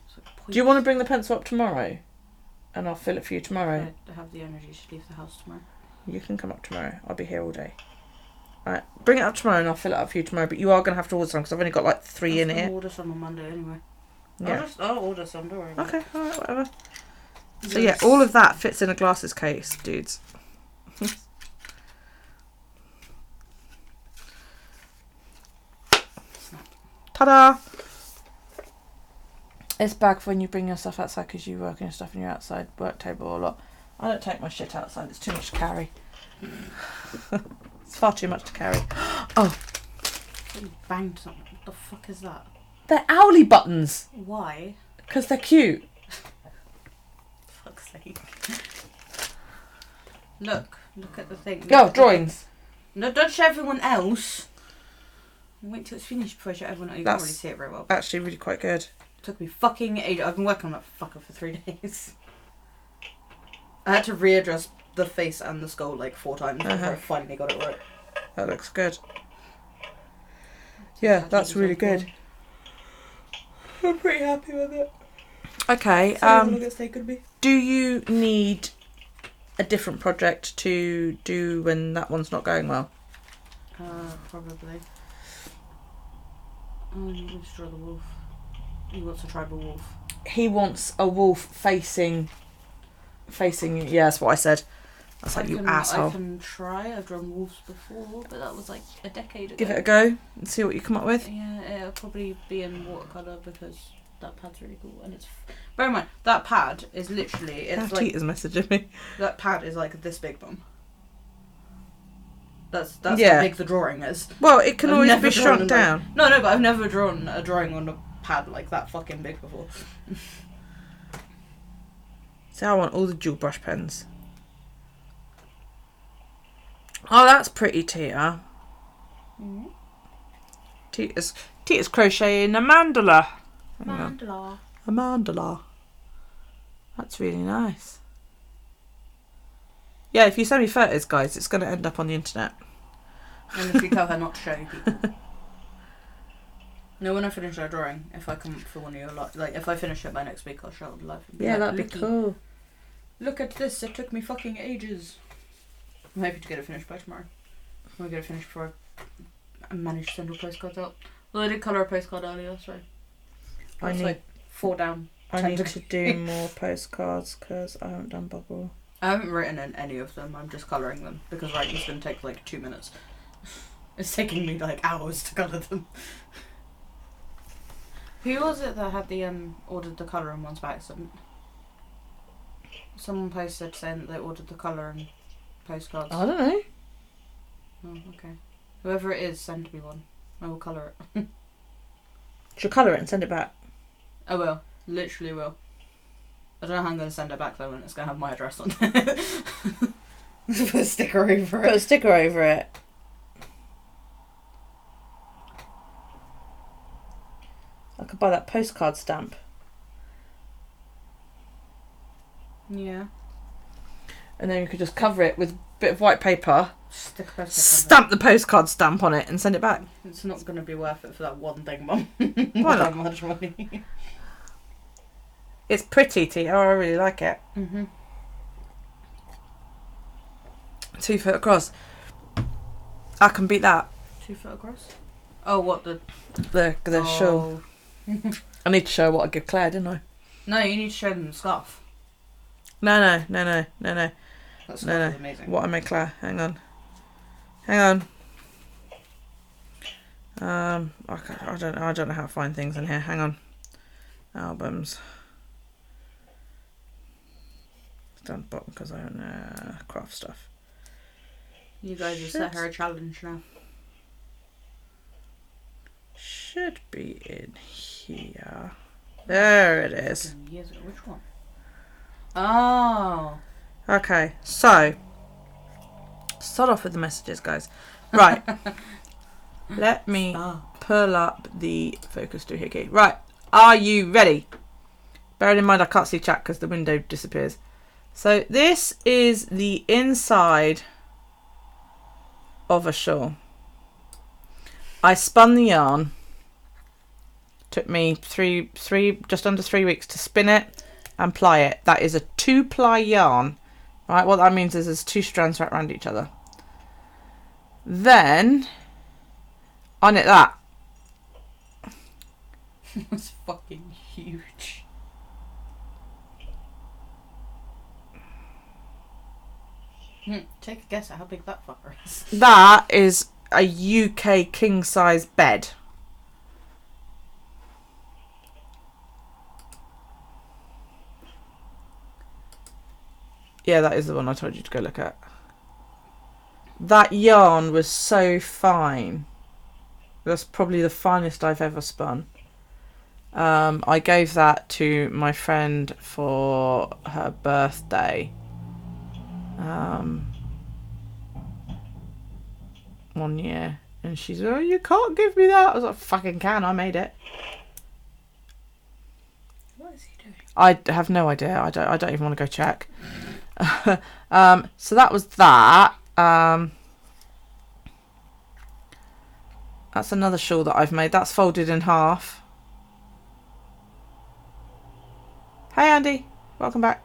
It's like Do you want to bring the pencil up tomorrow? And I'll fill it for you tomorrow. I have the energy to leave the house tomorrow. You can come up tomorrow. I'll be here all day. Right, bring it up tomorrow and I'll fill it up for you tomorrow. But you are going to have to order some because I've only got like 3 in here. I'll order some on Monday anyway. Yeah. I'll order some, don't worry about Okay, alright, whatever. So yeah, all of that fits in a glasses case, dudes. Ta-da! It's bag for when you bring your stuff outside because you work on your stuff in your outside work table a lot. I don't take my shit outside, it's too much to carry. It's far too much to carry. Oh! You banged something. What the fuck is that? They're owly buttons! Why? Because they're cute. Fuck's sake. Look at the thing. Go, drawings. No, don't show everyone else. Wait till it's finished before I show everyone else. You can't That's really see it very well. actually really quite good. Took me fucking ages. I've been working on that fucker for 3 days. I had to readjust the face and the skull like 4 times before I finally got it right. That looks good. Yeah, that's really good. I'm pretty happy with it. Okay, Could be. do you need a different project to do when that one's not going well? Probably. Let's draw the wolf. He wants a tribal wolf. He wants a wolf facing yeah, that's what I said. That's like, you asshole. I can try. I've drawn wolves before, but that was like a decade ago. Give it a go and see what you come up with. Yeah, it'll probably be in watercolour because that pad's really cool. And it's... Bear in mind, that pad is literally... It's like, Tita's messaging me. that pad is like this big bum. That's Yeah. how big the drawing is. Well, it can I've always never be drawn shrunk like- down. No, but I've never drawn a drawing on a pad like that fucking big before. See, I want all the dual brush pens. Oh, that's pretty, Tia. Mm-hmm. Tia's crocheting a mandala. Hang on. Mandala. A mandala. That's really nice. Yeah, if you send me photos, guys, it's going to end up on the internet. And if you tell her not to show people. No, when I finish that drawing, if I come for one of your like if I finish it by next week, I'll show it live. Yeah, that'd be "Looky, cool. Look at this, it took me fucking ages. I'm hoping to get it finished by tomorrow. I'll get it finished before I manage to send all postcards out. Well, I did colour a postcard earlier, so I it's need, like 4 down. I 10 need to to do more postcards because I haven't done bubble. I haven't written in any of them, I'm just colouring them because writing's going to take like 2 minutes. It's taking me like hours to colour them. Who was it that had the ordered the colouring ones by accident? Someone posted saying that they ordered the colouring postcards. I don't know. Oh, okay. Whoever it is, send me one. I will colour it. She'll colour it and send it back. I will. Literally will. I don't know how I'm going to send it back though when it's going to have my address on it. Put a sticker over Put a it. sticker over it. I could buy that postcard stamp. Yeah. And then you could just cover it with a bit of white paper, Stick a post-it on stamp the postcard stamp on it and send it back. it. It's not going to be worth it for that one thing, Mum. Why not? That much money. It's pretty, Tia. I really like it. Mm-hmm. 2 foot across. I can beat that. 2 foot across? Oh, what the... The shawl. I need to show what I give Claire, didn't I? No, you need to show them the scarf. No. That scarf No. is amazing. What I made Claire. Hang on. I don't know how to find things in here. Hang on. Albums. It's down the bottom because I don't know craft stuff. You guys have set her a challenge now. Should be in here. There it is. Years ago. Which one? Oh. Okay, so start off with the messages, guys. Right. Let me pull up the focus doohickey. Right. Are you ready? Bearing in mind I can't see chat because the window disappears. So this is the inside of a shawl. I spun the yarn. Took me just under 3 weeks to spin it and ply it. That is a 2-ply yarn. Right, what that means is there's 2 strands wrapped around each other. Then I knit that. That's fucking huge. Take a guess at how big that fucker is. That is a UK king size bed. Yeah, that is the one I told you to go look at. That yarn was so fine. That's probably the finest I've ever spun. I gave that to my friend for her birthday. 1 year. And she's, oh, you can't give me that. I was like, fucking can, I made it. What is he doing? I have no idea. I don't even want to go check. So that was that. That's another shawl that I've made. That's folded in half. Hey Andy, welcome back.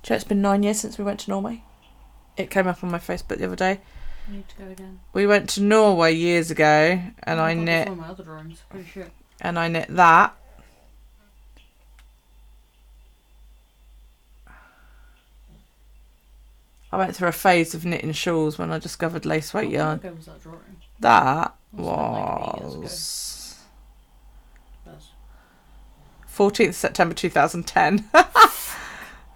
It's been 9 years since we went to Norway. It came up on my Facebook the other day. I need to go again. We went to Norway years ago, and I knit. All my other drawings. Holy shit. And I knit that. I went through a phase of knitting shawls when I discovered lace weight yarn. How long ago was that drawing? That Like 8 years ago. was That's 14th September 2010.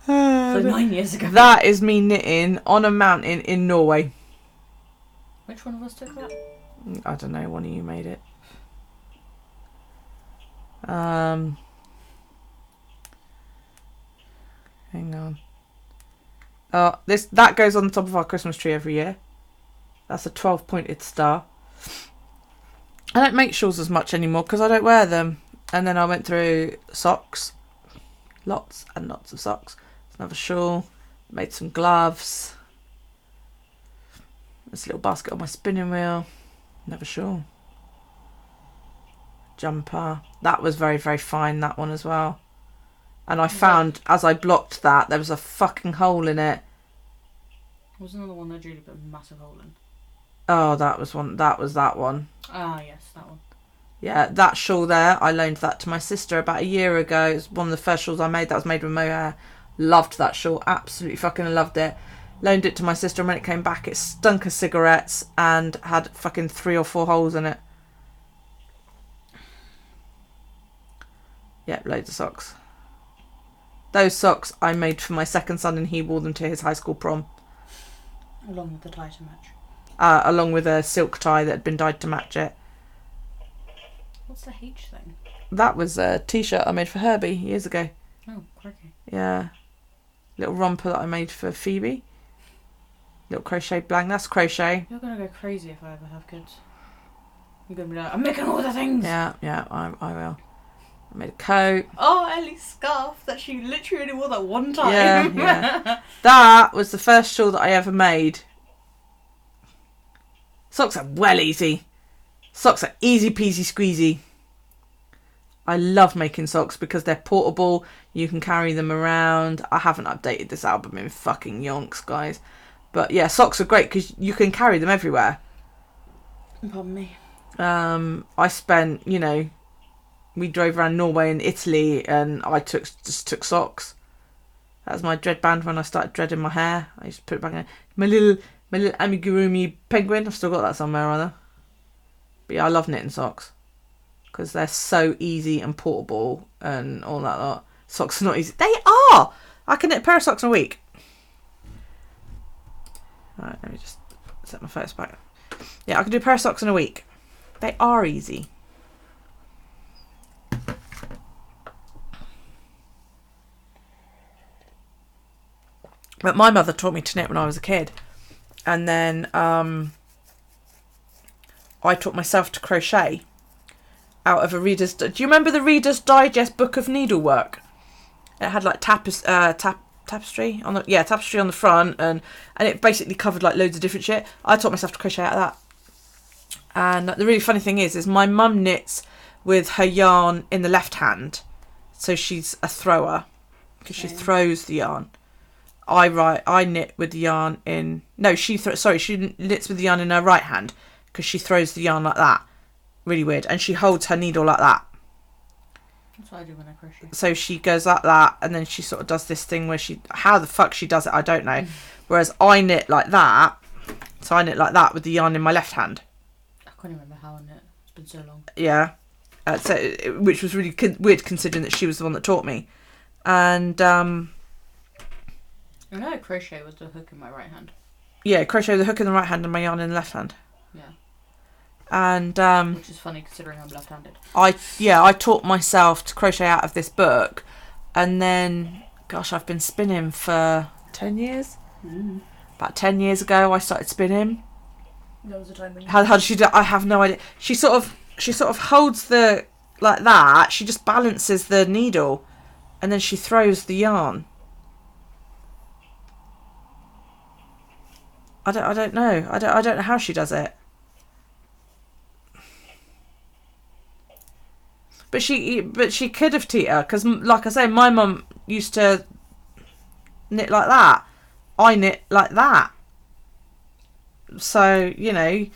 So 9 years ago. That is me knitting on a mountain in Norway. Which one of us took that? I don't know, one of you made it. Hang on. Oh, that goes on the top of our Christmas tree every year. That's a 12-pointed star. I don't make shawls as much anymore because I don't wear them. And then I went through socks. Lots and lots of socks. Another shawl. Made some gloves. This little basket on my spinning wheel. Another shawl. Jumper. That was very, very fine, that one as well. And I found, as I blocked that, there was a fucking hole in it. Was another one that Julie put a massive hole in? Oh, that was one. That was that one. Ah, yes, that one. Yeah, that shawl there, I loaned that to my sister about a year ago. It was one of the first shawls I made. That was made with mohair. Loved that shawl. Absolutely fucking loved it. Loaned it to my sister, and when it came back, it stunk of cigarettes and had fucking 3 or 4 holes in it. Yep, loads of socks. Those socks I made for my second son, and he wore them to his high school prom. Along with the tie to match. Along with a silk tie that had been dyed to match it. What's the H thing? That was a t-shirt I made for Herbie years ago. Oh, crikey. Yeah. Little romper that I made for Phoebe. Little crochet blank. That's crochet. You're going to go crazy if I ever have kids. You're going to be like, I'm making all the things. Yeah, I will. I made a coat. Oh, Ellie's scarf that she literally only wore that one time. Yeah. That was the first shawl that I ever made. Socks are well easy. Socks are easy peasy squeezy. I love making socks because they're portable. You can carry them around. I haven't updated this album in fucking yonks, guys. But yeah, socks are great because you can carry them everywhere. Pardon me. I spent, we drove around Norway and Italy, and I just took socks. That was my dread band when I started dreading my hair. I used to put it back in. My little amigurumi penguin. I've still got that somewhere or other. But yeah, I love knitting socks because they're so easy and portable and all that lot. Socks are not easy. They are. I can knit a pair of socks in a week. All right, let me just set my photos back. Yeah, I can do a pair of socks in a week. They are easy. But my mother taught me to knit when I was a kid. And then I taught myself to crochet out of a Reader's... Do you remember the Reader's Digest book of needlework? It had like tapestry on the... Yeah, tapestry on the front. And it basically covered like loads of different shit. I taught myself to crochet out of that. And the really funny thing is my mum knits with her yarn in the left hand. So she's a thrower. Because she throws the yarn. I knit with the yarn in... No, she knits with the yarn in her right hand because she throws the yarn like that. Really weird. And she holds her needle like that. That's what I do when I crochet. So she goes like that, and then she sort of does this thing where she... How the fuck she does it, I don't know. Whereas I knit like that. So I knit like that with the yarn in my left hand. I can't remember how I knit. It's been so long. Yeah. Which was really weird considering that she was the one that taught me. And... I know I crochet with the hook in my right hand. Yeah, crochet with the hook in the right hand and my yarn in the left hand. Yeah. And which is funny considering I'm left-handed. I taught myself to crochet out of this book, and then gosh, I've been spinning for 10 years. About 10 years ago I started spinning. There was a time when How does she do it? I have no idea. She sort of holds the like that. She just balances the needle and then she throws the yarn. I don't know. I don't know how she does it. But she could have taught her because, like I say, my mum used to knit like that. I knit like that. So I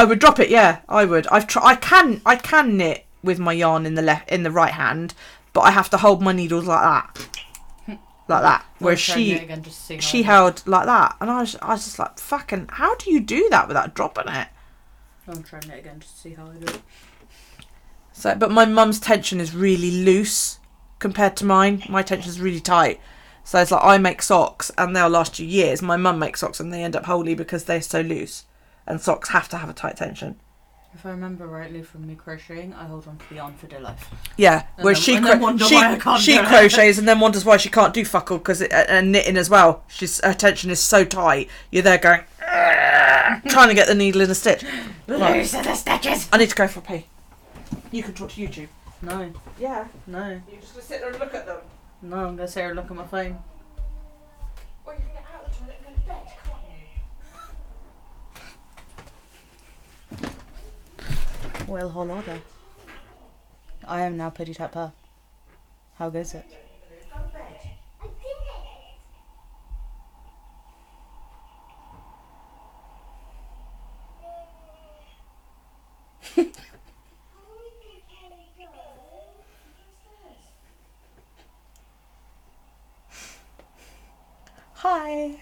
would drop it. Yeah, I would. I can knit with my yarn in the right hand, but I have to hold my needles like that. Like that, whereas she held like that, and I was just like, fucking, how do you do that without dropping it? I'll try knit again just to see how I do it. So, but my mum's tension is really loose, compared to mine. My tension's really tight. So it's like I make socks and they'll last you years. My mum makes socks and they end up holey because they're so loose. And socks have to have a tight tension. If I remember rightly from me crocheting, I hold on to the yarn for dear life. Yeah, whereas she crochets and then wonders why she can't do fuck all because and knitting as well. Her tension is so tight. You're there going trying to get the needle in a stitch. Right. Loose are the stitches. I need to go for a pee. You can talk to YouTube. No, Yeah. no, You're just gonna sit there and look at them. no. I'm gonna sit here and look at my phone. Or you can get out of the toilet and go to bed, can't you? Well, hold on. I am now Puddytatpurr. How goes it? Go to bed. Hi.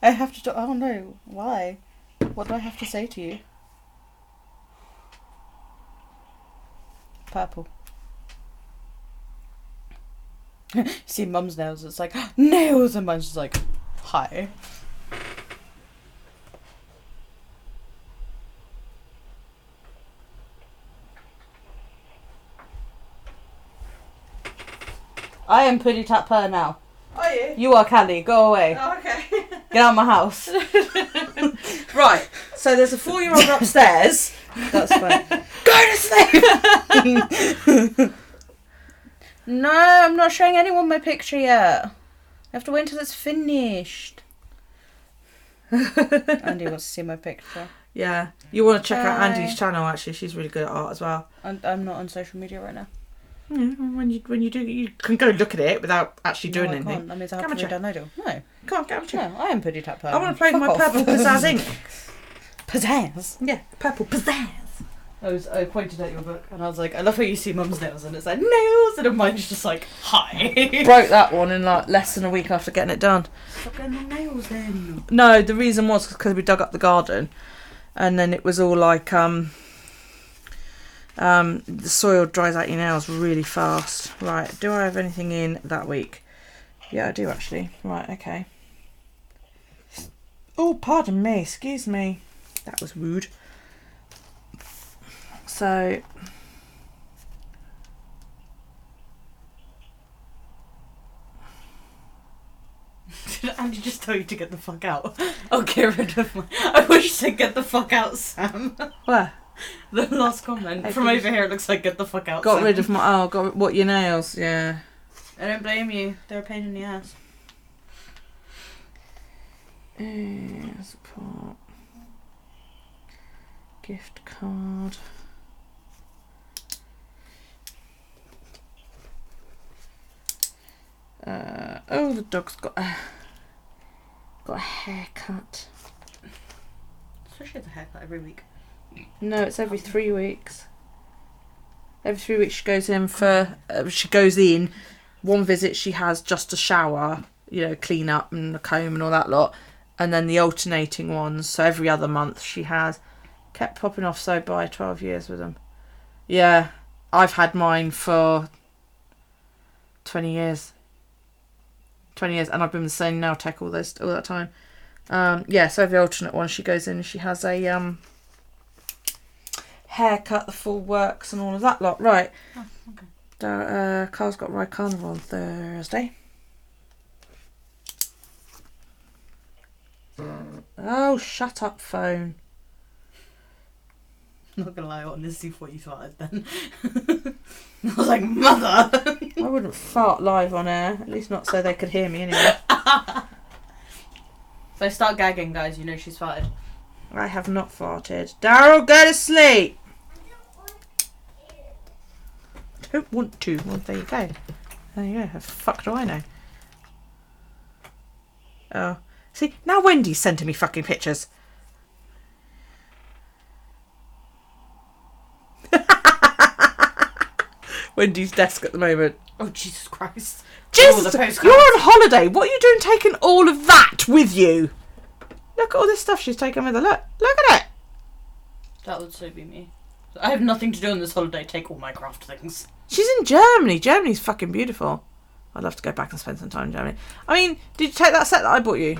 I have to. Oh no. Why? What do I have to say to you? Purple. See mum's nails, it's like nails, and mine's just like hi. I am Puddytatpurr now. Are you? You are Callie, go away. Oh, okay. Get out of my house. Right. So there's a 4-year-old upstairs. That's fine. Go to sleep. No, I'm not showing anyone my picture yet. I have to wait until it's finished. Andy wants to see my picture. Yeah. You want to check out Hi. Andy's channel? Actually, she's really good at art as well. I'm not on social media right now. Yeah, when you do, you can go look at it without actually doing No, I anything. can't. That means I have Come to on, re-download it. No, Come on, get on to it. no, I am Puddytatpurr. I want to play with my Fuck off. purple pizzazz ink. Pizzazz. Yeah, purple pizzazz. I pointed at your book and I was like, I love how you see mum's nails and it's like nails and mine's just like hi. Broke that one in like less than a week after getting it done. Stop getting the nails then. No, the reason was because we dug up the garden, and then it was all like the soil dries out your nails really fast. Right, do I have anything in that week? Yeah, I do actually. Right, okay. Oh, pardon me, excuse me. That was rude. So Did Andy just tell you to get the fuck out? I'll get rid of my... I wish you said get the fuck out, Sam. where? The last comment from over here looks like get the fuck out, Got Sam. rid of my what your nails, yeah. I don't blame you. They're a pain in the ass. Support. Gift card. Oh, the dog's got a haircut. So she has a haircut every week. No, it's every 3 weeks. Every 3 weeks she goes in for. She goes in. One visit she has just a shower, clean up and a comb and all that lot, and then the alternating ones. So every other month she has. Kept popping off so by 12 years with them. Yeah, I've had mine for 20 years. 20 years, and I've been the same nail tech all that time. Yeah, so every alternate one she goes in and she has a haircut, the full works and all of that lot. Right. Oh, okay. Carl's got Ride Carnival on Thursday. Oh, shut up, phone. I'm not gonna lie, I honestly thought you farted then. I was like, mother! I wouldn't fart live on air, at least not so they could hear me anyway. If I start gagging, guys, you know she's farted. I have not farted. Daryl, go to sleep! I don't want to. Well, there you go. There you go. How the fuck do I know? Oh. See, now Wendy's sending me fucking pictures. Wendy's desk at the moment. Oh, Jesus Christ. Jesus, the postcards. you're on holiday. What are you doing taking all of that with you? Look at all this stuff she's taken with her. Look at it. That would so be me. I have nothing to do on this holiday. Take all my craft things. She's in Germany. Germany's fucking beautiful. I'd love to go back and spend some time in Germany. I mean, did you take that set that I bought you?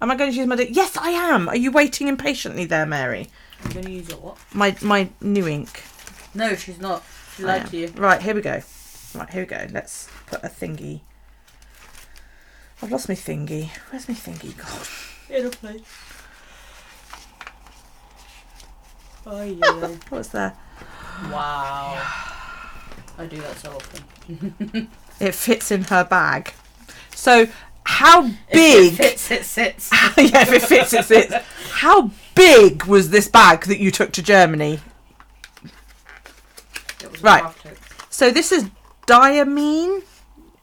Am I going to use my... Yes, I am. Are you waiting impatiently there, Mary? I'm going to use your what? My new ink. No, she's not. She lied to you. Right, here we go. Let's put a thingy. I've lost my thingy. Where's my thingy gone? In a place. Oh, yeah. What's there? Wow. I do that so often. It fits in her bag. So, how big... If it fits, it sits. Yeah, if it fits, it sits. How big was this bag that you took to Germany? It was Right. crafted. So this is diamine.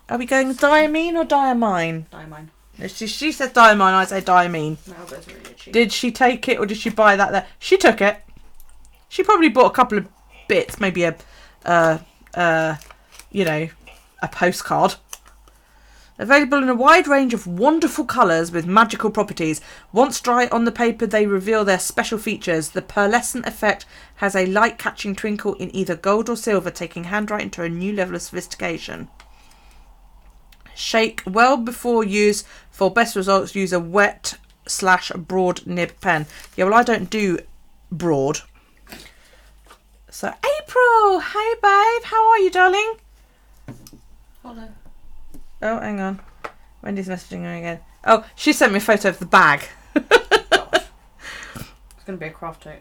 Are we going diamine or diamine? Diamine. She said diamine, I say diamine. My elbow's really itchy. Did she take it or did she buy that there? She took it. She probably bought a couple of bits, maybe a postcard. Available in a wide range of wonderful colours with magical properties. Once dry on the paper, they reveal their special features. The pearlescent effect has a light-catching twinkle in either gold or silver, taking handwriting to a new level of sophistication. Shake well before use. For best results, use a wet/broad nib pen. Yeah, well, I don't do broad. So, April! Hey, babe! How are you, darling? Hello. Oh, hang on. Wendy's messaging her again. Oh, she sent me a photo of the bag. It's going to be a craft tote.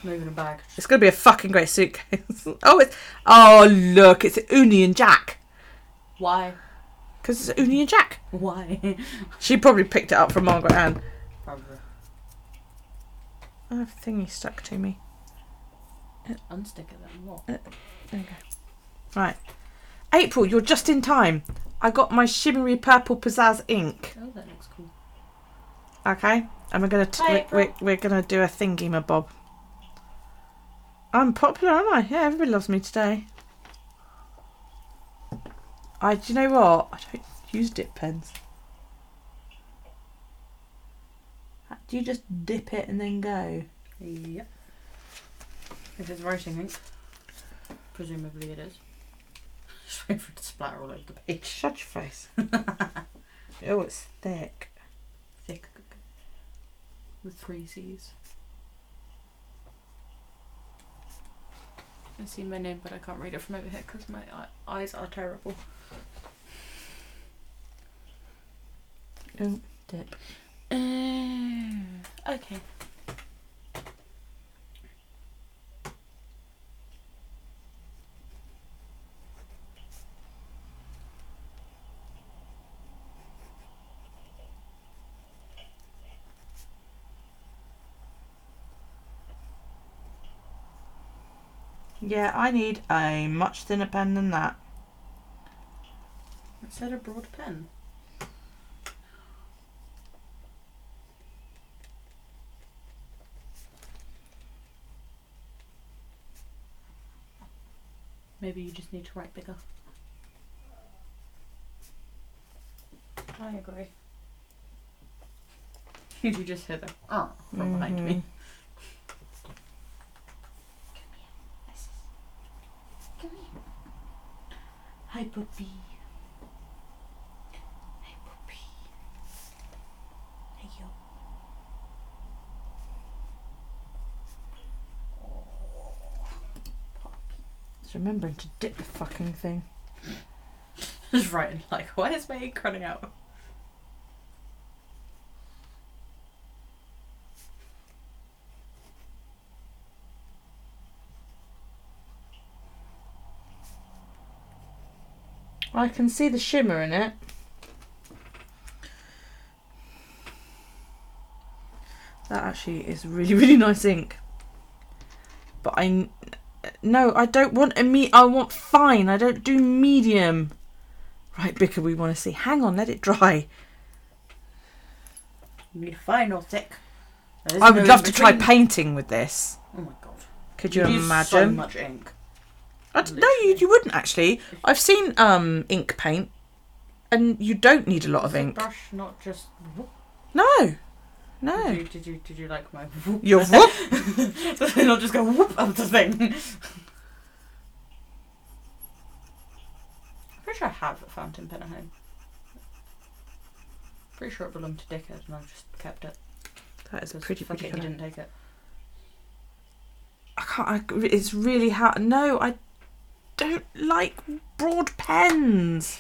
Not even a bag. It's going to be a fucking great suitcase. Oh, look, it's Uni and Jack. Why? Because it's Uni and Jack. Why? She probably picked it up from Margaret Ann. Probably. I have a thingy stuck to me. Unstick it then. What? There you go. Right. April, you're just in time. I got my shimmery purple pizzazz ink. Oh, that looks cool. Okay, and we're gonna do a thingy, my bob. I'm popular, aren't I? Yeah, everybody loves me today. Do you know what? I don't use dip pens. Do you just dip it and then go? Yep. If it's writing ink, presumably it is. Just wait for it to splatter all over the page. Shut your face. Oh, it's thick. Thick. With 3 C's. I see my name, but I can't read it from over here because my eyes are terrible. Oh, dip. Okay. Yeah, I need a much thinner pen than that. It said a broad pen. Maybe you just need to write bigger. I agree. Did you just hear the from behind me? Come here. Hi, puppy. Hi, puppy. Hey, yo. Just remembering to dip the fucking thing. Just writing like, why is my ink running out? I can see the shimmer in it. That actually is really, really nice ink. But no, I don't want I want fine. I don't do medium. Right, Bicker, we want to see. Hang on, let it dry. You need fine or thick. I would love to try painting with this. Oh my god. Could you use imagine? so much ink. No, you wouldn't actually. I've seen ink paint, and you don't need a lot of ink. Brush, not just. No, No. Did you like my whoop? Your whoop? So then I'll just go whoop up the thing. I'm pretty sure I have a fountain pen at home. Pretty sure it belonged to Dickhead and I've just kept it. That is Because pretty fuck it, he colour. didn't take it. I can't. It's really hard. No, I don't like broad pens.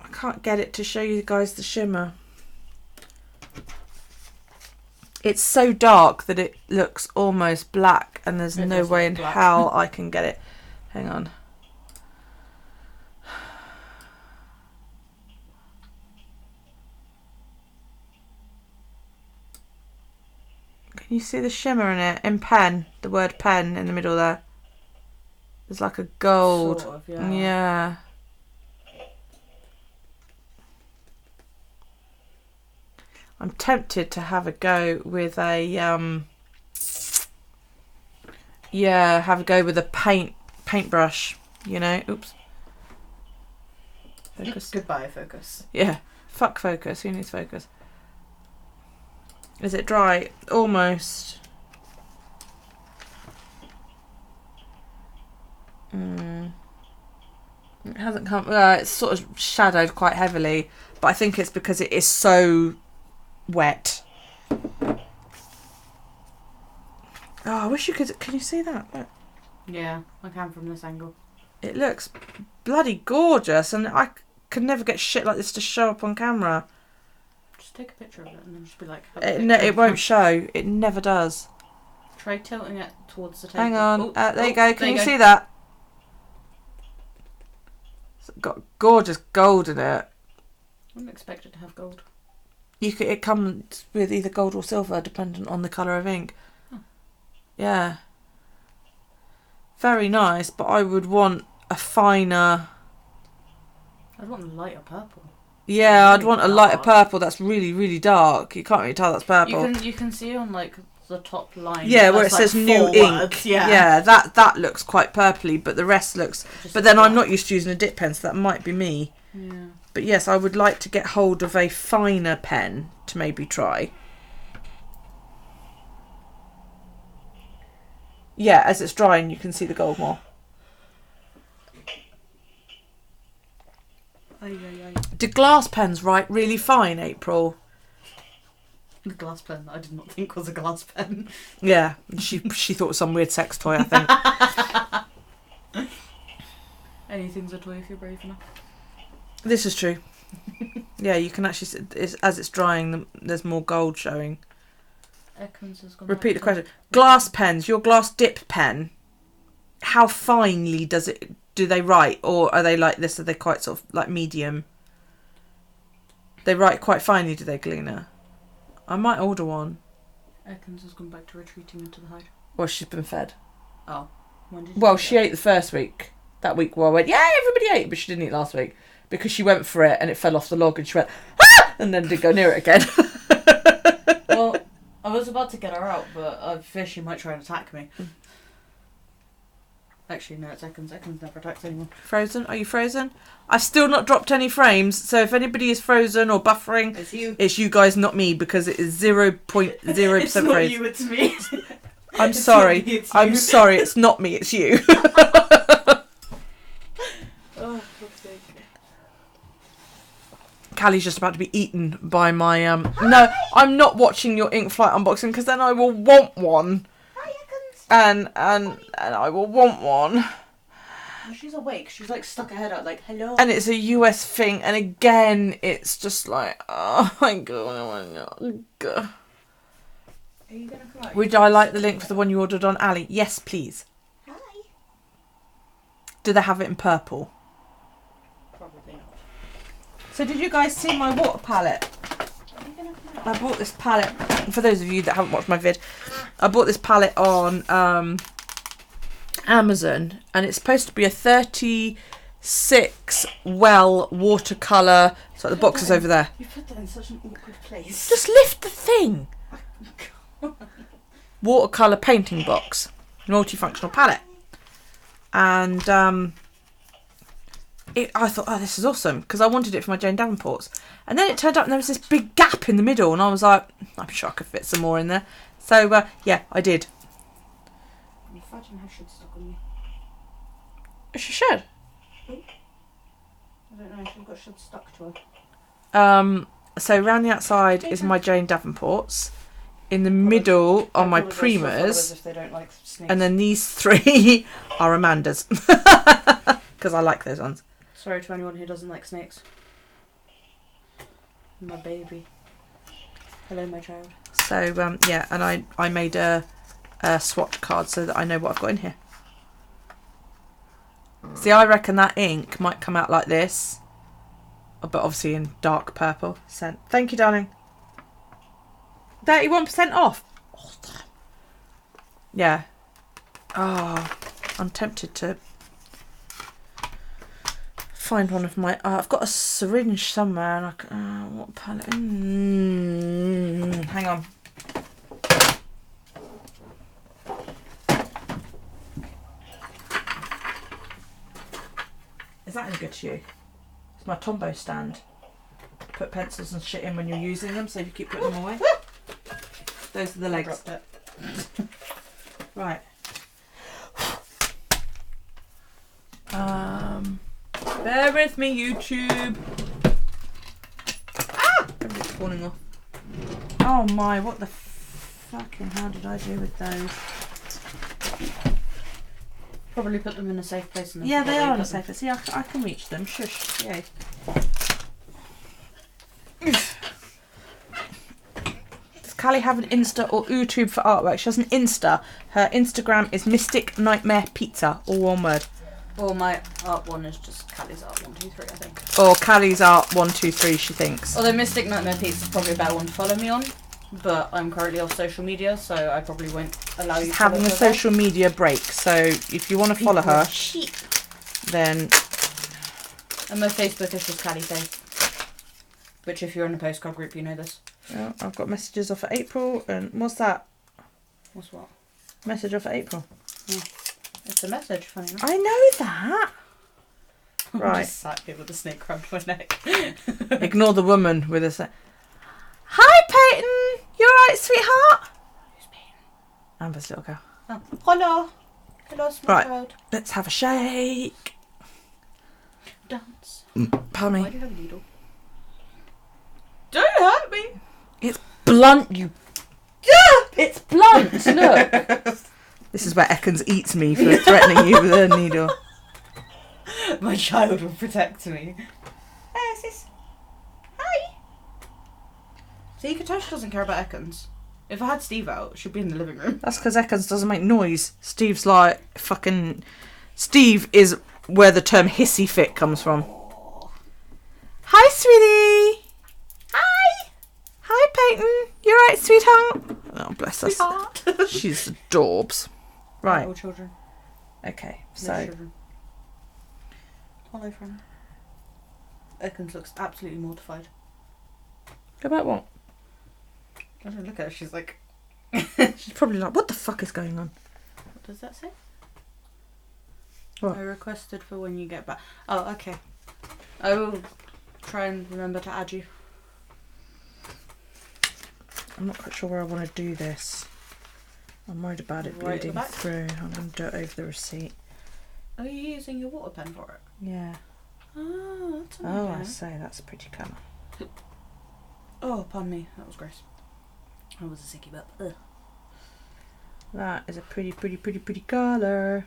I can't get it to show you guys the shimmer. It's so dark that it looks almost black, and there's It no does way look in black. hell I can get it. Hang on. Can you see the shimmer in it? In pen, the word pen in the middle there. There's like a gold. Sort of, yeah. Yeah. I'm tempted to have a go with a have a go with a paintbrush, you know. Oops. Focus. Goodbye, focus. Yeah. Fuck focus. Who needs focus? Is it dry? Almost. It hasn't come. It's sort of shadowed quite heavily, but I think it's because it is so wet. Oh, I wish you could. Can you see that? Look. Yeah, I can from this angle. It looks bloody gorgeous, and I could never get shit like this to show up on camera. Just take a picture of it and then just be like... It won't show. It never does. Try tilting it towards the table. Hang on. Oh, There you go. Can there you go. see that? It's got gorgeous gold in it. I wouldn't expect it to have gold. It comes with either gold or silver, dependent on the colour of ink. Oh. Yeah. Very nice, but I would want a finer... I'd want a lighter purple. Yeah, I'd Really want a lighter dark. purple that's really, really dark. You can't really tell that's purple. You can see on like the top line. Yeah, where it that's, says like, new 4 ink. words, Yeah. Yeah, that looks quite purpley, but the rest looks... Just But then I'm black. not used to using a dip pen, so that might be me. Yeah. But yes, I would like to get hold of a finer pen to maybe try. Yeah, as it's drying, you can see the gold more. Do glass pens write really fine, April? The glass pen that I did not think was a glass pen. Yeah, she thought it was some weird sex toy, I think. Anything's a toy if you're brave enough. This is true. Yeah, you can actually see, as it's drying, there's more gold showing. Ekans has gone Repeat the back to- question. Glass pens, your glass dip pen, how finely do they write? Or are they like this? Are they quite sort of like medium? They write quite finely, do they, Galena? I might order one. Ekans has gone back to retreating into the hide. Well, she's been fed. Oh. When did you Well, do she that? ate the first week. That week where I went, yeah, everybody ate, but she didn't eat last week. Because she went for it and it fell off the log and she went, ah! And then didn't go near it again. Well, I was about to get her out, but I fear she might try and attack me. Actually, no, it's Ekans. Ekans never attacks anyone. Frozen? Are you frozen? I've still not dropped any frames, so if anybody is frozen or buffering, It's you. guys, not me, because it is 0.0% It's not frozen. you, it's me. I'm It's sorry. not me, it's I'm you. sorry, it's not me, it's you. Oh, for fuck's sake. Callie's just about to be eaten by my No, I'm not watching your ink flight unboxing because then I will want one. And I will want one. Oh, she's awake. She's like stuck her head out like, hello. And it's a US thing, and again it's just like, oh my god, oh my god. Are you gonna come out? Would I like the link for the one you ordered on Ali? Yes, please. Hi. Do they have it in purple? Probably not. So did you guys see my water palette? Are you gonna come out? I bought this palette, for those of you that haven't watched my vid, I bought this palette on Amazon, and it's supposed to be a 36 well watercolour. So the box is over there. You put that in such an awkward place. Just lift the thing. Watercolour painting box, multifunctional palette, and I thought, oh, this is awesome, because I wanted it for my Jane Davenports. And then it turned out there was this big gap in the middle, and I was like, I'm sure I could fit some more in there. So, yeah, I did. Your vagina has shit stuck on you. She should. I don't know, she's got shit stuck to her. So round the outside is my Jane Davenports. In the middle are my Primas. If they don't like snakes. And then these 3 are Amanda's. Because I like those ones. Sorry to anyone who doesn't like snakes. My baby. Hello, my child. So, yeah, and I made a swatch card so that I know what I've got in here. See, I reckon that ink might come out like this. But obviously in dark purple scent. Thank you, darling. 31% off. Oh, yeah. Oh, I'm tempted to find one of my... I've got a syringe somewhere. And I can, what palette? Hang on. Is that any good to you? It's my Tombow stand. Put pencils and shit in when you're using them, so if you keep putting them away. Those are the legs. Right. Bear with me, YouTube. Ah! Everything's falling off. Oh my, what the fucking hell did I do with those? Probably put them in a safe place. And Yeah, they are in a safe place. See, I can reach them. Shush. Yay. Does Callie have an Insta or YouTube for artwork? She has an Insta. Her Instagram is Mystic Nightmare Pizza, all one word. Or my art one is just Callie's art 123, I think. Or Callie's art 123, she thinks. Although Mystic Nightmare Pizza is probably a better one to follow me on, but I'm currently off social media, so I probably won't allow you to follow Having a her social media break, so if you want to follow her, then and my Facebook is just Callie Faith. Which, if you're in a postcard group, you know this. oh, I've got messages off of April, and what's that? What's what? Message off of April. Yeah. It's a message, funny enough. I know that. Right. Just sat here with a snake around my neck. Ignore the woman with a. Hi, Peyton. You alright, sweetheart? Who's Peyton? Amber's little girl. Oh. Hello. Hello, small Right. child. Let's have a shake. Dance. Pardon Why me. do you have a needle? Don't hurt me. It's blunt, you. It's blunt. Look. This is where Ekans eats me for threatening you with a needle. My child will protect me. Hey, sis. Hi. See, you can tell she doesn't care about Ekans. If I had Steve out, she'd be in the living room. That's because Ekans doesn't make noise. Steve's like fucking. Steve is where the term hissy fit comes from. Hi, sweetie. Hi. Hi, Peyton. You alright, sweetheart? Oh, bless us. Sweetheart. She's adorbs. Right. All children. Okay. No So children. Hello, friend. Ekans looks absolutely mortified. about what? I don't look at her. She's like, She's probably like, what the fuck is going on? what does that say? What? I requested for when you get back. Oh, okay. I will try and remember to add you. I'm not quite sure where I want to do this. I'm worried about it Right at the bleeding back? through. I'm going to do it over the receipt. Are you using your water pen for it? Yeah. Oh, that's an Oh, I idea. say, that's pretty clever. Oh, pardon me. That was gross. I was a sicky butt. Ugh. That is a pretty colour.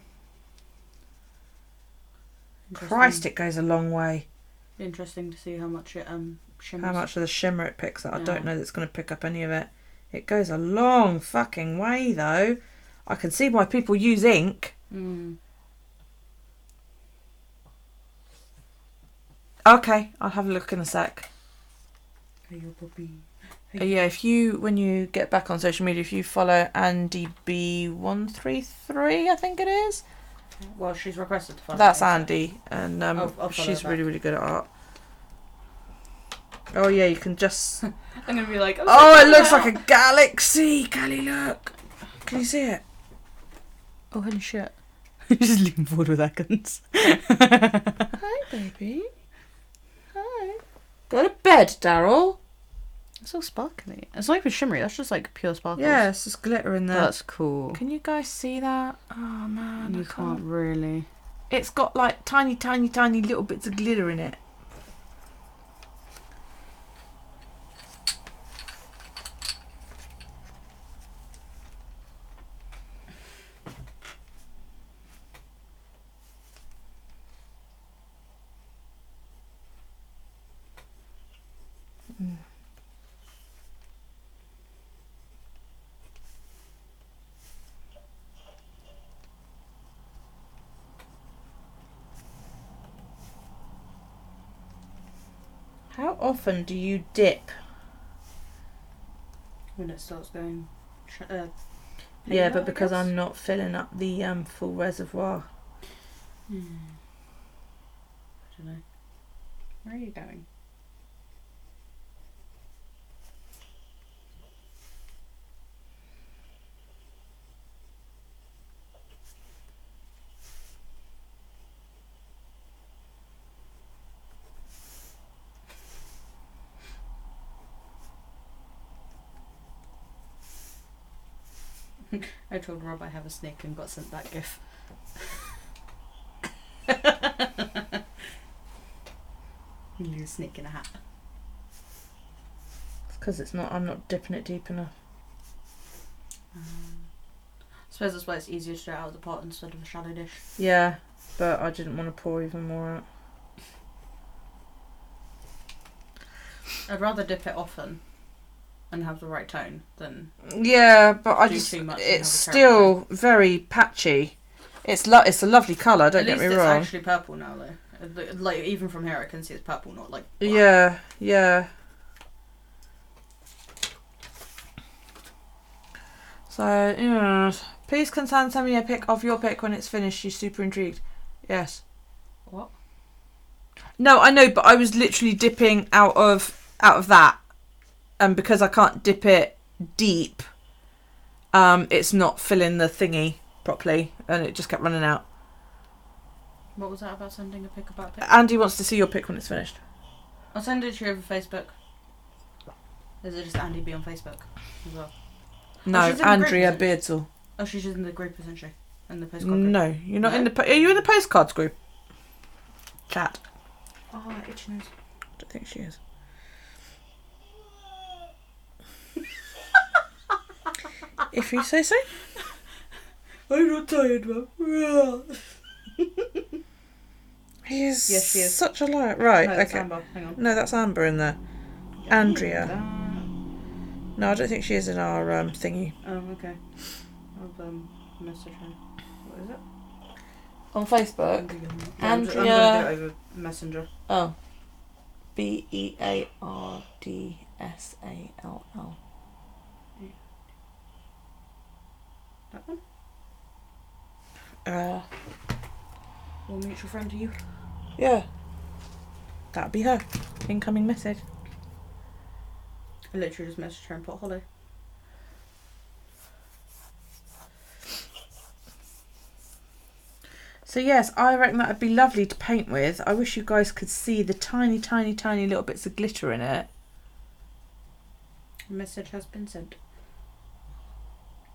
Christ, it goes a long way. Interesting to see how much it shimmers. How much of the shimmer it picks up. I Yeah. don't know that it's going to pick up any of it. It goes a long fucking way, though. I can see why people use ink. Mm. Okay, I'll have a look in a sec. Hey, your puppy. Yeah, if you, when you get back on social media, if you follow Andy B133, I think it is. Well, she's requested to follow That's me, so- Andy, and I'll follow she's that. really good at art. Oh yeah, you can just. I'm gonna be like, Oh, it looks like a galaxy. Callie, look. Can you see it? Oh, holy shit. Just leaning forward with Ekans. Hi, baby. Hi. Go to bed, Daryl. It's so sparkly. It's not even shimmery. That's just like pure sparkles. Yeah, it's just glitter in there. That's cool. Can you guys see that? Oh, man. You I can't really. It's got like tiny, tiny, tiny little bits of glitter in it. How often do you dip? When it starts going. Yeah, but I because guess. I'm not filling up the full reservoir. I don't know. Where are you going? I told Rob I have a snake and got sent that gif. You a snake in a hat. It's because it's not. I'm not dipping it deep enough. I suppose that's why it's easier to do it out of the pot instead of a shallow dish. Yeah, but I didn't want to pour even more out. I'd rather dip it often and have the right tone than Yeah, but I do just. too much and It's have a terrible still very patchy. It's it's a lovely colour. Don't At get least me it's wrong. actually purple now, though. Like even from here, I can see it's purple, not like black. Yeah, yeah. So, yeah. Please can send me a pic of your pic when it's finished. She's super intrigued. Yes. What? No, I know, but I was literally dipping out of that, and because I can't dip it deep, it's not filling the thingy properly, and it just kept running out. What was that about sending a pic about a pic? Andy wants to see your pic when it's finished. I'll send it to you over Facebook. Is it just Andy B on Facebook as well? No, she's in the group, Andrea isn't Beardsall. Oh, she's in the group, isn't she? In the postcard group. No, you're not No? in the. Are you in the postcards group? Chat. Oh, itchy nose. I don't think she is. If you say so. I'm not tired, Mum. He is, Yes, she is. such a liar. Right, No, that's okay. Amber. Hang on. No, that's Amber in there. Andrea. That. No, I don't think she is in our thingy. Oh, okay. I'll message her. What is it? On Facebook? I'm Andrea. going to do it over Messenger. Oh. BEARDSALL. That one? Or mutual friend to you? Yeah. That'd be her. Incoming message. I literally just messaged her and put hello. So yes, I reckon that'd be lovely to paint with. I wish you guys could see the tiny, tiny, tiny little bits of glitter in it. A message has been sent.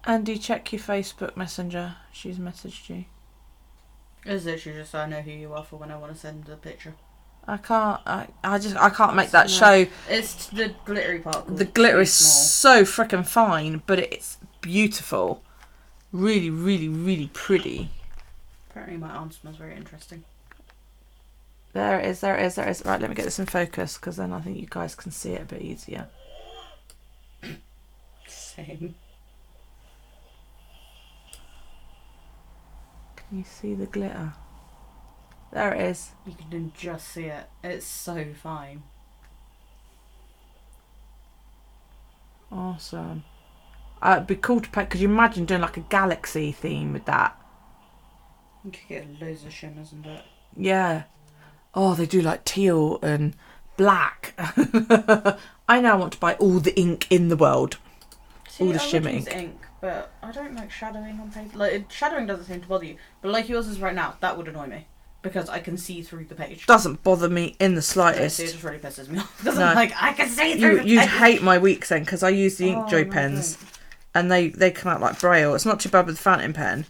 Andy, check your Facebook Messenger. She's messaged you. It's literally just so I know who you are for when I want to send a picture. I can't make that show. It's the glittery part. The glitter is small. so freaking fine, but it's beautiful. Really, really, really pretty. Apparently my arm smells very interesting. There it is, there it is, there it is. Right, let me get this in focus, because then I think you guys can see it a bit easier. Same. Can you see the glitter? There it is. You can just see it. It's so fine. Awesome. It'd be cool to paint. Could you imagine doing like a galaxy theme with that? You could get loads of shimmers and that. Yeah. Oh, they do like teal and black. I now want to buy all the ink in the world. See, all the I shimmer would use ink. ink, but I don't like shadowing on paper. Like shadowing doesn't seem to bother you, but like yours is right now, that would annoy me. because I can see through the page. Doesn't bother me in the So slightest. it just really pisses me off because No. I'm like, I can see through the You'd page. hate my weeks then because I use the Oh, Inkjoy no, pens, don't. and they come out like braille. It's not too bad with the fountain pen,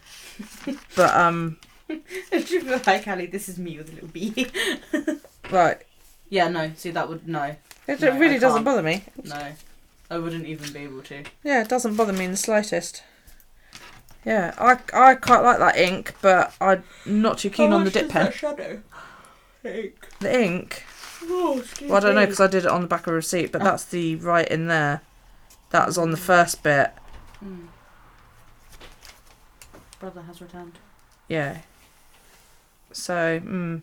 but Hi, Callie, this is me with a little bee. right. Yeah, no, see, that would, no. It No, really I doesn't can't. bother me. No. I wouldn't even be able to. Yeah, it doesn't bother me in the slightest. Yeah, I quite like that ink, but I'm not too keen on the dip pen. Shadow? The ink. Oh, excuse Well, I don't know me. because I did it on the back of a receipt, but that's the right in there. That was on the first bit. Brother has returned. Yeah. So,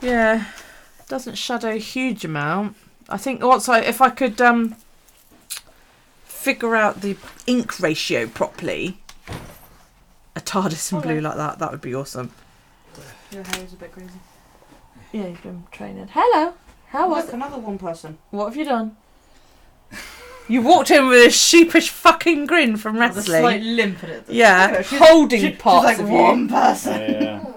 yeah, doesn't shadow a huge amount. I think also if I could figure out the ink ratio properly, a TARDIS in blue like that would be awesome. Your hair is a bit crazy. Yeah, you've been training. Hello. How was Look, another one person. What have you done? You walked in with a sheepish fucking grin from With a wrestling. slight limp at it. Yeah, She's- holding parts she's like of one you. person.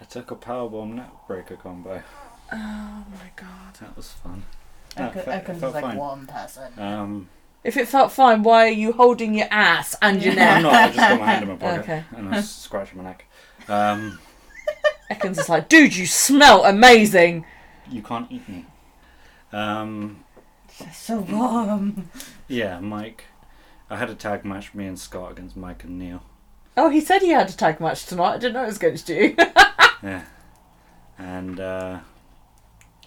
I took a powerbomb neck breaker combo. Oh my god. That was fun. Ekan's felt like fine. one person. If it felt fine, why are you holding your ass and your neck? I'm not. I just got my hand in my pocket Okay. and I was scratching my neck. Ekans is like, dude, you smell amazing. You can't eat me. It's so warm. Yeah, Mike. I had a tag match, me and Scott against Mike and Neil. Oh, he said he had a tag match tonight. I didn't know it was against you. Yeah. And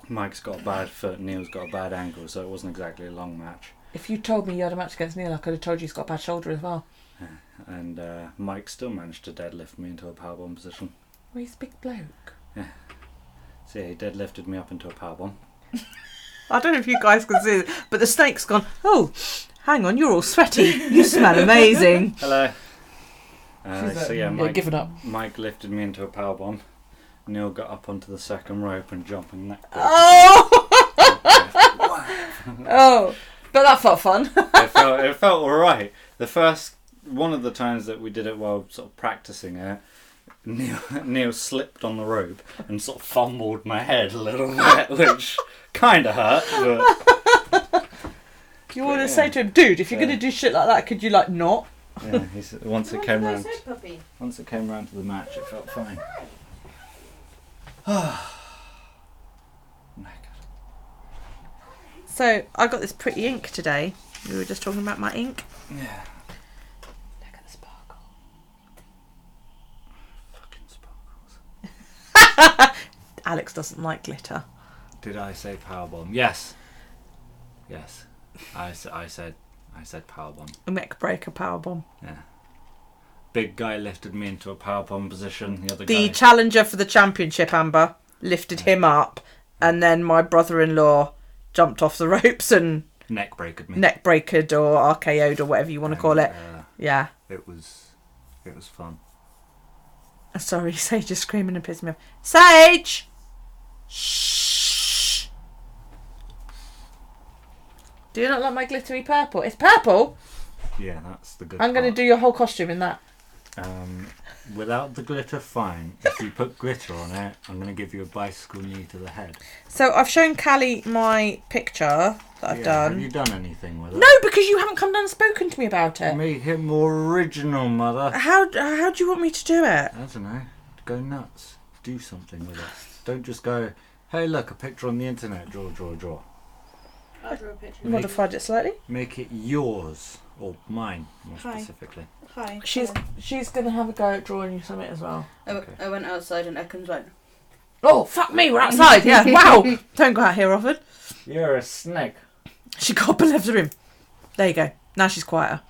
Mike's got a bad foot, Neil's got a bad ankle, so it wasn't exactly a long match. If you told me you had a match against Neil, I could have told you he's got a bad shoulder as well. And Mike still managed to deadlift me into a powerbomb position. Well, he's a big bloke. So yeah, he deadlifted me up into a powerbomb. I don't know if you guys can see it, but the snake's gone, oh, hang on, you're all sweaty. You smell amazing. Hello. She's So yeah, like, Mike, giving up. Mike lifted me into a powerbomb. Neil got up onto the second rope and jumping neck. Oh! Oh, but that felt fun. It felt alright. The first one of the times that we did it while sort of practicing it, Neil slipped on the rope and sort of fumbled my head a little bit, which kind of hurt. But You want to Yeah. say to him, dude, if you're Yeah. going to do shit like that, could you like not? yeah, once it came round, puppy. once it came round to the match, it felt fine. So I got this pretty ink today. We were just talking about my ink. Yeah, Look at the sparkle. fucking sparkles. Alex doesn't like glitter. Did I say powerbomb? Yes. Yes. I said powerbomb. A neck breaker powerbomb. Yeah. Big guy lifted me into a powerbomb position. The other The guy. challenger for the championship, Amber, lifted him up, and then my brother-in-law jumped off the ropes and Neck breakered me. neck breakered or RKO'd or whatever you want to call it. Yeah. It was fun. Sorry, Sage is screaming and pissing me off. Sage! Shh! Do you not like my glittery purple? It's purple! Yeah, that's the good I'm going to part. do your whole costume in that. Without the glitter, fine. If you put glitter on it, I'm going to give you a bicycle knee to the head. So I've shown Callie my picture that I've done. Have you done anything with it? No, because you haven't come down and spoken to me about it. Make it more original, mother. How do you want me to do it? I don't know. Go nuts. Do something with it. Don't just go, hey, look, a picture on the internet. Draw. I drew a picture. Modified it slightly. Make it yours. Or mine, more Hi. specifically. Hi. She's gonna have a go at drawing you something as well. I went outside and Ekan's like, Oh fuck me, we're outside. Yeah, wow. Don't go out here often. You're a snake. She got up and left the room. There you go. Now she's quieter.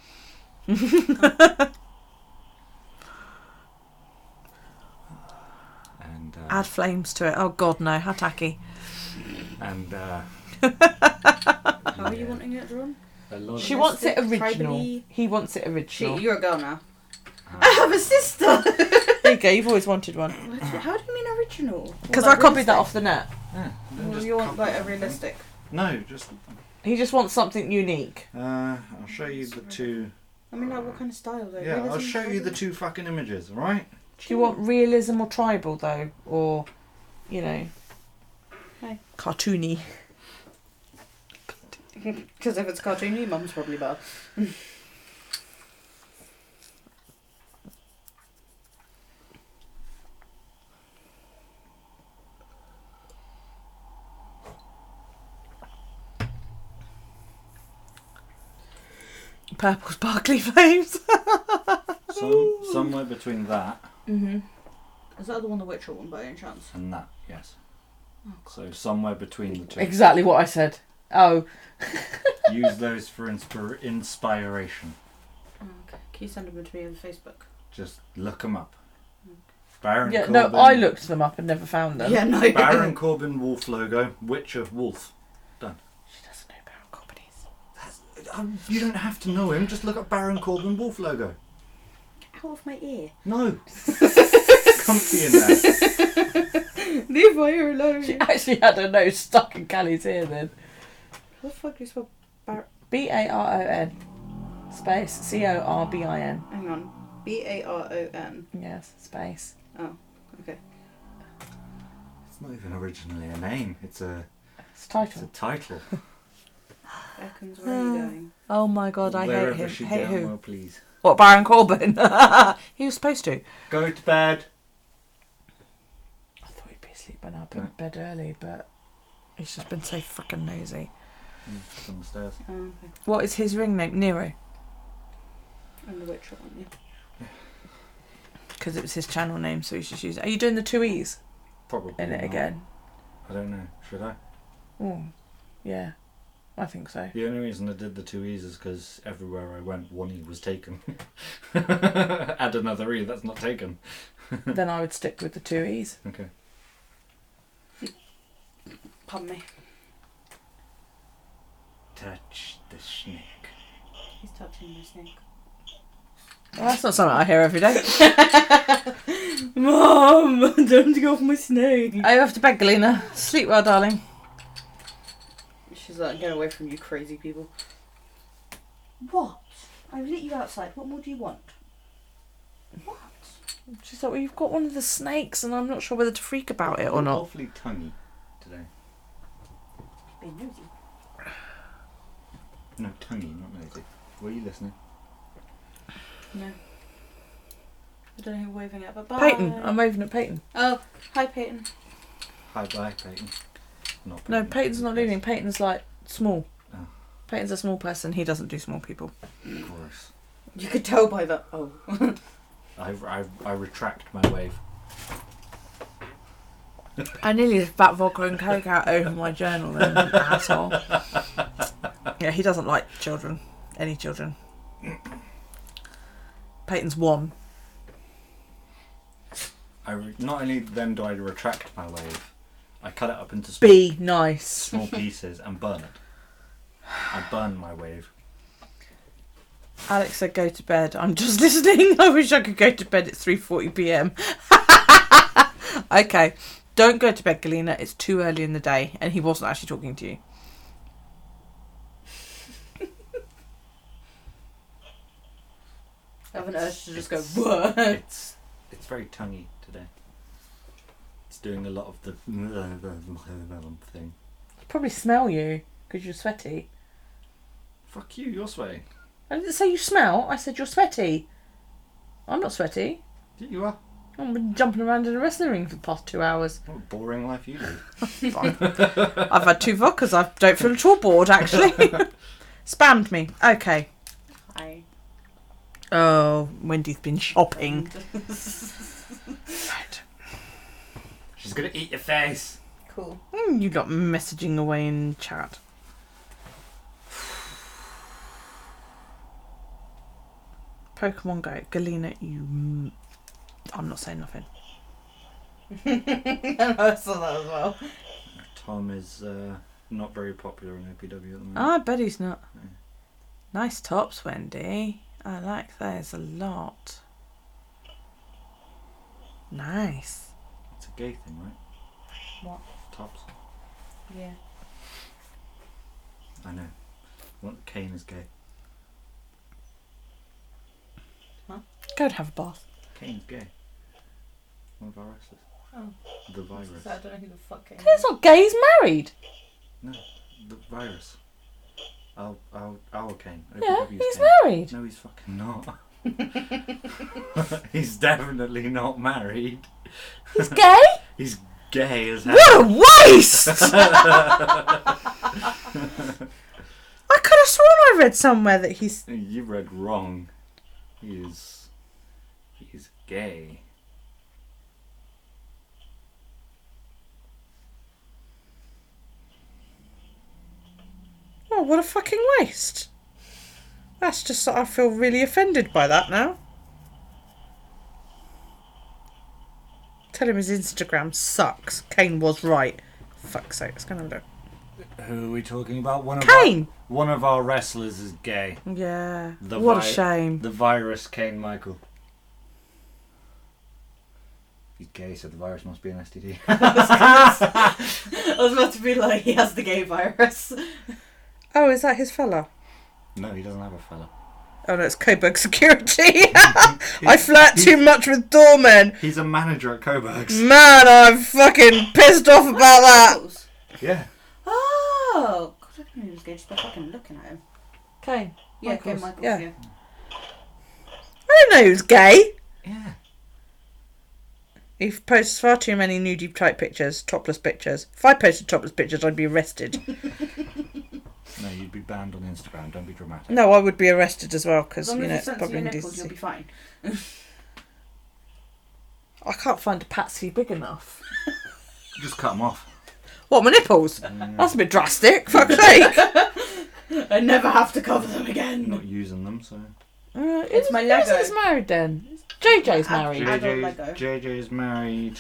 And Add flames to it. Oh god, no. How tacky. and how are you wanting it drawn? a lot She of wants it Tribally- original. He wants it original. You're a girl now. I have a sister! There you go. You've always wanted one. How do you mean original? Because I copied that off the net. Yeah, then Well, just you want copy like a something. realistic. No, just He just wants something unique. I'll show you the two. I mean, like what kind of style though? Yeah, I'll Realism, show you the realism? two fucking images, alright? Do you want realism or tribal though, or you know, cartoony? Because if it's cartoony, Mum's probably better. Purple sparkly flames. Somewhere between that Is that the one, the Witcher one, by any chance? and that, yes. So somewhere between the two. Exactly what I said. Oh. Use those for inspiration. Oh, okay. Can you send them to me on Facebook? Just look them up. Baron Yeah, Corbin. no, I looked them up and never found them. Yeah, no. Baron Corbin wolf logo. Witcher wolf. Done. She doesn't know Baron Corbin is. You don't have to know him. Just look up Baron Corbin wolf logo. Out of my ear. No. Comfy in there. Leave my ear alone. She actually had her nose stuck in Callie's ear then. How the fuck do you spell Baron? Baron space Corbin. Hang on. Baron. Yes, space. Oh, okay. It's not even originally a name. It's a It's title. Beckons, where are you going? Oh my god, I Wherever hate him. she Hate down who? will please. What, Baron Corbin? He was supposed to. Go to bed. I thought he'd be asleep when I put bed early, but he's just been so fucking nosy. It's on the stairs. Oh, okay. What is his ring name? Nero. And the Witcher one, yeah. Because it was his channel name, so he's just using it. Are you doing the 2 E's Probably. in it not. again? I don't know. Should I? Oh, yeah. I think so. The only reason I did the 2 E's is because everywhere I went, 1 E was taken. Add another E, that's not taken. Then I would stick with the 2 E's. Okay. Pardon me. Touch the snake. He's touching my snake. Well, that's not something I hear every day. Mom, don't go off my snake. Are you off to bed, Galena? Sleep well, darling. She's like, get away from you crazy people. What? I've lit you outside. What more do you want? What? She's like, well, you've got one of the snakes, and I'm not sure whether to freak about it or You're not. awfully tonguey today. Being nosy. No, tonguey, not nosy. Were you listening? No. I don't know who we're waving at, but bye. Peyton. I'm waving at Peyton. Oh, hi Peyton. Hi, bye, Peyton. Not No, Peyton. Peyton's not leaving. Peyton's like small. Oh. Peyton's a small person. He doesn't do small people. Of course. You could tell by that. Oh. I retract my wave. I nearly just spat vodka and coke out over my journal then, asshole. Yeah, he doesn't like children. Any children. Peyton's 1. Not only then do I retract my wave, I cut it up into Be nice. small pieces and burn it. I burn my wave. Alex said go to bed. I'm just listening. I wish I could go to bed at 3:40 p.m. Okay. Don't go to bed, Galena. It's too early in the day. And he wasn't actually talking to you. I have an urge to just go, what? It's very tonguey today. It's doing a lot of the thing. I probably smell you because you're sweaty. Fuck you, you're sweating. I didn't say you smell. I said you're sweaty. I'm not sweaty. Yeah, you are. I've been jumping around in a wrestling ring for the past 2 hours. What a boring life you live. I've had 2 vodkas. I don't feel at all bored, actually. Spammed me. Okay. Hi. Oh, Wendy's been shopping. Right. She's gonna eat your face. Cool. You got messaging away in chat. Pokemon Go. Galena, you... I'm not saying nothing. I saw that as well. Tom is not very popular in OPW at the moment. I bet he's not. No. Nice tops, Wendy. I like those a lot. Nice. It's a gay thing, right? What? Tops. Yeah. I know. What, Kane is gay. Go and have a bath. Kane's gay. one of our wrestlers. Oh. The virus. I don't know who the fuck Kane It's not gay, he's married. No, the virus. Our Kane. Yeah, OPW's he's Kane. married. No, he's fucking not. He's definitely not married. He's gay? He's gay as hell. What a waste! I could have sworn I read somewhere that he's... You read wrong. He's gay. Oh, what a fucking waste. That's just... I feel really offended by that now. Tell him his Instagram sucks. Kane was right. Fuck's sake, let's go and have a look. Who are we talking about? Kane! One of our wrestlers is gay. Yeah. What a shame. The virus Kane Michael. He's gay, so the virus must be an STD. I was about to be like, he has the gay virus. Oh, is that his fella? No, he doesn't have a fella. Oh no, it's Coburg Security. I flirt too much with doormen. He's a manager at Coburg's. Man, I'm fucking pissed off about that. Yeah. Oh, God, I didn't know he was gay just by fucking looking at him. Kane. Yeah, Kane Michaels, Yeah. yeah. I didn't know he was gay. Yeah. He posts far too many nudie type pictures, topless pictures. If I posted topless pictures, I'd be arrested. No, you'd be banned on Instagram. Don't be dramatic. No, I would be arrested as well As because long you as know you it's censor probably your nipples, you'll indecency. be fine. I can't find a patsy big enough. Just cut them off. What, my nipples? That's a bit drastic. Fuck's sake. I never have to cover them again. Not using them, so. It's my Lego. Who's married then? JJ's married. Adult Lego. JJ's married.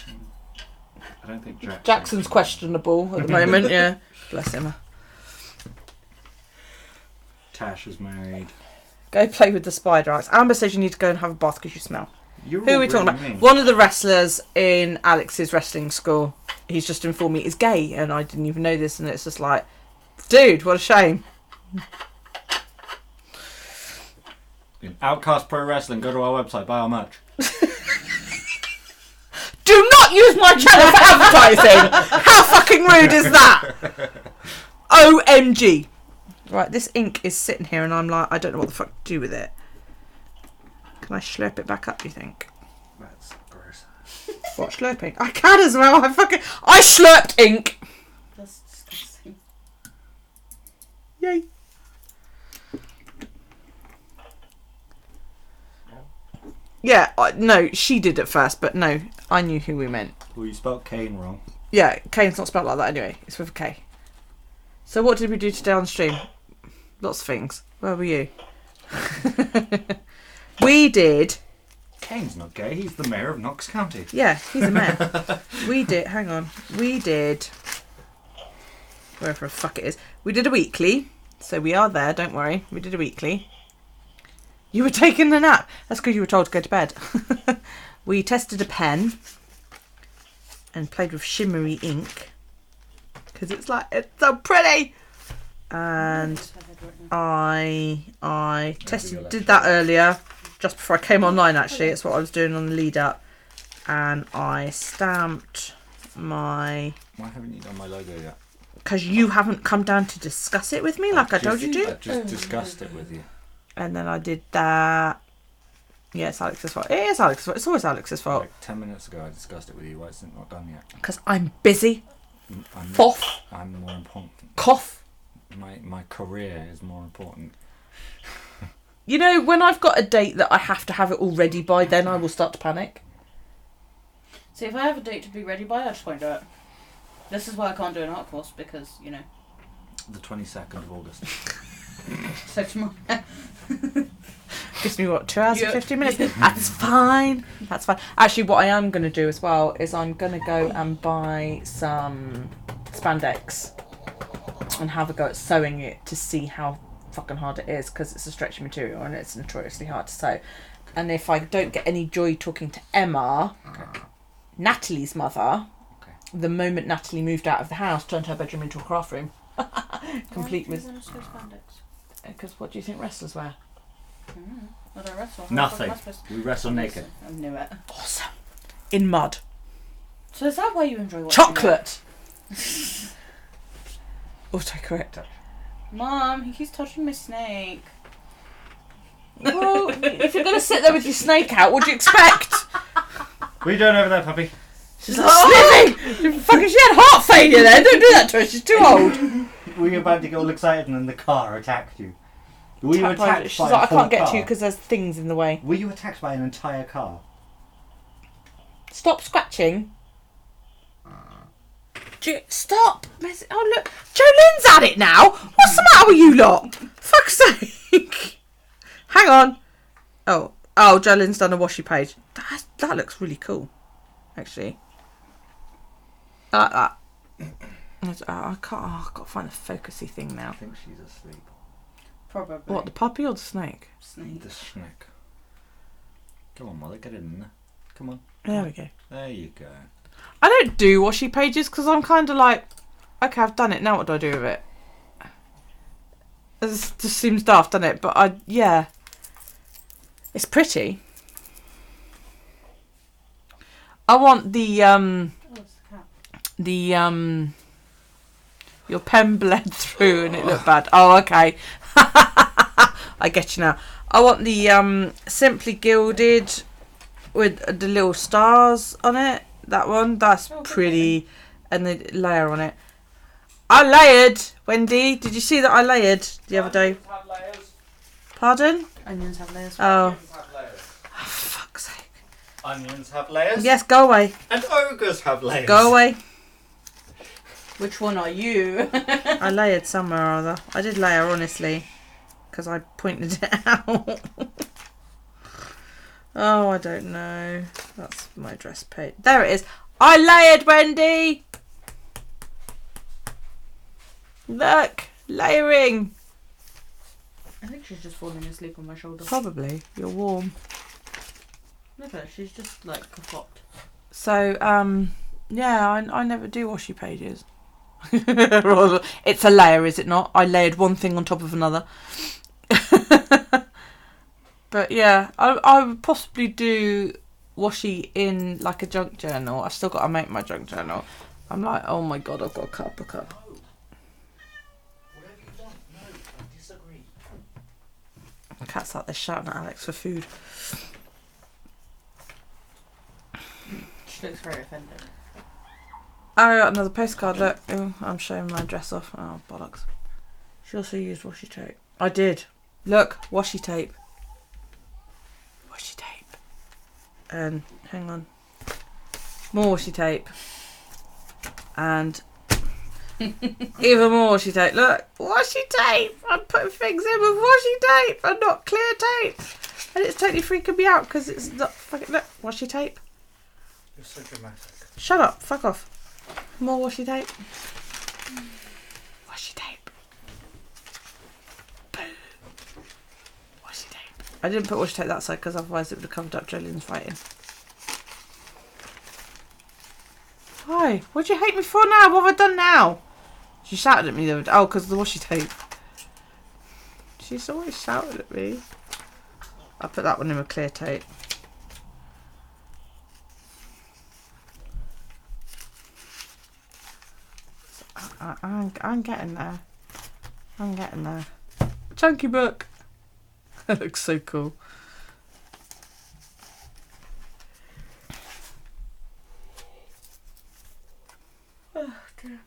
I don't think Jackson's questionable at the moment, yeah. Bless him. Tash is married. Go play with the spider ants. Amber says you need to go and have a bath because you smell. You're Who are we talking about? One of the wrestlers in Alex's wrestling school, he's just informed me is gay, and I didn't even know this, and it's just like, dude, what a shame. In Outcast Pro Wrestling, go to our website, buy our merch. Do not use my channel for advertising! How fucking rude is that? OMG. Right, this ink is sitting here and I'm like, I don't know what the fuck to do with it. Can I slurp it back up, do you think? That's gross. What, slurping? I can as well. I slurped ink. That's disgusting. Yay. Yeah, no, she did at first, but no, I knew who we meant. Well, you spelled Kane wrong. Yeah, Kane's not spelled like that anyway. It's with a K. So what did we do today on stream? Lots of things. Where were you? We did... Kane's not gay, he's the mayor of Knox County. Yeah, he's a man. We did... Hang on. We did... Wherever the fuck it is. We did a weekly. So we are there, don't worry. We did a weekly. You were taking a nap. That's because you were told to go to bed. We tested a pen and played with shimmery ink because it's like, it's so pretty. And I did that earlier, just before I came online actually. It's what I was doing on the lead up. And I stamped my... Why haven't you done my logo yet? Because you haven't come down to discuss it with me like I told you to. I just discussed it with you. And then I did that. Yeah, it's Alex's fault. It is Alex's fault. It's always Alex's fault. Like 10 minutes ago I discussed it with you. Why is it not done yet? Because I'm busy. I'm more important. Cough. My career is more important. You know, when I've got a date that I have to have it all ready by, then I will start to panic. See, if I have a date to be ready by, I just won't do it. This is why I can't do an art course, because, you know. The 22nd of August. So tomorrow. Gives me, what, 2 hours and 15 minutes? That's fine. That's fine. Actually, what I am going to do as well is I'm going to go and buy some spandex and have a go at sewing it to see how fucking hard it is, because it's a stretchy material and it's notoriously hard to sew. And if I don't get any joy talking to Emma, Natalie's mother, the moment Natalie moved out of the house, turned her bedroom into a craft room. Complete with... Because what do you think wrestlers wear? I don't wrestle. Nothing. We wrestle naked. I knew it. Awesome. In mud. So is that why you enjoy watching Chocolate! Autocorrect. Mom, he keeps touching my snake. Well, if you're going to sit there with your snake out, what do you expect? What are you doing over there, puppy? She's like, sniffing! Fucking, she had heart failure there. Don't do that to her. She's too old. Were you about to get all excited and then the car attacked you? Were you attacked She's by like, I a full can't get car? to you because there's things in the way. Were you attacked by an entire car? Stop scratching. Stop! Oh look, Jolene's at it now. What's the matter with you lot? Fuck's sake! Hang on. Oh, Jolene's done a washi page. That looks really cool, actually. I like that. I can't. Oh, I've got to find a focusy thing now. I think she's asleep. Probably. What, the puppy or the snake? Snake. The snake. Come on, Mother, get in there. Come on. There we go. There you go. I don't do washi pages because I'm kind of like, okay, I've done it. Now what do I do with it? It just seems daft, doesn't it? But yeah, it's pretty. I want the Oh, it's the cat. your pen bled through and it looked bad. Oh, okay. I get you now. I want the Simply Gilded with the little stars on it. That one, that's pretty, and the layer on it. I layered, Wendy. Did you see that I layered the other day? Have layers. Pardon? Onions have layers. Oh, Onions have layers. fuck's sake. Onions have layers. Yes, go away. And ogres have layers. Go away. Which one are you? I layered somewhere or other. I did layer, honestly, because I pointed it out. Oh, I don't know. That's my dress page. There it is. I layered, Wendy. Look, layering. I think she's just falling asleep on my shoulder. Probably. You're warm. Look at her, she's just like flopped. So, yeah, I never do washi pages. It's a layer, is it not? I layered one thing on top of another. But yeah, I would possibly do washi in like a junk journal. I've still got to make my junk journal. I'm like, oh my god, I've got to cut up a cup. Whatever you want. No, I disagree. The cat's out there shouting at Alex for food. She looks very offended. I got another postcard, look. Oh, I'm showing my dress off. Oh, bollocks. She also used washi tape. I did. Look, washi tape. Washi tape. And, hang on. More washi tape. And even more washi tape. Look, washi tape. I'm putting things in with washi tape and not clear tape. And it's totally freaking me out because it's not fucking, look, washi tape. You're so dramatic. Shut up, fuck off. More washi tape. Washi tape. Boo. Washi tape. I didn't put washi tape that side because otherwise it would have covered up Jolene's writing. Why? What do you hate me for now? What have I done now? She shouted at me the other day. Oh, because of the washi tape. She's always shouted at me. I put that one in with clear tape. I'm getting there. I'm getting there. Chunky book. That looks so cool. Oh dear.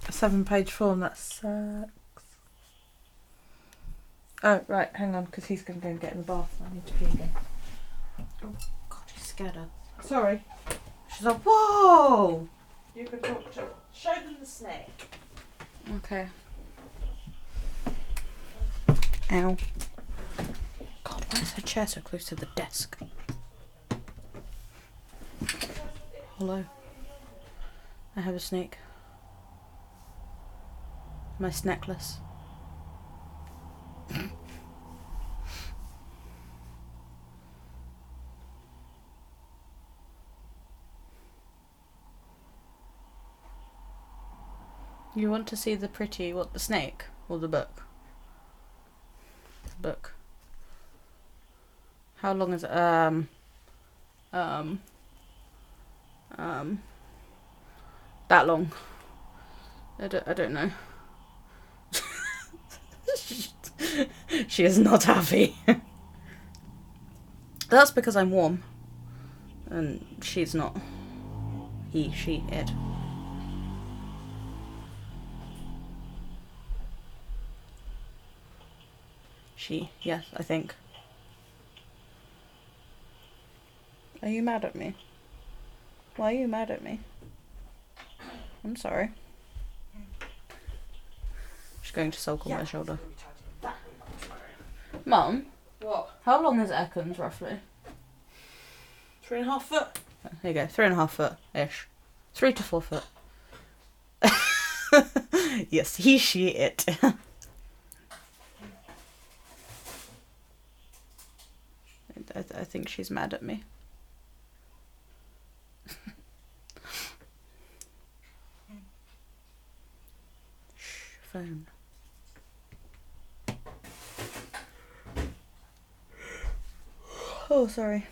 A 7-page form, that sucks. Oh, right, hang on, because he's going to go and get in the bath. I need to pee again. Oh god, you scared her. Sorry. She's like, whoa! You can talk to... Show them the snake. Okay. Ow. God, why is her chair so close to the desk? Hello. I have a snake. My snackless. You want to see the pretty, what, the snake or the book? The book. How long is it? that long. I don't know. She is not happy. That's because I'm warm. And she's not. He, she, it. She, yes, I think. Are you mad at me? Why are you mad at me? I'm sorry. She's going to sulk on my shoulder. Mum, What? how long is Ekans roughly? 3.5 foot. There you go, 3.5 foot-ish. 3 to 4 foot. Yes, he, she, it. I think she's mad at me. Shh, phone. Oh, sorry.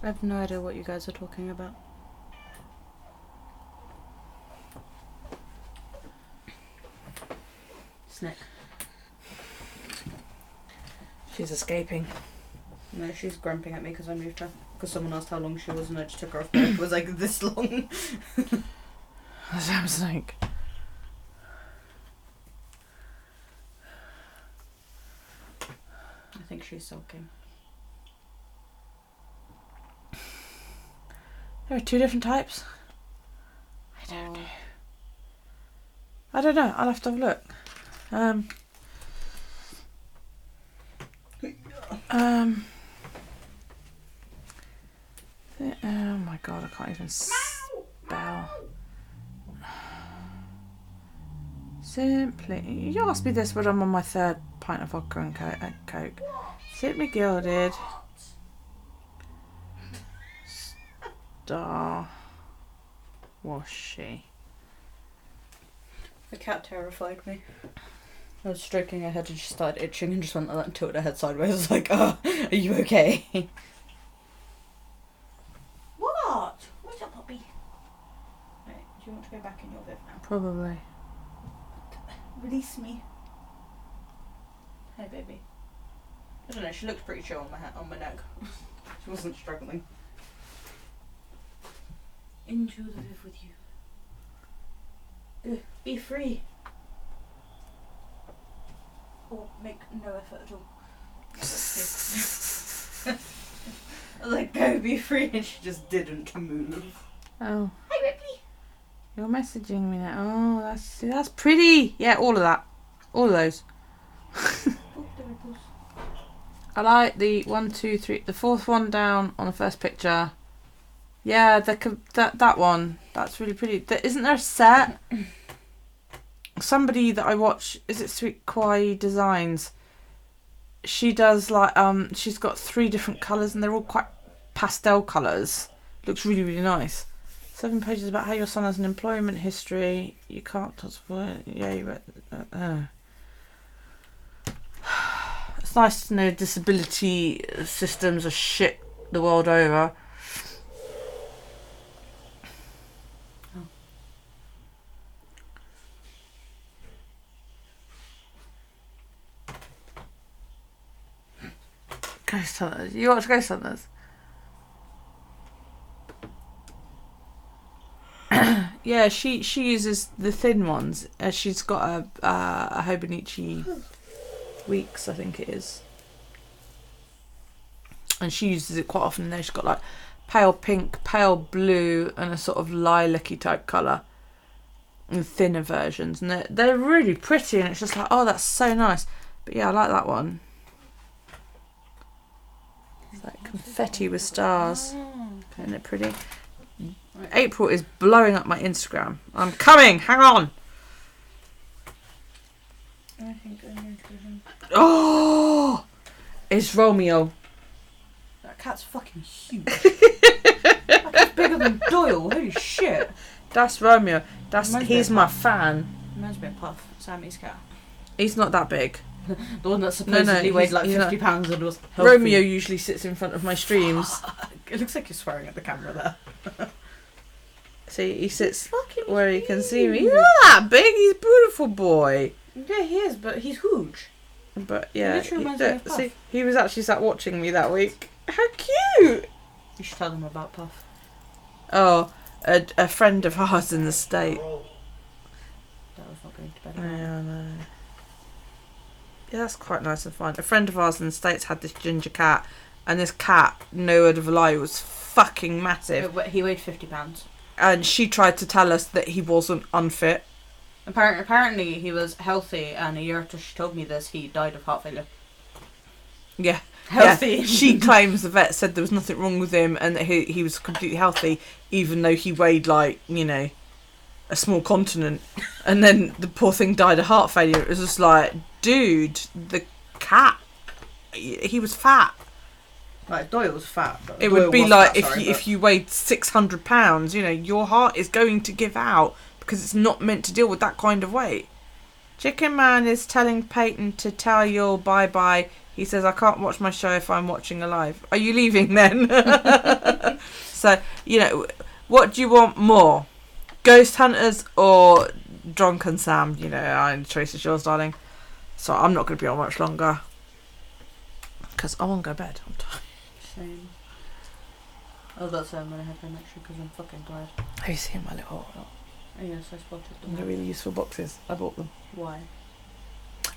I have no idea what you guys are talking about. Snick. She's escaping. No, she's grumping at me because I moved her. Because someone asked how long she was and I just took her off. It was like this long. I was like, I think she's sulking. there are 2 different types. I don't know. I don't know. I'll have to have a look. Oh my god, I can't even spell. Simply, you asked me this when I'm on my 3rd pint of vodka and coke. Simply Gilded. Star Washi. The cat terrified me. I was stroking her head and she started itching and just went like that and tilted her head sideways. I was like, are you okay? What? What's up, puppy? Right, do you want to go back in your bed now? Probably. Release me. Hey, baby. I don't know, she looked pretty chill on my neck. She wasn't struggling. Into the live with you. Go, be free. Or make no effort at all. I was like, go, be free, and she just didn't move. Oh, Hi, Ripley. you're messaging me now. Oh, that's pretty. Yeah, all of that. All of those. Oh, the ripples. I like the 1, 2, 3, the 4th one down on the first picture. Yeah, that one. That's really pretty. Isn't there a set? Somebody that I watch, is it Sweet Kawaii Designs? She does like she's got 3 different colours and they're all quite pastel colours. Looks really, really nice. 7 pages about how your son has an employment history. You can't possibly. Yeah, you read. It's nice to know disability systems are shit the world over. Ghost Hunters. You watch Ghost Hunters? Yeah, she uses the thin ones. She's got a Hobonichi Weeks, I think it is, and she uses it quite often. There, she's got like pale pink, pale blue, and a sort of lilac-y type colour, and thinner versions, and they're really pretty. And it's just like, oh, that's so nice. But yeah, I like that one. It's like confetti with stars. Isn't it pretty? April is blowing up my Instagram. I'm coming. Hang on. I think I'm going to go home. Oh, it's Romeo. That cat's fucking huge. That It's bigger than Doyle. Holy shit. That's Romeo. Reminds me He's of my Puff. fan. Reminds me of Puff, Sammy's cat. He's not that big. The one that supposedly weighed like he's 50 pounds and was healthy. Romeo usually sits in front of my streams. It looks like you're swearing at the camera there. See, he sits Fucking where he can see me. huge. He's not that big. He's a beautiful boy. Yeah, he is, but he's huge. But yeah, literally reminds me of Puff. see, he was actually sat watching me that week. How cute! You should tell them about Puff. Oh, a friend of ours in the state. That was not going to bed. Yeah, I know. Yeah, that's quite nice and fun. A friend of ours in the States had this ginger cat, and this cat, no word of a lie, was fucking massive. He weighed 50 pounds. And she tried to tell us that he wasn't unfit. Apparently he was healthy, and a year after she told me this, he died of heart failure. Yeah. Healthy. Yeah. She claims the vet said there was nothing wrong with him and that he was completely healthy, even though he weighed like, you know, a small continent. And then the poor thing died of heart failure. It was just like, dude, the cat, he was fat. Like, Doyle was fat. But It Doyle would be was like fat, if you weighed 600 pounds, you know, your heart is going to give out because it's not meant to deal with that kind of weight. Chicken Man is telling Peyton to tell you bye-bye. He says, I can't watch my show if I'm watching a live. Are you leaving then? So, you know, what do you want more? Ghost Hunters or Drunken Sam? You know, the choice is yours, darling. So I'm not going to be on much longer. Because I want to go to bed. I'm tired. Same. Oh, that's why I'm going to head home actually, because I'm fucking tired. Have you seen my little... Oh, yes, I spotted They're them. really useful boxes. I bought them. Why?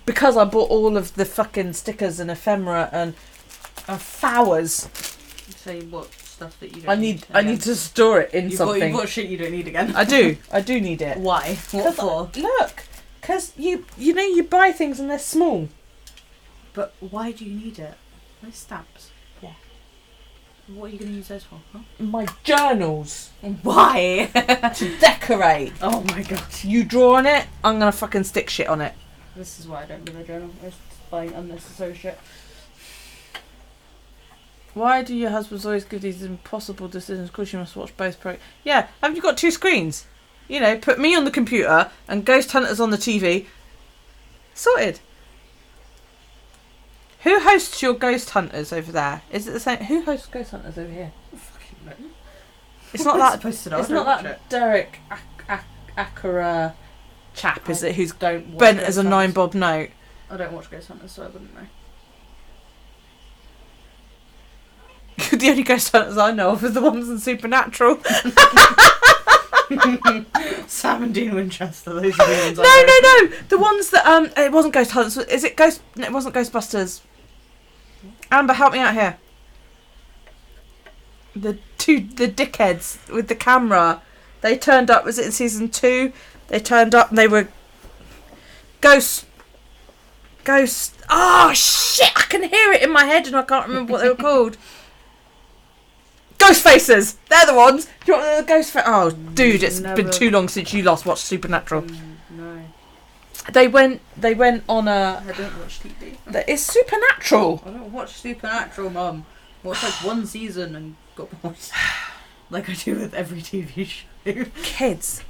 Because I bought all of the fucking stickers and ephemera and flowers. So you bought stuff that you don't I need to store it in you something. bought shit you don't need again. I do need it. Why? What for? Look, because you know you buy things and they're small. But why do you need it? Those stamps. Yeah. What are you going to use those for? Huh? My journals Why? to decorate. Oh my god. You draw on it, I'm gonna fucking stick shit on it. This is why I don't do a journal. I'm just buying unnecessary shit. Why do your husbands always give these impossible decisions? Of course you must watch both Yeah, haven't you got two screens? You know, put me on the computer and Ghost Hunters on the TV. Sorted. Who hosts your Ghost Hunters over there? Is it the same? Who hosts Ghost Hunters over here? It's not that. Supposed to know. It's I not don't watch that Derek Akara chap, is it? Who's don't watch bent Ghost as a Hunters. 9-bob note. I don't watch Ghost Hunters, so I wouldn't know. The only Ghost Hunters I know of are the ones in Supernatural. Sam and Dean Winchester. Those are the ones No, I know. no. The ones that it wasn't Ghost Hunters. Is it Ghost? No, it wasn't Ghostbusters. Amber, help me out here. The dickheads with the camera. They turned up. Was it in season 2? They turned up and they were ghost. Oh shit! I can hear it in my head and I can't remember what they were called. Ghost faces. They're the ones. Do you want the ghost face? Oh, dude, it's Never. been too long since you last watched Supernatural. No. They went on a. I don't watch TV. It's Supernatural. I don't watch Supernatural, Mum. I watched like one season and got bored. Like I do with every TV show. Kids.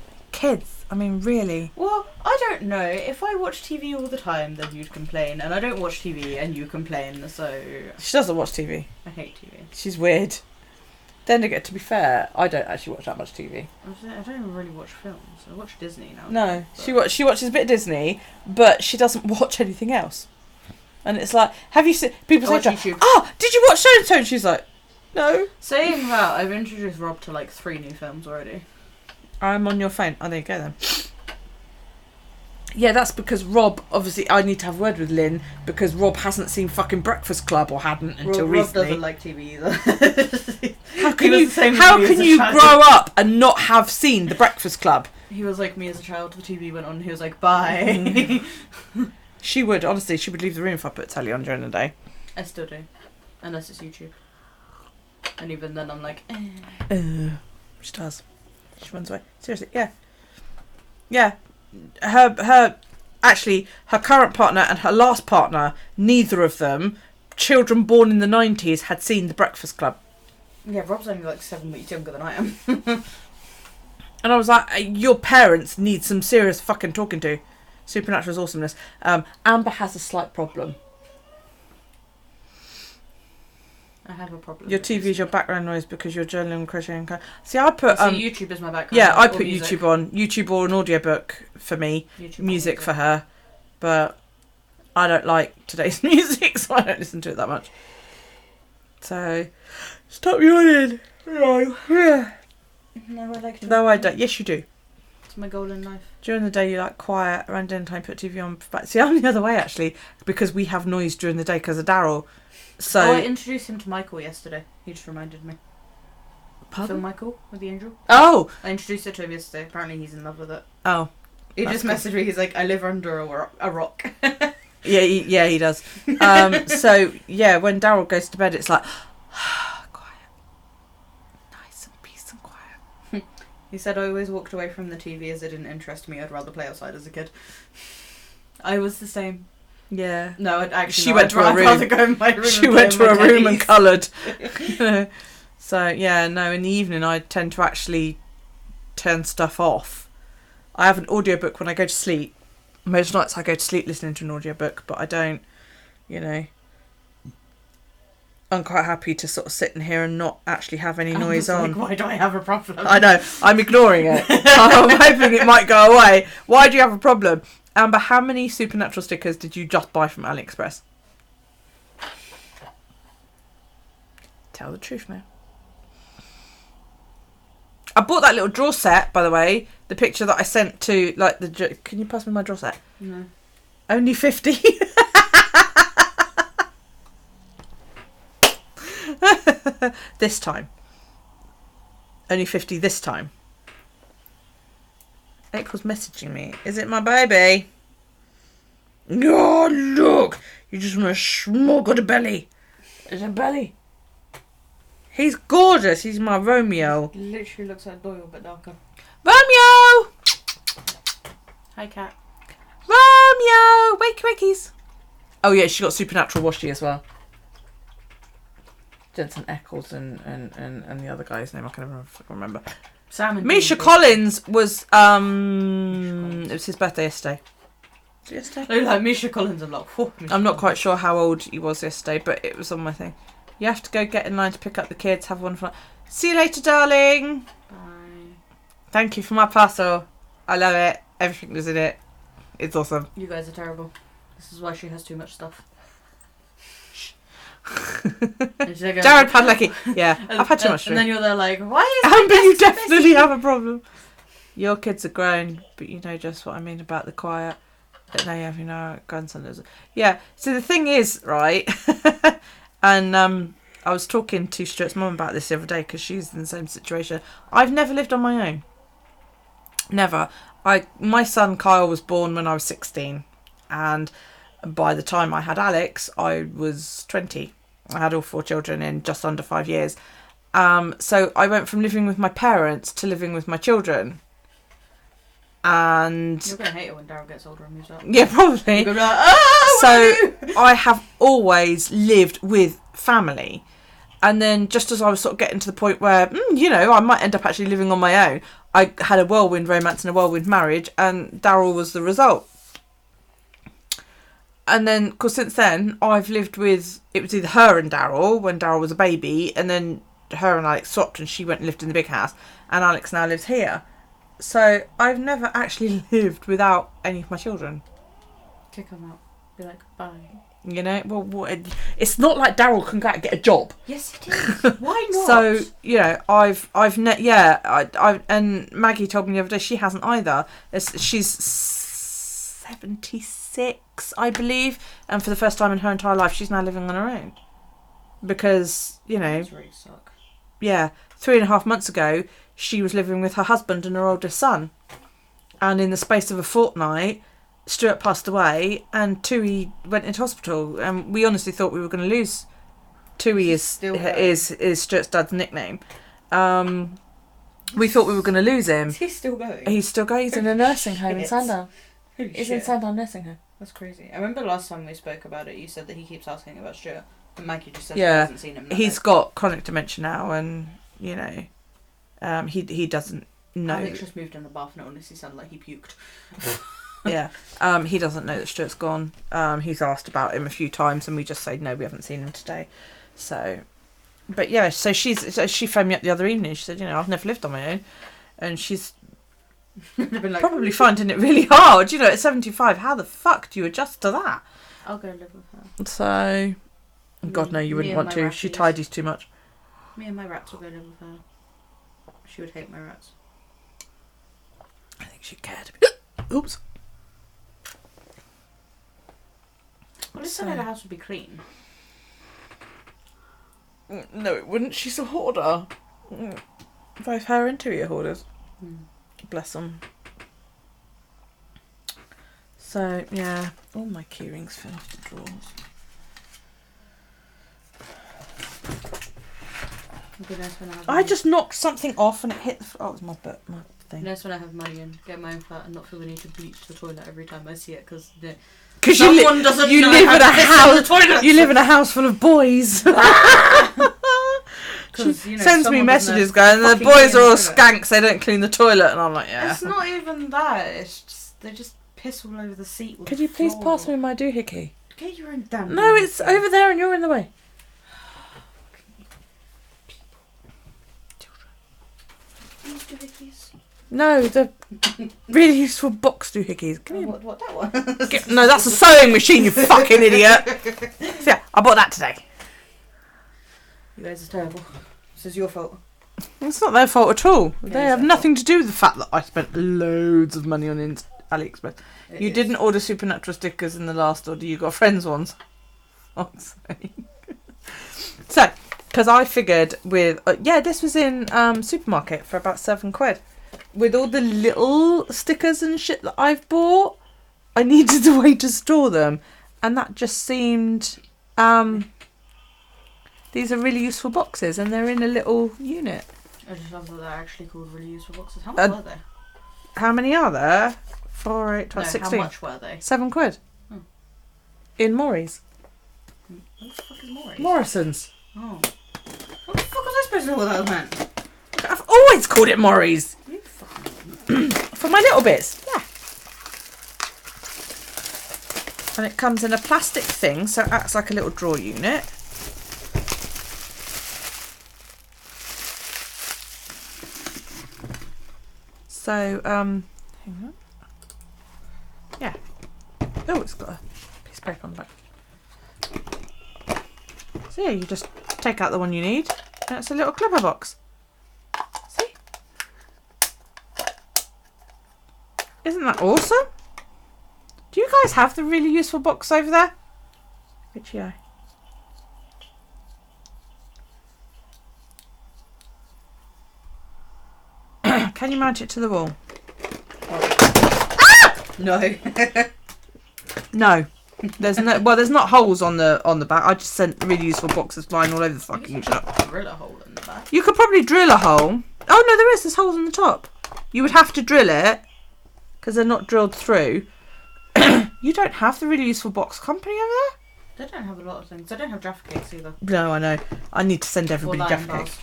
I mean, really. Well, I don't know. If I watch TV all the time, then you'd complain. And I don't watch TV and you complain, so... She doesn't watch TV. I hate TV. She's weird. Then again, to be fair, I don't actually watch that much TV. I don't even really watch films. I watch Disney now. No, but- she watches a bit of Disney, but she doesn't watch anything else. And it's like, have you seen... People I say watch to her, YouTube. oh, did you watch so-and-so? And she's like, no. Saying that, I've introduced Rob to like 3 new films already. I'm on your phone. Oh, there you go then. Yeah, that's because Rob, obviously, I need to have a word with Lynn because Rob hasn't seen fucking Breakfast Club or hadn't until Rob recently. doesn't like TV either. How He was the same how with me can as a you child. grow up and not have seen The Breakfast Club? He was like me as a child. The TV went on and he was like, bye. She would, honestly, she would leave the room if I put telly on during the day. I still do. Unless it's YouTube. And even then I'm like, She does. She runs away. Seriously, yeah. Yeah. Her current partner and her last partner, neither of them, children born in the 90s, had seen The Breakfast Club. Yeah, Rob's only like 7 weeks younger than I am. And I was like, your parents need some serious fucking talking to. Supernatural's awesomeness. Amber has a slight problem. I have a problem. Your TV is your background noise because you're journaling and crocheting. See, I put So YouTube is my background. yeah, I or put music. YouTube on. YouTube or an audiobook for me. YouTube Music for her. But I don't like today's music, so I don't listen to it that much. So, stop yawning. No. Yeah. No, I like to. No, I don't. Yes, you do. It's my goal in life. During the day, you like quiet. Around dinner time, put TV on. But see, I'm the other way actually, because we have noise during the day because of Daryl. So. Oh, I introduced him to Michael yesterday. He just reminded me. Pardon? Phil Michael with the angel. Oh. I introduced it to him yesterday. Apparently, he's in love with it. Oh. He That's just messaged me. He's like, "I live under a rock." Yeah, he does. So yeah, when Daryl goes to bed, it's like quiet, nice and peace and quiet. He said, "I always walked away from the TV as it didn't interest me. I'd rather play outside as a kid." I was the same. Yeah. No, I'd actually. She went to a room. I'd rather go in my room. She and went play to on a my room and tellies. coloured. So yeah, no. In the evening, I tend to actually turn stuff off. I have an audiobook when I go to sleep. Most nights I go to sleep listening to an audiobook, but I don't, I'm quite happy to sort of sit in here and not actually have any I'm noise just on. like, why do I have a problem? I know, I'm ignoring it. I'm hoping it might go away. Why do you have a problem? Amber, how many Supernatural stickers did you just buy from AliExpress? Tell the truth now. I bought that little drawer set, by the way. The picture that I sent to, like, can you pass me my drawer set? No. Only 50. This time. Only 50 this time. April's messaging me. Is it my baby? No, look. You just want to smuggle the belly. Is it belly? He's gorgeous. He's my Romeo. He literally looks like Doyle, but darker. Romeo! Hi, cat. Romeo! Wakey wakies. Oh yeah, she got Supernatural washi as well. Jensen Ackles and the other guy's name I can never remember. Sam and Misha Dean. Collins was it was his birthday yesterday. Was it yesterday? They look like Misha Collins. I'm like, whew, Misha I'm not Collins. quite sure how old he was yesterday, but it was on my thing. You have to go get in line to pick up the kids, have one fun. See you later, darling. Bye. Thank you for my parcel. I love it. Everything was in it. It's awesome. You guys are terrible. This is why she has too much stuff. Jared Padalecki. Yeah, I've had too much And drink. then you're there like, why is Amber, my you desk definitely messy? have a problem. Your kids are grown, but you know just what I mean about the quiet. But now you have, grandson does it. Yeah, so the thing is, right, and I was talking to Stuart's mum about this the other day because she's in the same situation. I've never lived on my own. Never. My son Kyle was born when I was 16, and by the time I had Alex, I was 20. I had all 4 children in just under 5 years. So I went from living with my parents to living with my children. And You're going to hate it when Daryl gets older and moves out. yeah, probably. You're going to be like, oh, So I have always lived with family. And then just as I was sort of getting to the point where, I might end up actually living on my own, I had a whirlwind romance and a whirlwind marriage, and Daryl was the result. And then, of course, since then, I've lived with, it was either her and Daryl when Daryl was a baby, and then her and Alex swapped and she went and lived in the big house, and Alex now lives here. So I've never actually lived without any of my children. kick them out. Be like, bye. It's not like Daryl can go out and get a job. Yes, it is. Why not? So I've and Maggie told me the other day she hasn't either. She's 76, I believe, and for the first time in her entire life, she's now living on her own. Because That's really suck. 3.5 months ago, she was living with her husband and her oldest son, and in the space of a fortnight, Stuart passed away, and Tui went into hospital, and we honestly thought we were going to lose. Tui is Stuart's dad's nickname. We thought we were going to lose him. Is he still going? He's still going. He's in a nursing home in Shit. Sandown. Holy He's in shit. Sandown nursing home. That's crazy. I remember last time we spoke about it, you said that he keeps asking about Stuart. And Maggie just said she Yeah, hasn't seen him. he's got chronic dementia now, and you know, he doesn't know. Alex just moved in the bath and it honestly sounded like he puked. Yeah, he doesn't know that Stuart's gone. He's asked about him a few times, and we just say no, we haven't seen him today. So, but yeah, so she phoned me up the other evening. She said, you know, I've never lived on my own, and she's Been like, probably finding it really hard. You know, at 75, how the fuck do you adjust to that? I'll go live with her. So, God no, you wouldn't Me want and my to. She ratties. tidies too much. Me and my rats will go live with her. She would hate my rats. I think she cared. Oops. Well, at least So- I know the house would be clean. No, it wouldn't. She's a hoarder. Both her and two of your hoarders. Bless them. So, yeah. All my key rings fell off the drawers. It'd be nice when I have I money. just knocked something off and it hit the floor. Oh, it was my thing. Nice when I have money and get my own flat and not feel the need to bleach the toilet every time I see it because Because someone doesn't you know live how in to a piss in house. the toilet. You live in a house full of boys. She sends me messages going, the boys are all skanks, they don't clean the toilet, and I'm like, yeah. It's not even that. It's just they just piss all over the seat. Or Could the you please floor. pass me my doohickey? Get your own damn. No, it's over there and you're in the way. These doohickeys. No, the really useful box doohickeys. Come here. What that one? No, that's a sewing machine, you fucking idiot. So yeah, I bought that today. You guys are terrible. This is your fault. It's not their fault at all. It They is have their nothing to do with the fact that I spent loads of money on AliExpress. It You is. didn't order Supernatural stickers in the last order, you got Friends ones. Oh, so, because I figured with... this was in supermarket for about £7. With all the little stickers and shit that I've bought, I needed a way to store them. And that just seemed... these are really useful boxes and they're in a little unit. I just love that they're actually called really useful boxes. How much were they? How many are there? 4, 8, 12, No, 16. how much were they? £7. Hmm. In Morrie's. What the fuck is Morris? Morrison's. Oh. What the fuck was I supposed to know what that meant? I've always called it Morrie's. You fucking... For my little bits. Yeah. And it comes in a plastic thing, so it acts like a little drawer unit. So, hang on. Yeah. Oh, it's got a piece of paper on the back. So yeah, you just take out the one you need, and it's a little clipper box. See? Isn't that awesome? Do you guys have the really useful box over there? Which eye? Can you mount it to the wall? No. No. There's not holes on the back. I just sent really useful boxes flying all over the fucking shop. Drill a hole in the back. You could probably drill a hole. Oh no, there's holes on the top. You would have to drill it because they're not drilled through. You don't have the really useful box company over They don't have a lot of things. They don't have Jaffa cakes either. there? No, I know. I need to send everybody Or Jaffa lion cakes.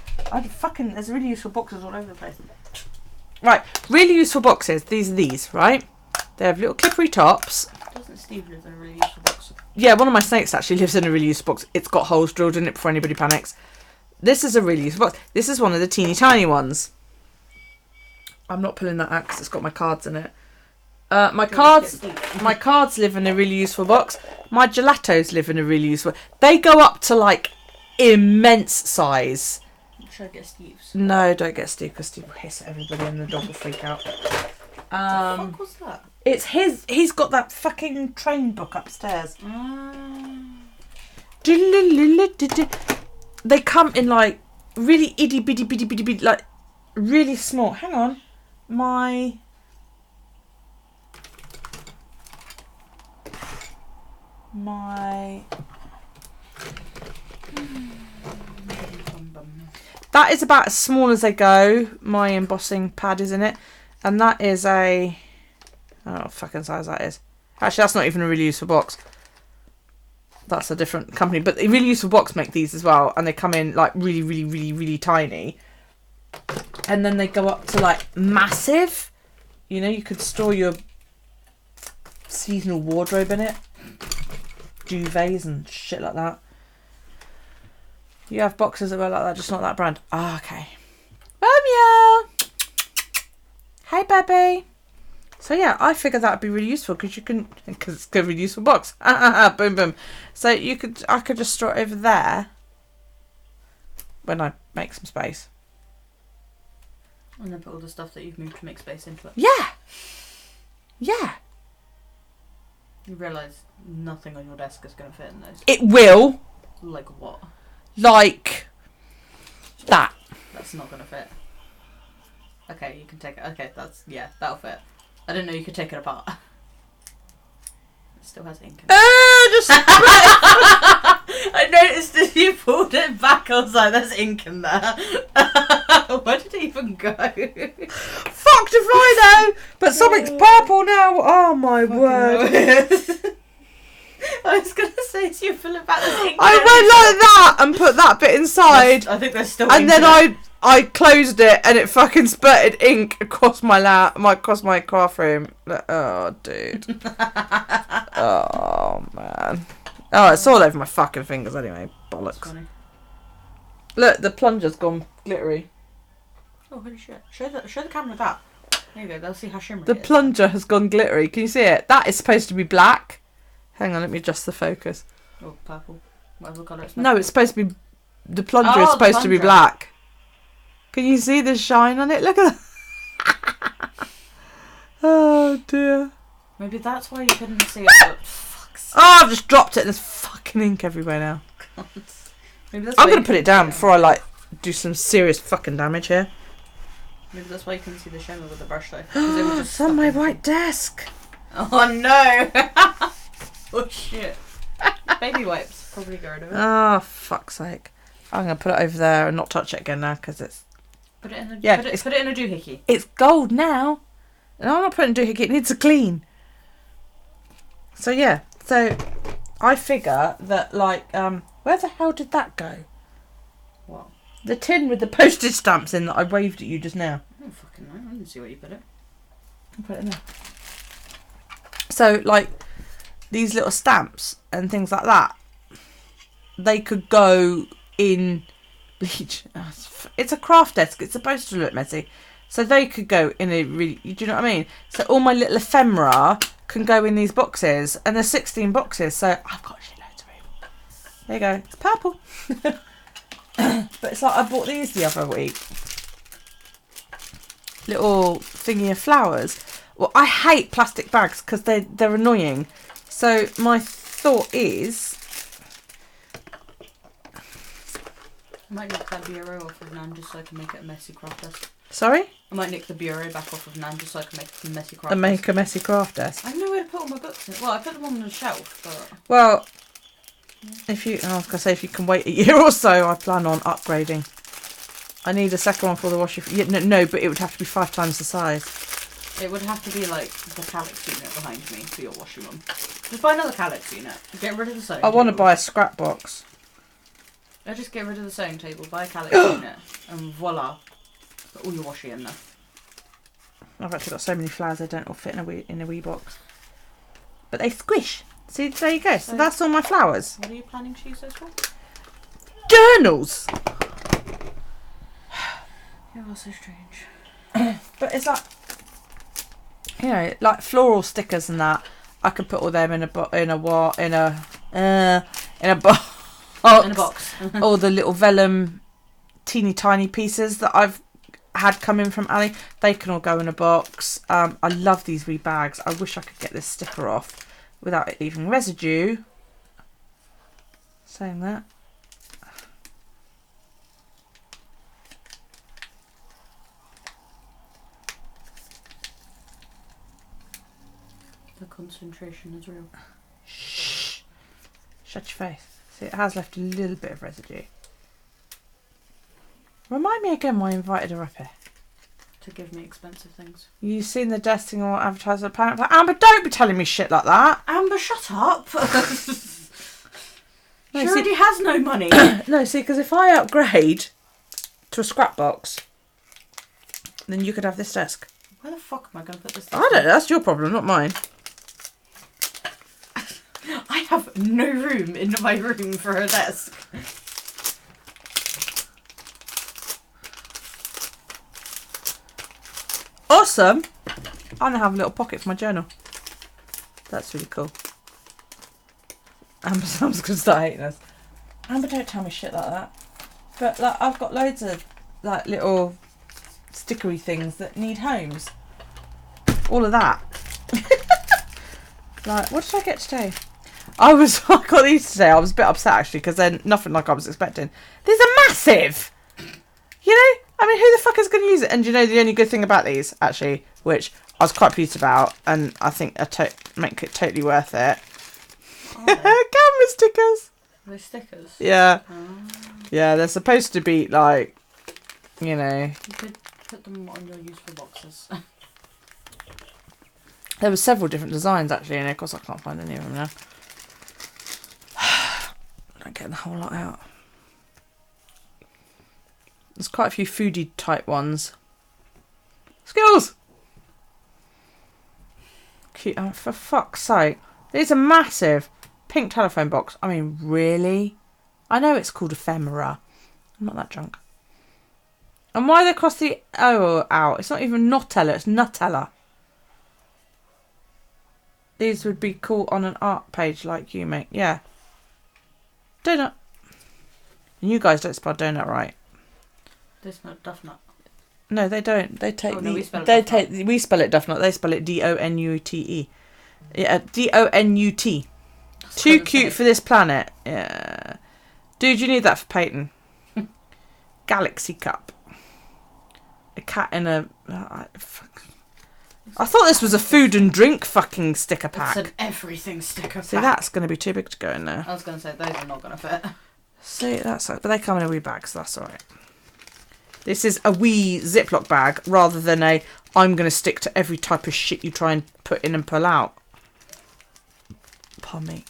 bars. There's really useful boxes all over the place. Right, really useful boxes. These are these, right? They have little clippery tops. Doesn't Steve live in a really useful box? Yeah, one of my snakes actually lives in a really useful box. It's got holes drilled in it before anybody panics. This is a really useful box. This is one of the teeny tiny ones. I'm not pulling that out because it's got my cards in it. My cards live in a really useful box. My gelatos live in a really useful. They go up to like immense size. Should I get Steve's? No, don't get Steve because Steve will hiss at everybody and the dog will freak out. What the fuck was that? It's his. He's got that fucking train book upstairs. They come in like really itty bitty, like really small. Hang on, my that is about as small as they go. My embossing pad is in it, and that is a I don't know what fucking size that is. Actually, that's not even a really useful box. That's a different company. But the really useful box make these as well. And they come in like really, really, really, really tiny. And then they go up to like massive. You know, you could store your seasonal wardrobe in it. Duvets and shit like that. You have boxes that were like that, just not that brand. Ah, okay. Romeo! Hey, baby. So yeah, I figured that would be really useful because it's a really useful box. Boom, boom. So I could just store it over there when I make some space. And then put all the stuff that you've moved to make space into it. Yeah. Yeah. You realise nothing on your desk is going to fit in those. It will. Like what? Like that. That's not going to fit. Okay, you can take it. Okay, that'll fit. I didn't know you could take it apart. It still has ink in it. Just I noticed as you pulled it back, I was like, there's ink in there. Where did it even go? fucked if I know. But something's purple now. Oh my word. I was going to say, so you fill it back with ink. I went like that and put that bit inside. I think there's still And ink then in it. I closed it and it fucking spurted ink across my across my craft room. Oh, dude. Oh, man. Oh, it's all over my fucking fingers anyway. That's Bollocks. funny. Look, the plunger's gone glittery. Oh, holy shit. Show the camera that. There you go, they'll see how shimmery The it is. plunger has gone glittery. Can you see it? That is supposed to be black. Hang on, let me adjust the focus. Oh, purple. Whatever colour it's No, it's supposed to be... The plunger is the supposed to be plunger. black. Can you see the shine on it? Look at that. Oh, dear. Maybe that's why you couldn't see it. But fuck's Oh, I've just dropped it. There's fucking ink everywhere now. sake. Maybe that's I'm why going you to put it couldn't down see before I, like, do some serious fucking damage here. Maybe that's why you couldn't see the shimmer with the brush though. 'Cause it was just It's on my stuck in- white desk. Oh no! Oh shit. Baby wipes. Probably get rid of it. Oh, fuck's sake. I'm going to put it over there and not touch it again now because Put it in a Yeah, put it in a doohickey. it's gold now. And I'm not putting doohickey. It needs a clean. So, yeah. So, I figure that, like, where the hell did that go? What? The tin with the postage stamps in that I waved at you just now. I don't fucking know. I didn't see where you put it. I'll put it in there. So, like, these little stamps and things like that, they could go in bleach. It's a craft desk. It's supposed to look messy. So they could go in a really... Do you know what I mean? So all my little ephemera can go in these boxes. And there's 16 boxes. So I've got shitloads of room. There you go. It's purple. But it's like I bought these the other week. Little thingy of flowers. Well, I hate plastic bags because they're annoying. So my thought is... I might nick that bureau off of Nan just so I can make it a messy craft desk. Sorry? I might nick the bureau back off of Nan just so I can make it a messy craft And make desk. a messy craft desk. I have no way to put all my books in. Well, I put them on the shelf, but... Well, if you... I was going to say, if you can wait a year or so, I plan on upgrading. I need a second one for the washing... Yeah, no, but it would have to be 5 times the size. It would have to be like the calyx unit behind me for your washing room. Just buy another calyx unit. Get rid of the sewing I want to table. buy a scrap box. I just get rid of the sewing table, buy a calyx unit, and voila. Put all your washing in there. I've actually got so many flowers they don't all fit in a wee box. But they squish. See, there you go. So that's all my flowers. What are you planning to use those for? Journals! You're all so strange. But it's like... You know, like floral stickers and that. I could put all them in a box. In a box. All the little vellum teeny tiny pieces that I've had come in from Ali, they can all go in a box. I love these wee bags. I wish I could get this sticker off without it leaving residue. Saying that. The concentration is real. Shh. Shut your face. See, it has left a little bit of residue. Remind me again why I invited her up here. to give me expensive things. You've seen the Destiny or advertisement apparent. Amber, don't be telling me shit like that. Amber, shut up. No, She see- already has no money. No, see, because if I upgrade to a scrap box, then you could have this desk. Where the fuck am I going to put this? I don't know. That's your problem, not mine. I have no room in my room for a desk. Awesome. I'm gonna have a little pocket for my journal. That's really cool. Amber's gonna start hating us. Amber, don't tell me shit like that. But like, I've got loads of like little stickery things that need homes. All of that. Like, what did I get today? I got these today. I was a bit upset actually because they're nothing like I was expecting. These are massive. You know, I mean, who the fuck is going to use it? And you know, the only good thing about these actually, which I was quite pleased about, and I think make it totally worth it. Camera stickers. Are they stickers? Yeah. Oh. Yeah, they're supposed to be like, you know. You could put them on your useful boxes. There were several different designs actually, and of course I can't find any of them now. Not getting the whole lot out. There's quite a few foodie type ones. Skills! Cute. Oh, for fuck's sake. These are massive. Pink telephone box. I mean, really? I know it's called ephemera. I'm not that drunk. And why they cross the O out? It's not even Nutella, it's Nutella. These would be cool on an art page like you make. Yeah. Donut. And you guys don't spell donut right. This not duff nut. No, they don't. They take we spell it they duff nut. take we spell it duff nut. They spell it Donute. Yeah, Donut. Too cute for this planet. Yeah. Dude, you need that for Peyton. Galaxy cup. A cat in a. I thought this was a food and drink fucking sticker pack. It's an everything sticker See, pack. that's going to be too big to go in there. I was going to say, those are not going to fit. See, that's but they come in a wee bag, so that's alright. This is a wee Ziploc bag rather than a I'm going to stick to every type of shit you try and put in and pull out. Pardon me.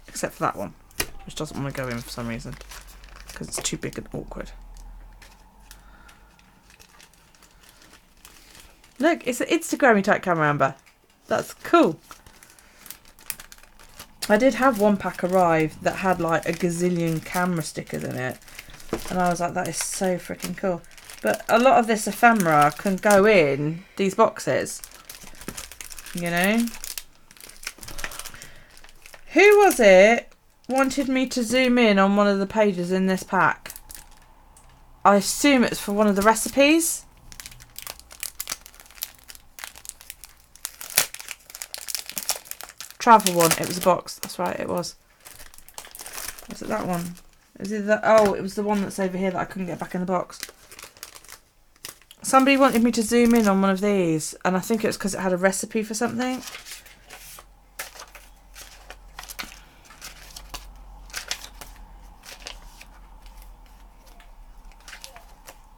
Except for that one, which doesn't want to go in for some reason. Because it's too big and awkward. Look, it's an Instagrammy type camera, Amber. That's cool. I did have one pack arrive that had like a gazillion camera stickers in it. And I was like, that is so freaking cool. But a lot of this ephemera can go in these boxes. You know? Who was it wanted me to zoom in on one of the pages in this pack? I assume it's for one of the recipes. Travel one. It was a box. That's right, it was. Was it that one? Is it that? Oh, it was the one that's over here that I couldn't get back in the box. Somebody wanted me to zoom in on one of these, and I think it was because it had a recipe for something.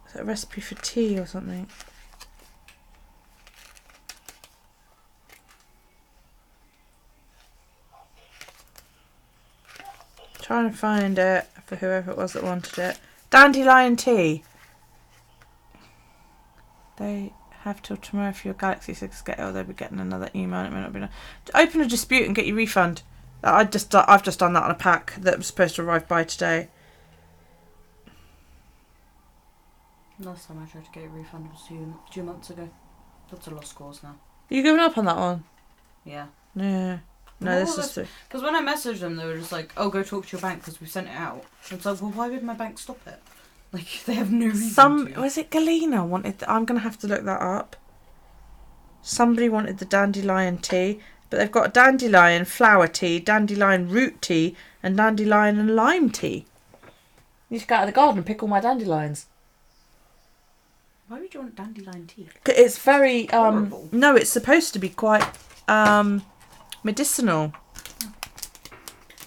Is it a recipe for tea or something? Trying to find it for whoever it was that wanted it. Dandelion tea. They have till tomorrow for your Galaxy 6 to get it, or they'll be getting another email. It may not be enough. To open a dispute and get your refund. I've just done that on a pack that was supposed to arrive by today. Last time I tried to get a refund was 2 months ago. That's a lost cause now. You giving up on that one? Yeah. Yeah. No, this is true. Because when I messaged them, they were just like, "Oh, go talk to your bank because we've sent it out." And it's like, well, why would my bank stop it? Like, they have no reason to. Was it Galena wanted? I'm gonna have to look that up. Somebody wanted the dandelion tea, but they've got dandelion flower tea, dandelion root tea, and dandelion and lime tea. You just go out of the garden and pick all my dandelions. Why would you want dandelion tea? It's very Horrible. no, it's supposed to be quite medicinal.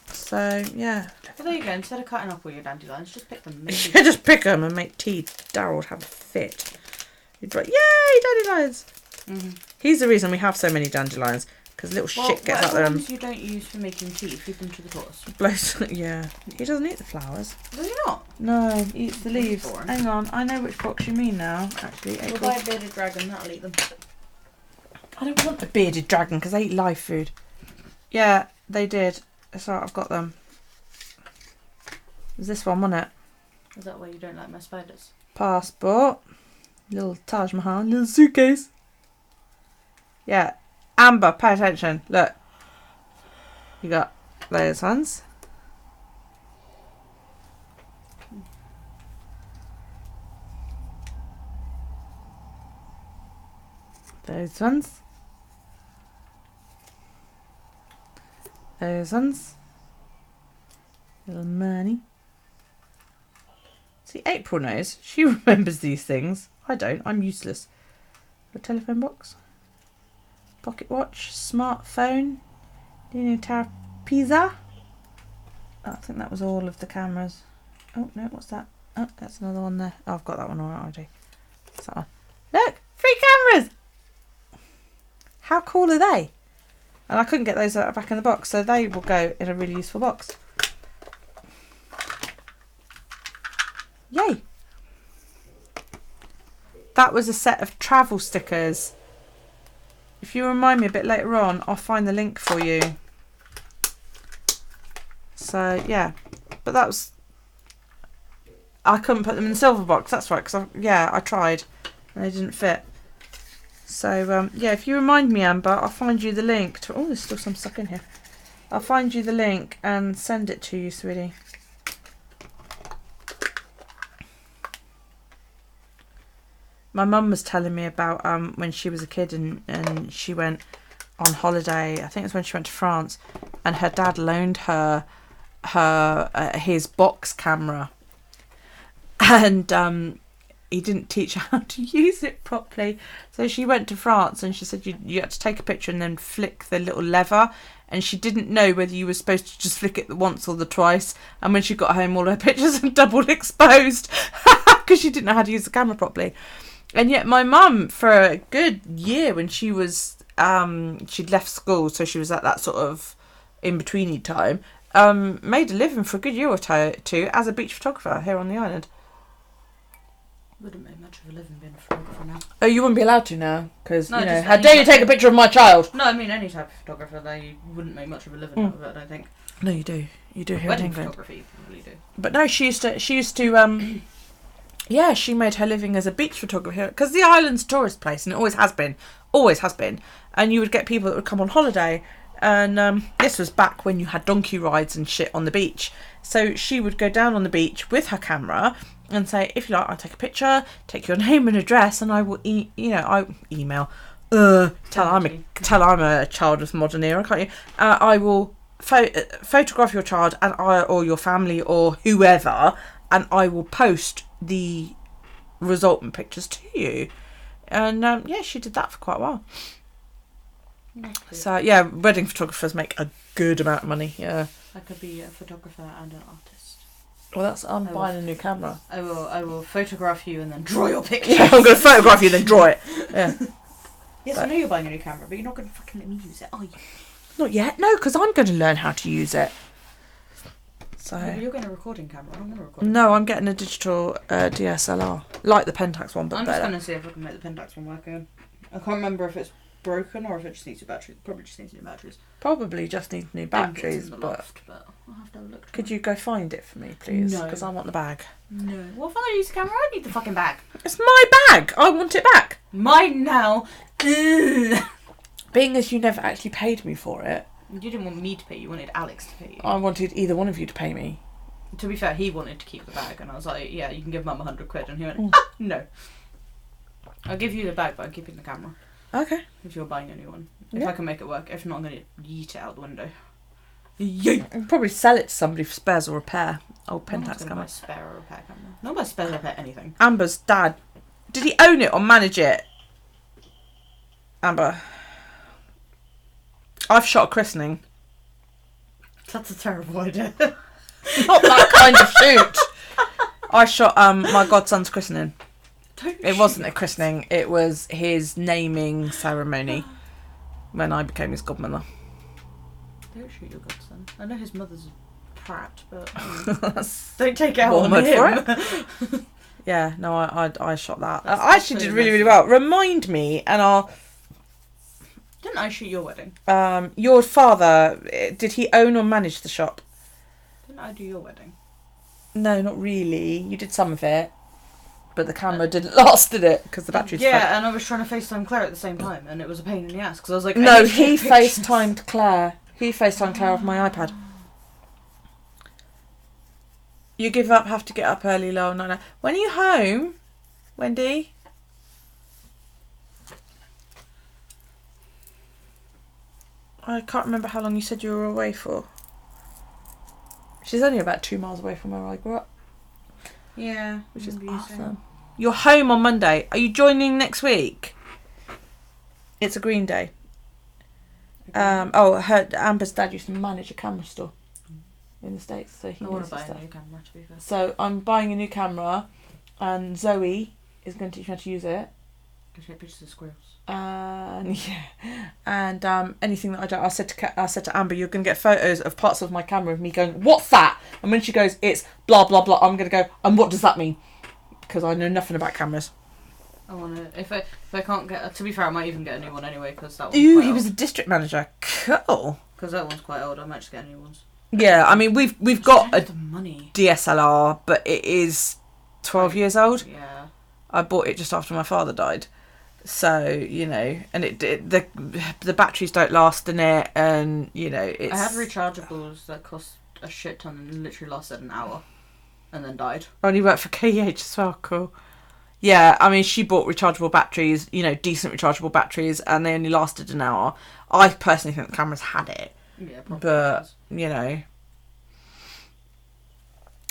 So yeah, Well, there you go. Instead of cutting up all your dandelions, just pick them. You should just pick them and make tea. Daryl would have a fit. He'd be like, yay, dandelions! He's the reason we have so many dandelions. Because little shit gets out there and ones you don't use for making tea, feed them to the horse. blows. Yeah. He doesn't eat the flowers. Does he not? No, he eats the leaves. boring. Hang on, I know which box you mean now, actually. We'll buy a bearded dragon, that'll eat them. I don't want a bearded dragon because they eat live food. Yeah, they did. It's alright, I've got them. There's this one, wasn't it? Is that why you don't like my spiders? Passport. Little Taj Mahal. Little suitcase. Yeah. Amber, pay attention. Look. You got those ones. Those ones. Those ones. Little money. See, April knows. She remembers these things. I don't. I'm useless. The telephone box. Pocket watch. Smartphone. Dino Tower Pizza. I think that was all of the cameras. Oh, no, what's that? Oh, that's another one there. Oh, I've got that one already. What's that one? Look! Free cameras! How cool are they? And I couldn't get those back in the box, so they will go in a really useful box. Yay! That was a set of travel stickers. If you remind me a bit later on, I'll find the link for you. So, yeah. But that was... I couldn't put them in the silver box, that's right, because I tried and they didn't fit. So, yeah, if you remind me, Amber, I'll find you the link to... Oh, there's still some stuck in here. I'll find you the link and send it to you, sweetie. My mum was telling me about when she was a kid and she went on holiday. I think it was when she went to France, and her dad loaned her his box camera, and he didn't teach her how to use it properly. So she went to France and she said you had to take a picture and then flick the little lever, and she didn't know whether you were supposed to just flick it once or the twice. And when she got home, all her pictures were double exposed because she didn't know how to use the camera properly. And yet my mum, for a good year when she was, she'd left school, so she was at that sort of in-betweeny time, made a living for a good year or two as a beach photographer here on the island. Wouldn't make much of a living being a photographer now. Oh, you wouldn't be allowed to now? Because, No, you know, just how any dare you type take a picture of my child? No, I mean any type of photographer, though, you wouldn't make much of a living out of it, I don't think. No, you do. You do here in Wedding England. photography, you probably do. But no, she used to, yeah, she made her living as a beach photographer because the island's a tourist place and it always has been. And you would get people that would come on holiday, and this was back when you had donkey rides and shit on the beach. So she would go down on the beach with her camera and say, if you like, I'll take a picture, take your name and address, and I will email. Tell I'm a child of the modern era, can't you? I will photograph your child or your family or whoever, and I will post the resultant pictures to you. And yeah, she did that for quite a while. So yeah, wedding photographers make a good amount of money. Yeah, I could be a photographer and an artist. Well, I'm buying a new camera. I will photograph you and then draw your picture. Yeah, I'm going to photograph you and then draw it. Yeah. Yes, I know you're buying a new camera, but you're not going to fucking let me use it, are you? Not yet, no, because I'm going to learn how to use it. So. Yeah, but you're getting a recording camera. I'm going to record. No, I'm getting a digital DSLR, like the Pentax one, but I'm better. just going to see if I can make the Pentax one work again. I can't remember if it's broken or if it just needs new batteries. Probably just needs new batteries. Probably just needs new batteries, but I'll have to have a look. Could you go find it for me, please? No. Because I want the bag. No. Well, if I'm going to use the camera, I need the fucking bag. It's my bag. I want it back. Mine now. Ugh. Being as you never actually paid me for it. You didn't want me to pay you, wanted Alex to pay you. I wanted either one of you to pay me. To be fair, he wanted to keep the bag, and I was like, yeah, you can give Mum 100 quid, and he went, no. I'll give you the bag, but I'm keeping the camera. Okay. If you're buying a new one. If Yeah. I can make it work. If not, I'm going to yeet it out the window. Yeet! I'll probably sell it to somebody for spares or repair. Old No one's Pentax gonna buy camera. a spare or repair camera. No one buys spare or repair anything. Amber's dad. Did he own it or manage it? Amber. I've shot a christening. That's a terrible idea. Not that kind of shoot. I shot my godson's christening. It wasn't a christening. It was his naming ceremony when I became his godmother. Don't shoot your godson. I know his mother's a prat, but don't take it out Warm on mud him. for it. Yeah, no, I shot that. That's I actually did really, really well. Remind me, and I'll... Didn't I shoot your wedding? Your father, did he own or manage the shop? Didn't I do your wedding? No, not really. You did some of it. But the camera didn't last, did it? Because the battery's Yeah, and I was trying to FaceTime Claire at the same time, and it was a pain in the ass, because I was like... No, he FaceTimed Claire. He FaceTimed Claire off my iPad. You give up, have to get up early, lol. No. When are you home, Wendy? I can't remember how long you said you were away for. She's only about 2 miles away from where I grew up. Yeah. Which is awesome. You're home on Monday. Are you joining next week? It's a Green Day. Amber's dad used to manage a camera store in the States, so he I want knows to buy stuff. a new camera, to be fair. So I'm buying a new camera, and Zoe is going to teach me how to use it. Go take pictures of squirrels. And anything that I don't, I said to Amber, you're going to get photos of parts of my camera of me going, what's that? And when she goes, it's blah blah blah, I'm going to go, and what does that mean? Because I know nothing about cameras. I want to. If I can't get, to be fair, I might even get a new one anyway, because that one's Ooh, quite he old. was a district manager. Cool. Because that one's quite old. I might just get new ones. Yeah, I mean we've got I a don't have the money. DSLR, but it is 12 years old. Yeah. I bought it just after my father died, so you know, and the batteries don't last in it, and you know it's. I had rechargeables that cost a shit ton and literally lasted an hour, and then died. Only worked for KEH as well. Cool. Yeah, I mean she bought rechargeable batteries, you know, decent rechargeable batteries, and they only lasted an hour. I personally think the cameras had it. Yeah, probably. But you know,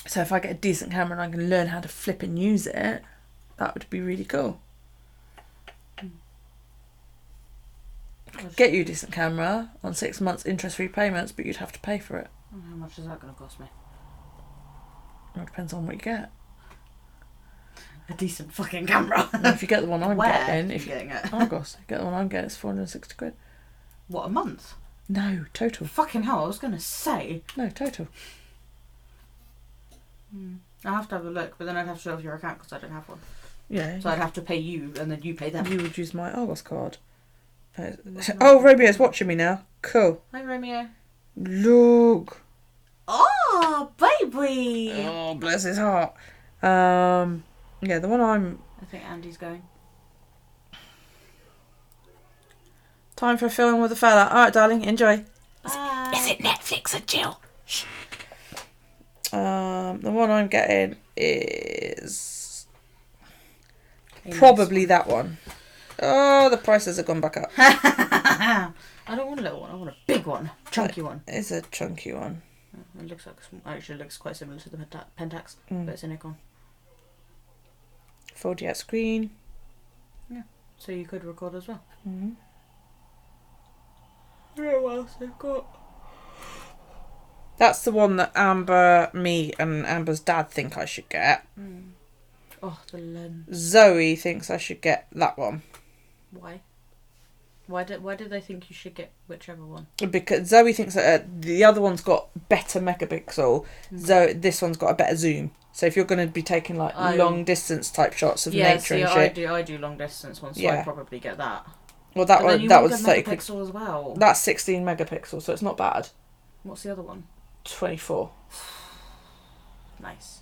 so if I get a decent camera and I can learn how to flip and use it, that would be really cool. Get you a decent camera on 6 months interest-free payments, but you'd have to pay for it. How much is that going to cost me? Well, it depends on what you get. A decent fucking camera. Well, if you get the one I'm Where getting, are you getting it? Argos, get the one I'm getting, it's 460 quid. What, a month? No, total. Fucking hell, I was going to say. No, total. I have to have a look, but then I'd have to show off your account because I don't have one. Yeah. So I'd have to pay you, and then you pay them. You would use my Argos card. Oh, Romeo's watching me now. Cool. Hi, Romeo. Look. Oh, baby! Oh, bless his heart. Yeah, the one I'm... I think Andy's going. Time for a film with a fella. Alright, darling, enjoy. Bye. Is it Netflix and chill? Shh. The one I'm getting is... probably that one. Oh, the prices have gone back up. I don't want a little one, I want a big one. Chunky one. It's a chunky one. It looks like, actually looks quite similar to the Pentax, but it's a Nikon. 4D at screen. So you could record as well. Mm-hmm. Yeah, what else they've got? That's the one that Amber, me, and Amber's dad think I should get. Oh, the lens. Zoe thinks I should get that one. Why? Why did they think you should get whichever one? Because Zoe thinks that the other one's got better megapixel. So this one's got a better zoom. So if you're going to be taking like long distance type shots of nature and shit. I do long distance ones, so Yeah. I'd probably get that. Well, that But one then you that want was good 30 quid. megapixel as well. That's 16 megapixels, so it's not bad. What's the other one? 24. Nice.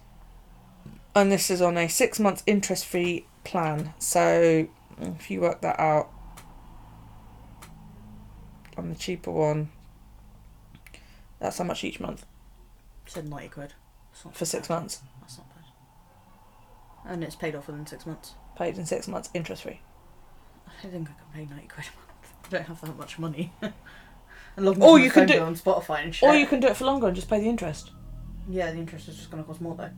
And this is on a 6 month interest free plan. So if you work that out on the cheaper one, that's how much each month Said 90 quid. That's not for 6 months. That's not bad. And it's paid off within 6 months. Paid in 6 months, interest free. I think I can pay 90 quid a month. I don't have that much money. Or you can do on Spotify and shit. Or you can do it for longer and just pay the interest. Yeah, the interest is just going to cost more though.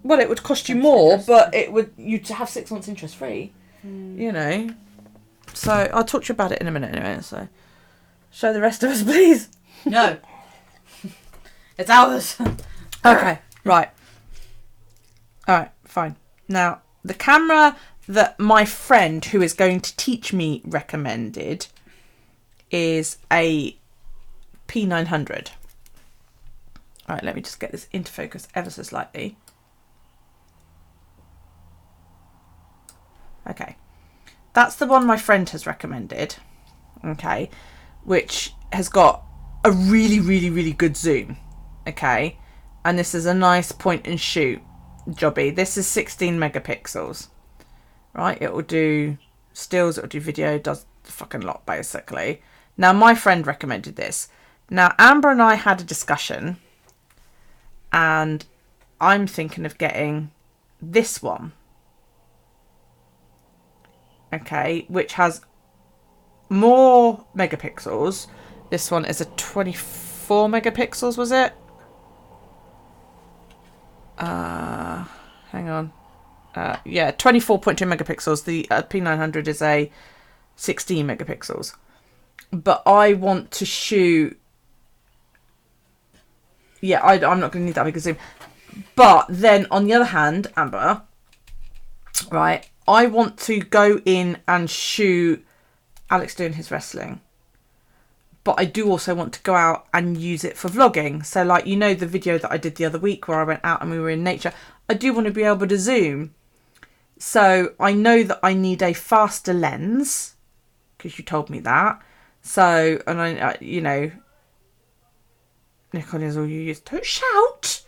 Well, it would cost you That's more, interest. but it would you'd have 6 months interest free. You know. So I'll talk to you about it in a minute anyway. So show the rest of us, please. No. It's ours. Okay, right. Alright, fine. Now, the camera that my friend who is going to teach me recommended is a P900. Alright, let me just get this into focus ever so slightly. Okay. That's the one my friend has recommended. Okay. Which has got a really, really, really good zoom. Okay. And this is a nice point and shoot jobby. This is 16 megapixels. Right. It will do stills, it will do video, it does the fucking lot basically. Now my friend recommended this. Now Amber and I had a discussion and I'm thinking of getting this one. Okay, which has more megapixels. This one is a 24 megapixels, was it? Hang on. Yeah, 24.2 megapixels. The P900 is a 16 megapixels. But I want to shoot... Yeah, I'm not going to need that big a zoom. But then, on the other hand, Amber, right, I want to go in and shoot Alex doing his wrestling. But I do also want to go out and use it for vlogging. So, like, you know the video that I did the other week where I went out and we were in nature? I do want to be able to zoom. So, I know that I need a faster lens. Because you told me that. So, and I you know... Nikon is all you use. Don't shout!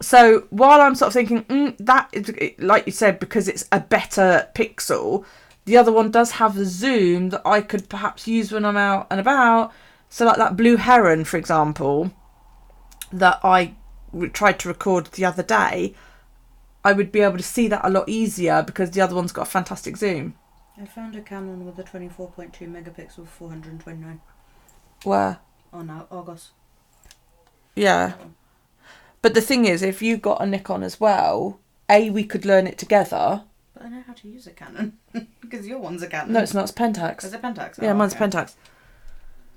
So while I'm sort of thinking, that is, like you said, because it's a better pixel, the other one does have the zoom that I could perhaps use when I'm out and about. So like that blue heron, for example, that I tried to record the other day, I would be able to see that a lot easier because the other one's got a fantastic zoom. I found a Canon with a 24.2 megapixel 429 Where? on Argos. Yeah. But the thing is, if you got a Nikon as well, we could learn it together. But I know how to use a Canon. Because your one's a Canon. No, it's not. It's Pentax. Is it Pentax? Yeah, oh, mine's okay. Pentax.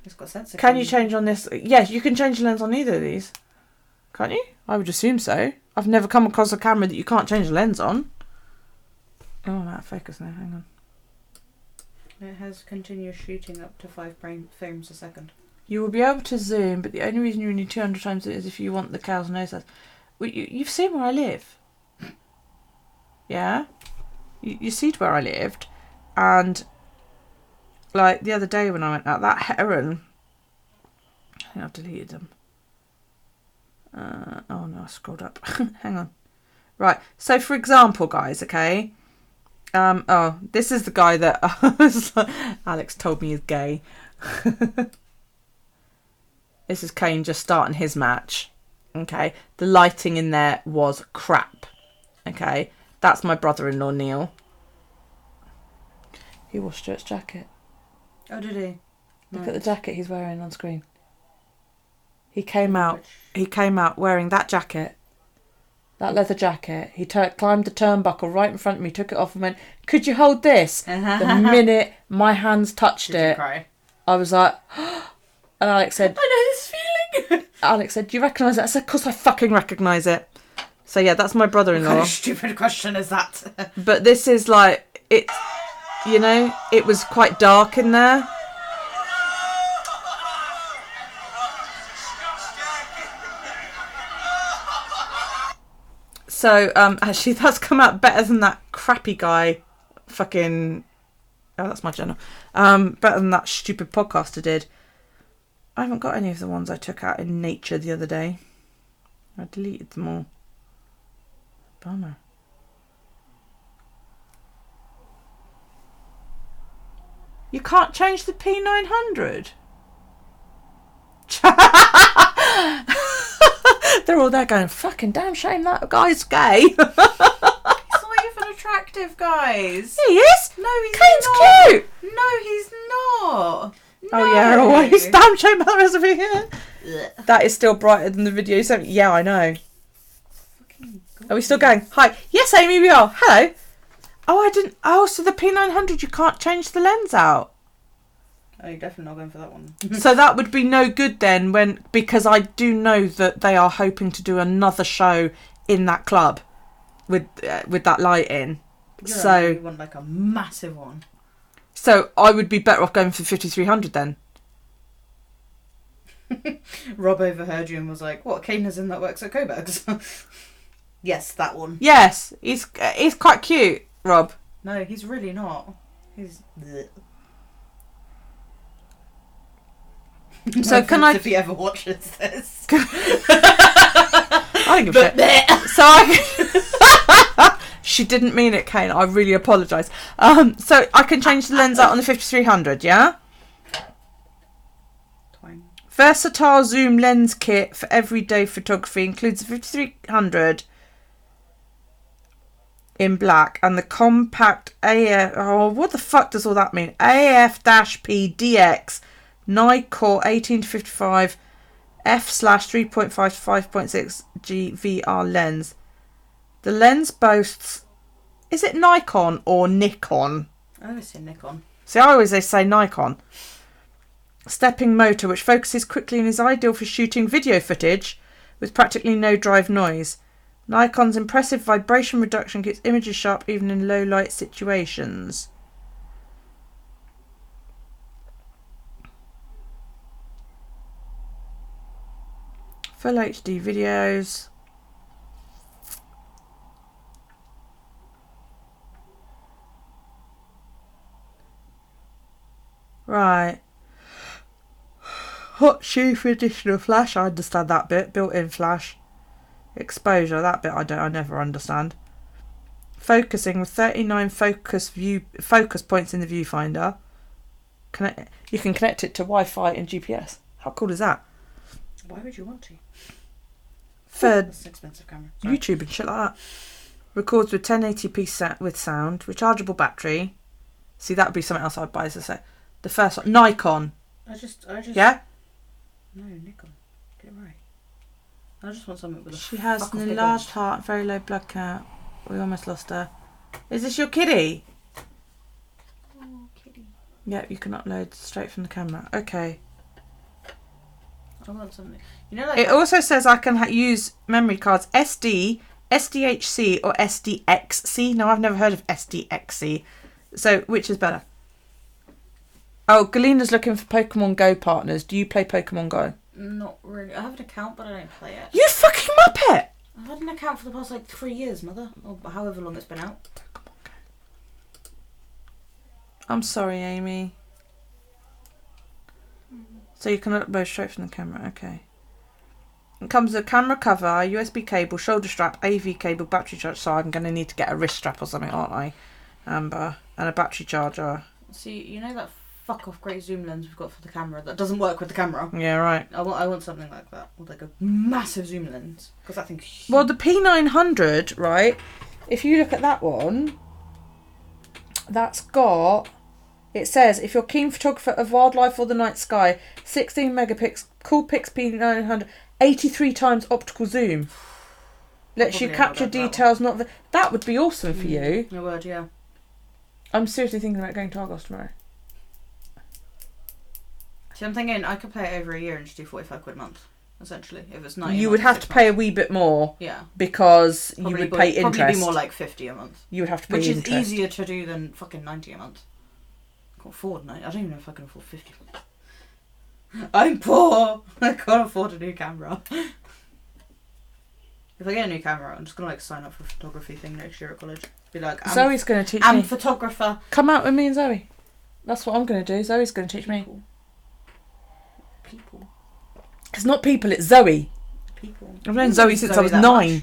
It's got sensor. Can you change on this? Yes, you can change the lens on either of these. Can't you? I would assume so. I've never come across a camera that you can't change the lens on. Oh, I'm out of focus now. Hang on. It has continuous shooting up to 5 frames a second. You will be able to zoom, but the only reason you need 200 times it is if you want the cow's nose size. Well, you've seen where I live. Yeah? You see where I lived. And, like, the other day when I went out, that heron... I think I've deleted them. Oh, no, I scrolled up. Hang on. Right, so for example, guys, okay... oh, this is the guy that Alex told me is gay. This is Kane just starting his match. Okay. The lighting in there was crap. Okay. That's my brother-in-law, Neil. He wore Stuart's jacket. Oh, did he? Look at the jacket he's wearing on screen. He came out wearing that jacket. That leather jacket. He climbed the turnbuckle right in front of me, took it off and went, "Could you hold this?" The minute my hands touched Did it, you cry? I was like... And Alex said... I know this feeling! Alex said, "Do you recognise it?" I said, "Of course I fucking recognise it." So yeah, that's my brother-in-law. What kind of stupid question is that? But this is like... It's... You know, it was quite dark in there. So, actually, that's come out better than that crappy guy fucking... Oh, that's my channel. Better than that stupid podcaster did. I haven't got any of the ones I took out in nature the other day. I deleted them all. Bummer. You can't change the P900? They're all there going, "Fucking damn shame that guy's gay." He's not even attractive, guys. He is. No, he's Kane's not. cute. No, he's not. Oh yeah, always. Damn shame that recipe here. That is still brighter than the video you sent me. Yeah, I know. Are we still going? Hi. Yes, Amy, we are. Hello. Oh, I didn't. Oh, so the P900, you can't change the lens out. Oh, you're definitely not going for that one. So that would be no good then, because I do know that they are hoping to do another show in that club with that lighting. You want like a massive one. So I would be better off going for 5300 then. Rob overheard you and was like, "What? Caden's in that works at Coburg's." Yes, that one. Yes, he's quite cute, Rob. No, he's really not. He's. So No can I? if he ever watches this. I don't give a shit. So I. She didn't mean it, Kane. I really apologise. So I can change the lens out on the 5300, yeah? Twine. Versatile zoom lens kit for everyday photography includes the 5300 in black and the compact AF. Oh, what the fuck does all that mean? AF-P DX Nikkor 18-55 f/3.5 to 5.6 G VR lens. The lens boasts. Is it Nikon or Nikon? I always say Nikon. See, I always say Nikon. Stepping motor, which focuses quickly and is ideal for shooting video footage with practically no drive noise. Nikon's impressive vibration reduction keeps images sharp even in low light situations. Full HD videos. Right. Hot shoe for additional flash. I understand that bit. Built-in flash. Exposure. That bit I never understand. Focusing with 39 focus points in the viewfinder. You can connect it to Wi-Fi and GPS. How cool is that? Why would you want to? For That's an expensive camera. Sorry. YouTube and shit like that. Records with 1080p with sound. Rechargeable battery. See, that would be something else I'd buy, as I say. The first one. Nikon. I just. Yeah? No, Nikon. Get it right. I just want something with a. She has fuck an off big enlarged eyes. heart, very low blood count. We almost lost her. Is this your kitty? Oh, kitty. Yep, you can upload straight from the camera. Okay. I want something. You know, like. It also says I can use memory cards SD, SDHC, or SDXC. No, I've never heard of SDXC. So, which is better? Oh, Galina's looking for Pokemon Go partners. Do you play Pokemon Go? Not really. I have an account, but I don't play it. You fucking muppet! I've had an account for the past 3 years, mother, or however long it's been out. I'm sorry, Amy. So you can upload straight from the camera. Okay. It comes with a camera cover, USB cable, shoulder strap, AV cable, battery charger. So I'm going to need to get a wrist strap or something, aren't I, Amber? And a battery charger. See, you know that fuck off great zoom lens we've got for the camera that doesn't work with the camera? Yeah, right. I want something like that, with like a massive zoom lens, because that thing's huge. Well, the P900, right? If you look at that one, that's got. It says, if you're a keen photographer of wildlife or the night sky, 16 megapixel, Coolpix P900, 83 times optical zoom. Lets you Probably capture not that details. That would be awesome for you. No word, yeah. I'm seriously thinking about going to Argos tomorrow. See, I'm thinking I could pay it over a year and just do £45 a month, essentially. If it's 90. You would have to pay a wee bit more Yeah. because you Probably would pay interest. Probably be more like 50 a month. You would have to pay Which is interest. easier to do than fucking 90 a month. I can't afford 90. I don't even know if I can afford 50 a month. I'm poor! I can't afford a new camera. If I get a new camera, I'm just gonna sign up for a photography thing next year at college. Be like, Zoe's going to teach I'm me. photographer. Come out with me and Zoe. That's what I'm going to do. Zoe's going to teach me. People. It's not people, it's Zoe. People. I've known Zoe since I was that 9. much.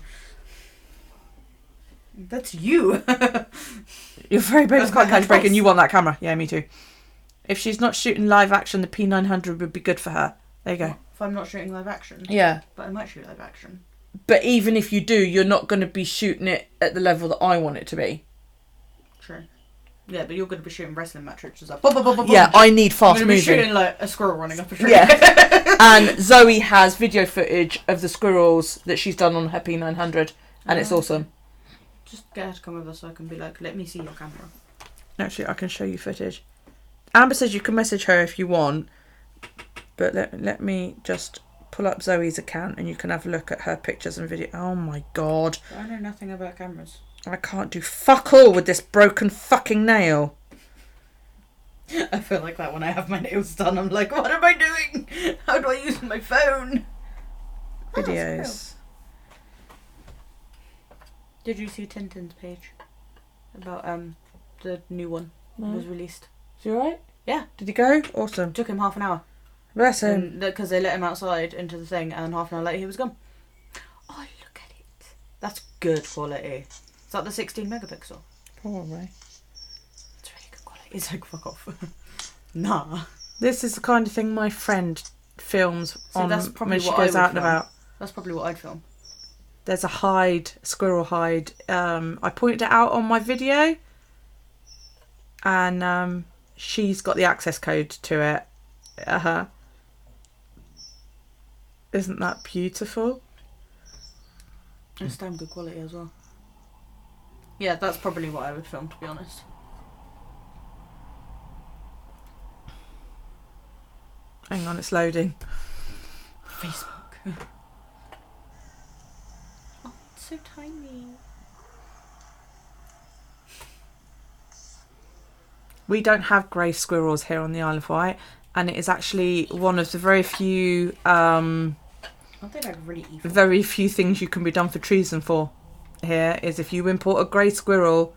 That's you. You're very brave as quite catch break and you want that camera. Yeah, me too. If she's not shooting live action, the P900 would be good for her. There you go. If I'm not shooting live action. Yeah. But I might shoot live action. But even if you do, you're not going to be shooting it at the level that I want it to be. True. Yeah, but you're going to be shooting wrestling matches. Just like, Yeah, I need fast I'm going to be moving. shooting like a squirrel running up a tree. Yeah. And Zoe has video footage of the squirrels that she's done on her P900 and it's awesome. Just get her to come over so I can be like, let me see your camera. Actually, I can show you footage. Amber says you can message her if you want, but let me just pull up Zoe's account and you can have a look at her pictures and video. Oh my god. I know nothing about cameras. I can't do fuck all with this broken fucking nail. I feel like that when I have my nails done. I'm like, what am I doing? How do I use my phone? Videos. Did you see Tintin's page? About the new one No. was released. Is he alright? Yeah. Did he go? Awesome. Took him half an hour. Bless him. Because they let him outside into the thing and half an hour later he was gone. Oh, look at it. That's good quality. Is that the 16 megapixel? Probably. It's really good quality. It's like, fuck off. Nah. This is the kind of thing my friend films So on that's probably when she what goes I would out and film. about. That's probably what I'd film. There's a squirrel hide. I pointed it out on my video, and she's got the access code to it. Isn't that beautiful? It's damn good quality as well. Yeah, that's probably what I would film, to be honest. Hang on, it's loading. Facebook. Oh, it's so tiny. We don't have grey squirrels here on the Isle of Wight, and it is actually one of the very few Aren't they like really evil? things you can be done for treason for. Here is if you import a grey squirrel.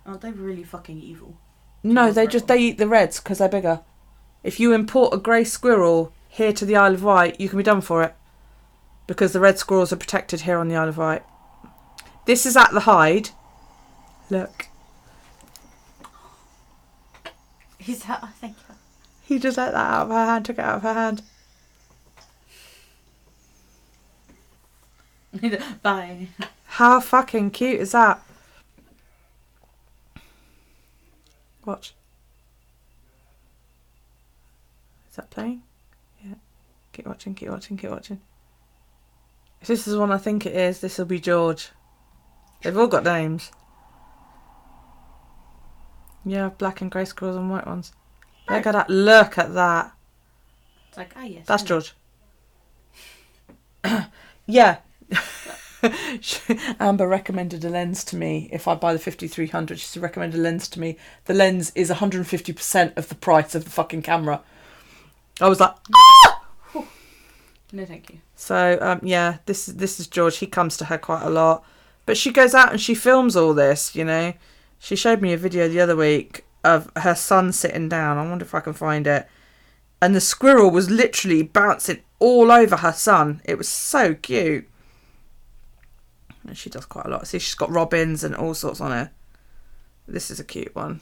Aren't they really fucking evil? No, they eat the reds because they're bigger. If you import a grey squirrel here to the Isle of Wight, you can be done for it. Because the red squirrels are protected here on the Isle of Wight. This is at the hide. Look. Is that? Oh, thank you. He just let that out of her hand, took it out of her hand. Bye. How fucking cute is that? Watch. Is that playing? Yeah. Keep watching, keep watching, keep watching. If this is one I think it is, this will be George. They've all got names. Yeah, black and grey squirrels and white ones. Look at that. Look at that. It's like, ah, yes. That's George. Yeah. Amber recommended a lens to me. If I buy the 5300, she recommended a lens to me. The lens is 150% of the price of the fucking camera. I was like, ah! No, thank you. So yeah, this is George. He comes to her quite a lot, but she goes out and she films all this. You know, she showed me a video the other week of her son sitting down. I wonder if I can find it. And the squirrel was literally bouncing all over her son. It was so cute. And she does quite a lot. See, she's got robins and all sorts on her. This is a cute one.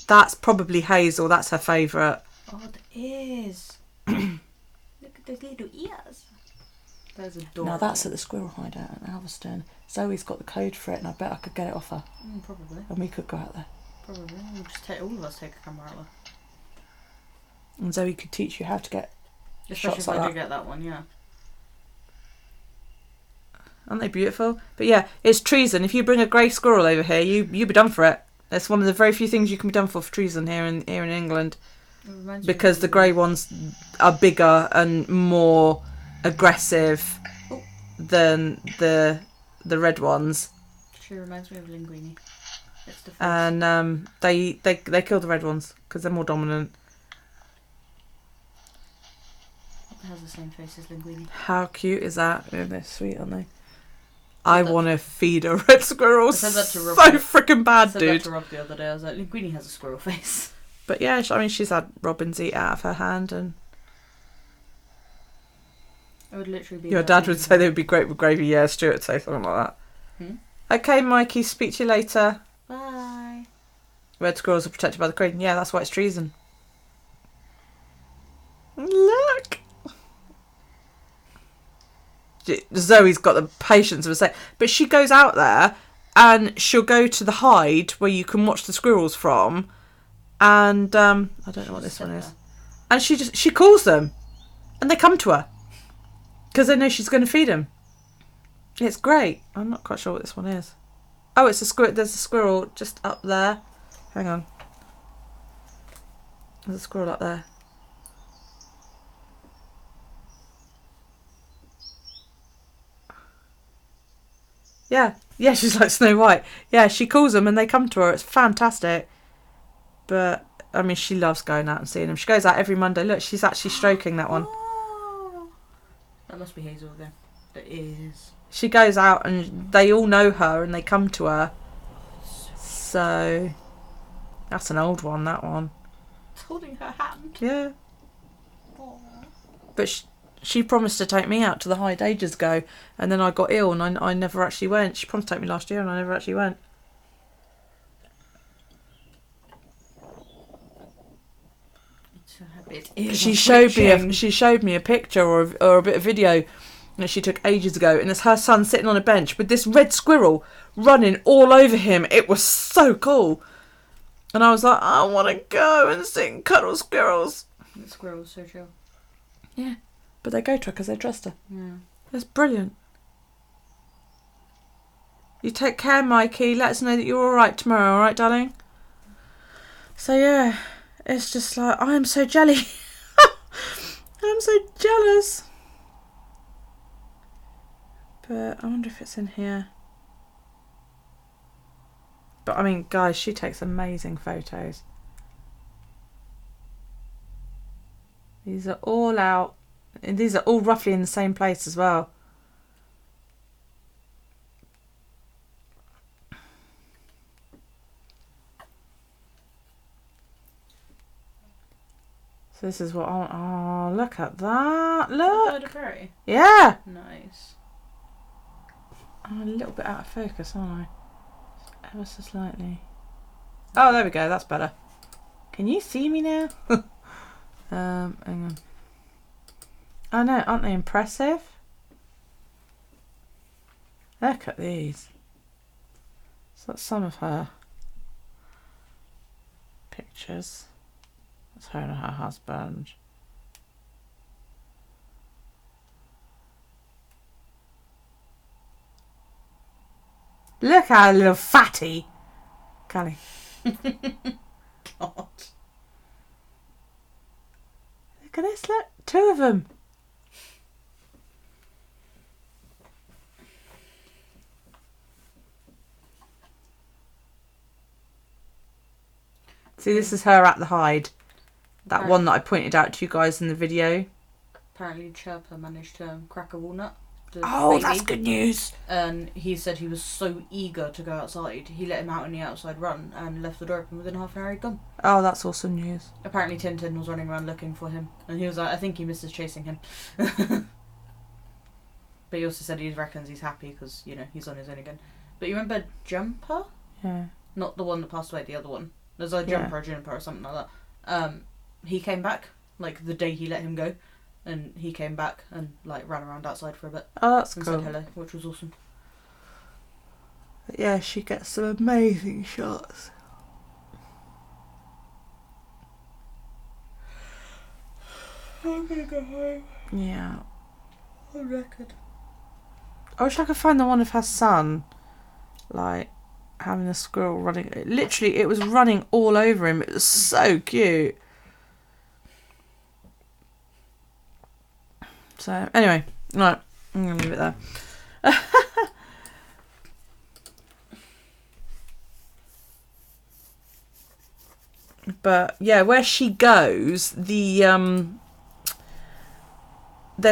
That's probably Hazel. That's her favourite. Oh, it is. Look at those little ears. There's a door. Now that's at the squirrel hideout at Alveston. Zoe's got the code for it, and I bet I could get it off her. Probably. And we could go out there. Probably. We'll just all of us take a camera out there. And Zoe could teach you how to get Especially shots if I like do that. get that one, yeah. Aren't they beautiful? But yeah, it's treason. If you bring a grey squirrel over here, you be done for it. It's one of the very few things you can be done for treason here in England. Because the grey ones are bigger and more aggressive than the red ones. She reminds me of Linguini. It's the face. And they kill the red ones because they're more dominant. It has the same face as Linguini. How cute is that? Oh, they're sweet, aren't they? I want to feed a red squirrel I said that to so Rob. freaking bad, I said dude. that to Rob the other day. I was like, Linguini has a squirrel face. But yeah, I mean, she's had robins eat out of her hand, and It would literally be. your like dad would something say they would be great with gravy. Yeah, Stuart would say something like that. Okay, Mikey, speak to you later. Bye. Red squirrels are protected by the Queen. Yeah, that's why it's treason. Look! Zoe's got the patience of a sec. But she goes out there and she'll go to the hide where you can watch the squirrels from. And I don't know what this one is. And she calls them. And they come to her. Because they know she's going to feed them. It's great. I'm not quite sure what this one is. Oh, it's a squirrel. There's a squirrel just up there. Hang on. There's a squirrel up there. Yeah, yeah, she's like Snow White. Yeah, she calls them and they come to her. It's fantastic. But, I mean, she loves going out and seeing them. She goes out every Monday. Look, she's actually stroking that one. Oh, that must be Hazel again. It is. She goes out and they all know her and they come to her. So, that's an old one, that one. It's holding her hand. Yeah. Aww. But she promised to take me out to the Hyde ages ago, and then I got ill and I never actually went. She promised to take me last year and I never actually went. She showed me a picture or a bit of video that she took ages ago, and it's her son sitting on a bench with this red squirrel running all over him. It was so cool. And I was like, I want to go and sit and cuddle squirrels. The squirrel's so chill. Yeah. But they go to her because they trust her. Yeah. That's brilliant. You take care, Mikey. Let us know that you're alright tomorrow, alright, darling? So, yeah. It's just like, I am so jelly. I'm so jealous. But I wonder if it's in here. But, I mean, guys, she takes amazing photos. These are all out. And these are all roughly in the same place as well. So this is what I want. Oh, look at that. Look. VODKA. Yeah. Nice. I'm a little bit out of focus, aren't I? Ever so slightly. Oh, there we go. That's better. Can you see me now? Hang on. I know, aren't they impressive? Look at these. So that's some of her pictures. That's her and her husband. Look at a little fatty. Callie. God. Look at this, look. 2 of them. See, this is her at the Hyde. That one that I pointed out to you guys in the video. Apparently Chirper managed to crack a walnut. Oh, baby. that's good news. And he said he was so eager to go outside. He let him out in the outside run and left the door open. Within half an hour he'd gone. Oh, that's awesome news. Apparently Tintin was running around looking for him. And he was like, I think he misses chasing him. But he also said he reckons he's happy because, you know, he's on his own again. But you remember Jumper? Yeah. Not the one that passed away, the other one. There's a Jumper or Juniper or something like that. He came back, like, the day he let him go. And he came back and, like, ran around outside for a bit. Oh, that's and cool. said hello, which was awesome. Yeah, she gets some amazing shots. I'm gonna go home. Yeah. On record. I wish I could find the one of her son, like, having a squirrel running. Literally, it was running all over him. It was so cute. So, anyway, right, I'm going to leave it there. But, yeah, where she goes, there's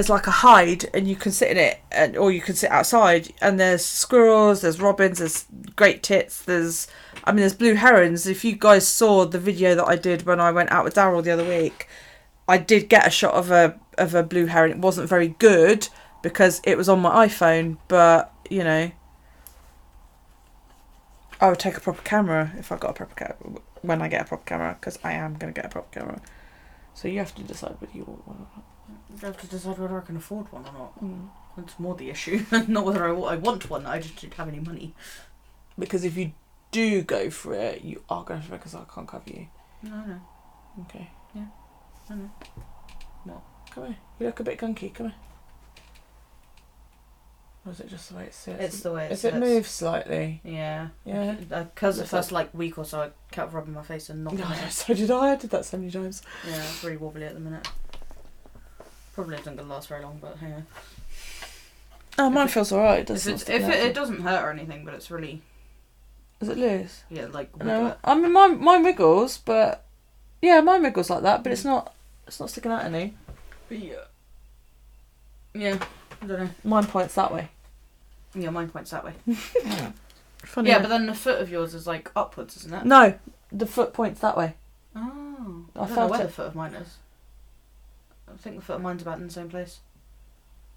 like a hide and you can sit in it, or you can sit outside, and there's squirrels, there's robins, there's great tits, there's blue herons. If you guys saw the video that I did when I went out with Daryl the other week, I did get a shot of a blue heron. It wasn't very good because it was on my iPhone, but, you know, I would take a proper camera if I got a proper camera, when I get a proper camera, because I am going to get a proper camera. So you have to decide whether you want one or not. You have to decide whether I can afford one or not. That's more the issue. Not whether I want one, I just don't have any money. Because if you do go for it, you are going for it because I can't cover you. No. Okay. Yeah. I know. What? Come here. You look a bit gunky. Come here. Or is it just the way it sits? It's the way it If sits. it moves slightly. Yeah. Yeah. Because the first like week or so I kept rubbing my face and knocking it. So did I. I did that so many times. Yeah, it's really wobbly at the minute. Probably isn't going to last very long, but hey. Oh, mine feels alright. If it doesn't hurt or anything, but it's really... Is it loose? Yeah, like... No. I mean, mine wiggles, but... Yeah, mine wiggles like that, but it's not sticking out any. But yeah. Yeah, I don't know. Mine points that way. Yeah, mine points that way. Funny. Yeah, but then the foot of yours is like upwards, isn't it? No, the foot points that way. Oh. I I don't know felt where it. the foot of mine is. I think the foot of mine's about in the same place.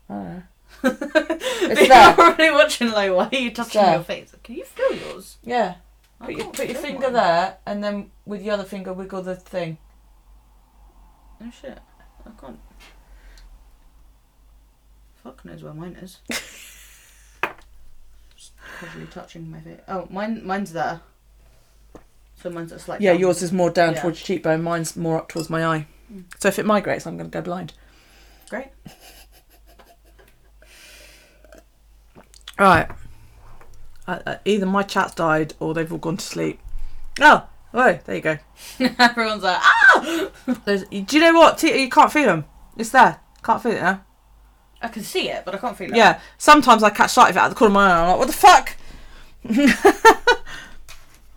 I don't know. It's It's there. there. You're already watching, like, why are you touching there. your face? Can you feel yours? Yeah. I Put can't your feel finger mine. there, and then with your other finger wiggle the thing. Oh shit. I can't. Fuck knows where mine is. Just casually touching my face. Oh, mine's there. So mine's just like. Yeah, yours is more down Yeah. towards your cheekbone. Mine's more up towards my eye. Mm. So if it migrates, I'm going to go blind. Great. Right. Either my chat's died or they've all gone to sleep. Oh, there you go. Everyone's like, ah! Do you know what? You can't feel them. It's there. Can't feel it now. I can see it, but I can't feel it. Yeah. Sometimes I catch sight of it out of the corner of my eye. I'm like, what the fuck?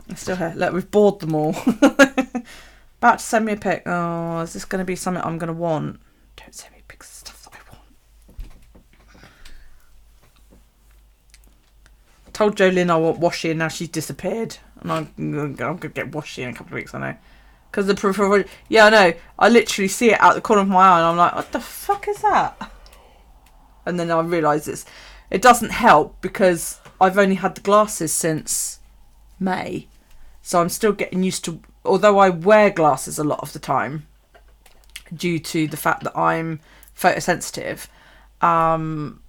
I'm still here. Look, we've bored them all. About to send me a pic. Oh, is this going to be something I'm going to want? Don't send me pics of stuff that I want. Told Jolene I want washi and now she's disappeared. And I'm going to get washi in a couple of weeks, I know. Because the yeah, I know. I literally see it out the corner of my eye and I'm like, what the fuck is that? And then I realise it doesn't help because I've only had the glasses since May. So I'm still getting used to, although I wear glasses a lot of the time due to the fact that I'm photosensitive, and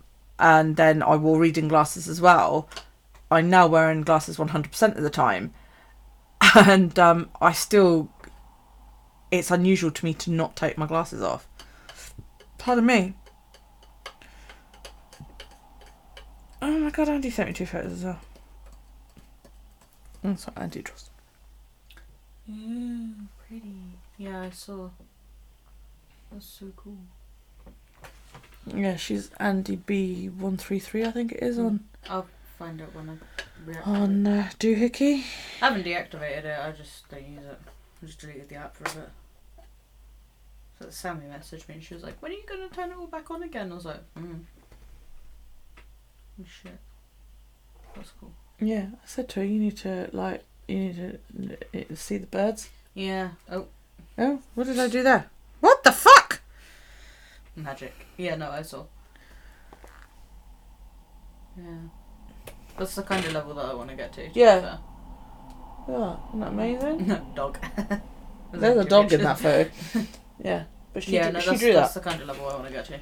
then I wore reading glasses as well. I'm now wearing glasses 100% of the time. And I still, it's unusual to me to not take my glasses off. Pardon me. Oh my god, Andy sent me 2 photos as well. That's what Andy trust. Pretty. Yeah, I saw. That's so cool. Yeah, she's Andy B133, I think it is, on I'll find out when I react. Doohickey. I haven't deactivated it, I just don't use it. I just deleted the app for a bit. So Sammy messaged me and she was like, when are you going to turn it all back on again? I was like, Oh shit. That's cool. Yeah, I said to her, you need to see the birds. Yeah. Oh, Oh, what did I do there? What the fuck? magic. Yeah, no, I saw. Yeah. That's the kind of level that I want to get to. Yeah. Oh, isn't that amazing? No, dog. There's a dog in that photo. Yeah, but she Yeah, drew, no, she that's, drew that's that. the kind of level I want to get to.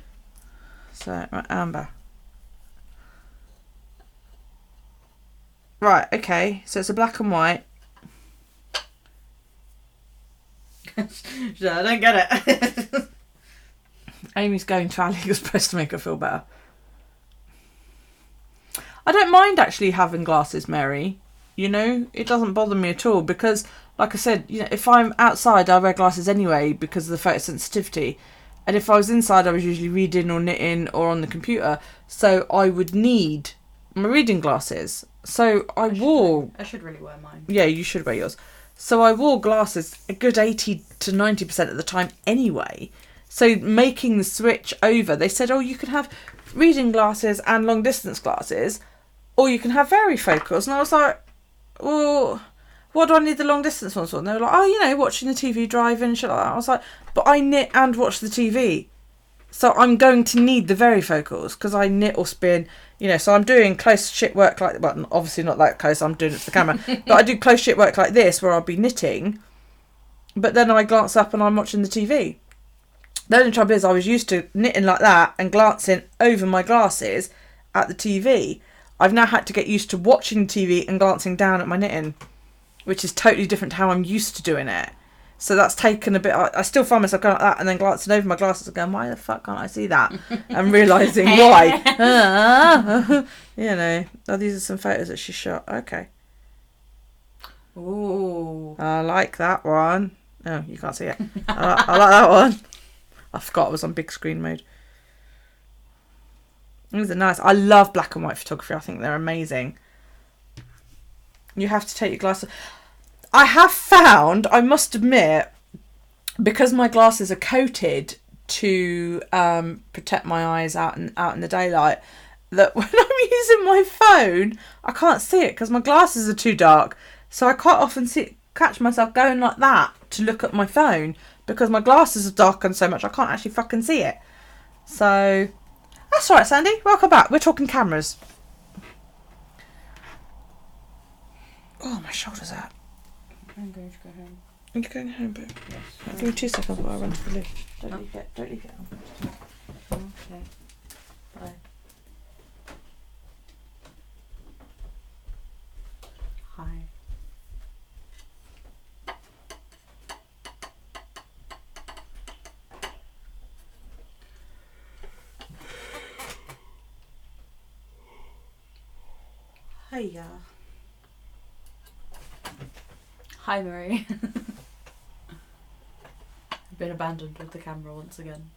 So, right, Amber. Right, okay, so it's a black and white. I don't get it. Amy's going to AliExpress to make her feel better. I don't mind actually having glasses, Mary. You know, it doesn't bother me at all because, like I said, you know, if I'm outside, I wear glasses anyway because of the photosensitivity. And if I was inside, I was usually reading or knitting or on the computer. So I would need my reading glasses. So I wore... I should really wear mine. Yeah, you should wear yours. So I wore glasses a good 80 to 90% of the time anyway. So making the switch over, they said, oh, you can have reading glasses and long distance glasses, or you can have varifocals. And I was like, well, what do I need the long distance ones for? And they were like, oh, you know, watching the TV, driving and shit like that. I was like, but I knit and watch the TV. So I'm going to need the varifocals because I knit or spin, you know, so I'm doing close shit work like, well, obviously not that close, I'm doing it to the camera, but I do close shit work like this where I'll be knitting, but then I glance up and I'm watching the TV. The only trouble is I was used to knitting like that and glancing over my glasses at the TV. I've now had to get used to watching the TV and glancing down at my knitting, which is totally different to how I'm used to doing it. So that's taken a bit. I still find myself going like that and then glancing over my glasses and going, why the fuck can't I see that? And realising why. You know, oh, these are some photos that she shot. Okay. Ooh. I like that one. Oh, you can't see it. I like that one. I forgot I was on big screen mode. These are nice. I love black and white photography. I think they're amazing. You have to take your glasses. I have found, I must admit, because my glasses are coated to protect my eyes out in the daylight, that when I'm using my phone, I can't see it because my glasses are too dark. So I quite often catch myself going like that to look at my phone because my glasses are darkened so much I can't actually fucking see it. So that's all right, Sandy. Welcome back. We're talking cameras. Oh, my shoulder's out. I'm going to go home. Are you going home, babe? Yes. Give me 2 seconds while I run to the lift. Don't leave it. Okay. Bye. Hi. Hiya. Hi, Marie. I've been abandoned with the camera once again.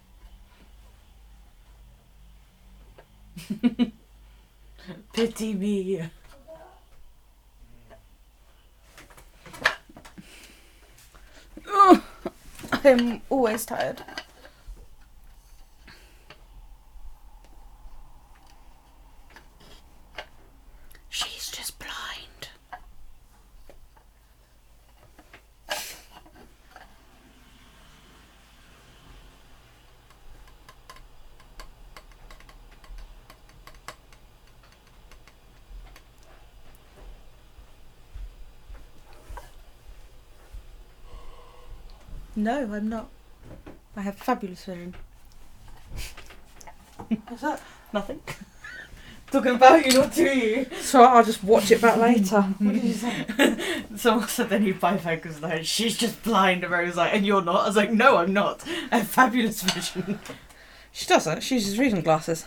Pity me. I'm always tired. She's just blind. No, I'm not. I have fabulous vision. What's that? Nothing. Talking about you, not to you. So I'll just watch it back later. What did you say? Someone said they need bifocals though. She's just blind. And Rose was like, and you're not? I was like, no, I'm not. I have fabulous vision. She doesn't. She uses reading glasses.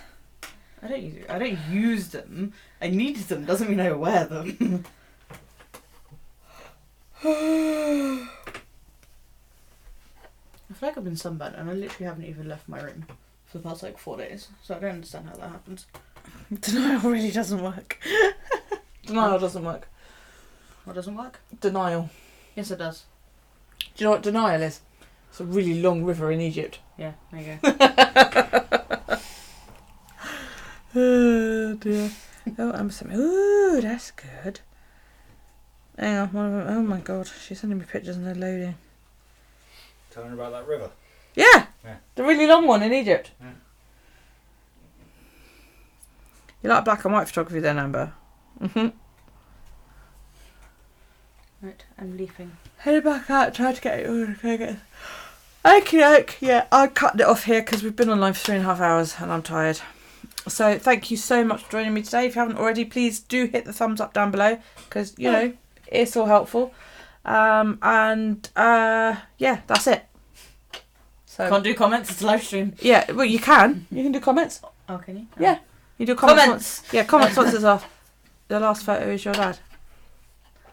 I don't use them. I need them. Doesn't mean I wear them. I feel like I've been sunburned and I literally haven't even left my room for the past like 4 days. So I don't understand how that happens. Denial really doesn't work. Denial doesn't work. What doesn't work? Denial. Yes, it does. Do you know what denial is? It's a really long river in Egypt. Yeah, there you go. Oh dear. Oh, I'm sorry. Ooh, that's good. Hang on, one of them. Oh my god, she's sending me pictures and they're loading. Tell her about that river. Yeah, Yeah. The really long one in Egypt. Yeah. You like black and white photography then, Amber? Right, I'm leafing. Headed back out, try to get it. Okay, yeah, I cut it off here because we've been online for 3.5 hours and I'm tired. So thank you so much for joining me today. If you haven't already, please do hit the thumbs up down below because, you know, it's all helpful. Yeah, that's it. So Can't do comments, it's a live stream. yeah, well, you can do comments. Oh, can you? Yeah, you do comments. Comments! Yeah, comments once it's off. The last photo is your dad.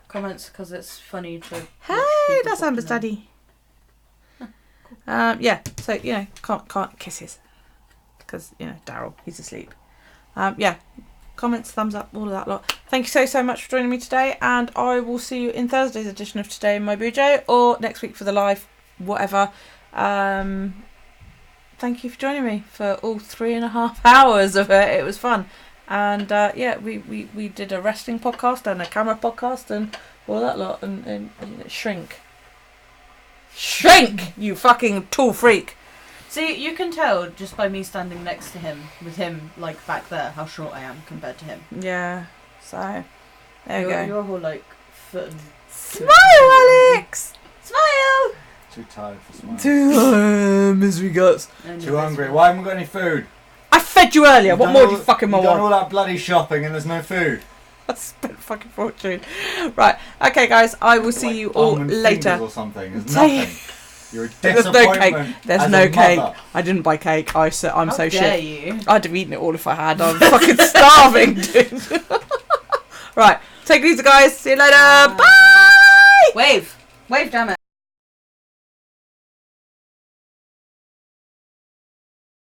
Comments, because it's funny to... Hey, that's Amber's daddy. Yeah, so, you know, can't kisses. Because, you know, Daryl, he's asleep. Yeah, comments, thumbs up, all of that lot. Thank you so much for joining me today, and I will see you in Thursday's edition of Today in My Bujo, or next week for the live, whatever. Thank you for joining me for all 3.5 hours of it. It was fun. And yeah, we did a wrestling podcast and a camera podcast and all that lot, and shrink, you fucking tall freak. See, you can tell just by me standing next to him, with him like back there, how short I am compared to him. Yeah, so there you go. You're a whole like foot and... Smile, Alex! Smile! Too tired for smiles. Too misery guts. Too hungry. Why haven't we got any food? I fed you earlier. You've What done more all- do you fucking You've done want? all that bloody shopping and there's no food. I spent a fucking fortune. Right, okay, guys. I will see you all almond later. fingers or something. There's nothing. You're a There's no cake. disappointment There's as no a cake. mother. I didn't buy cake. I'm so How so dare shit. you? I'd have eaten it all if I had. I'm fucking starving, dude. Right, take it easy, guys. See you later. Bye. Wave, damn it.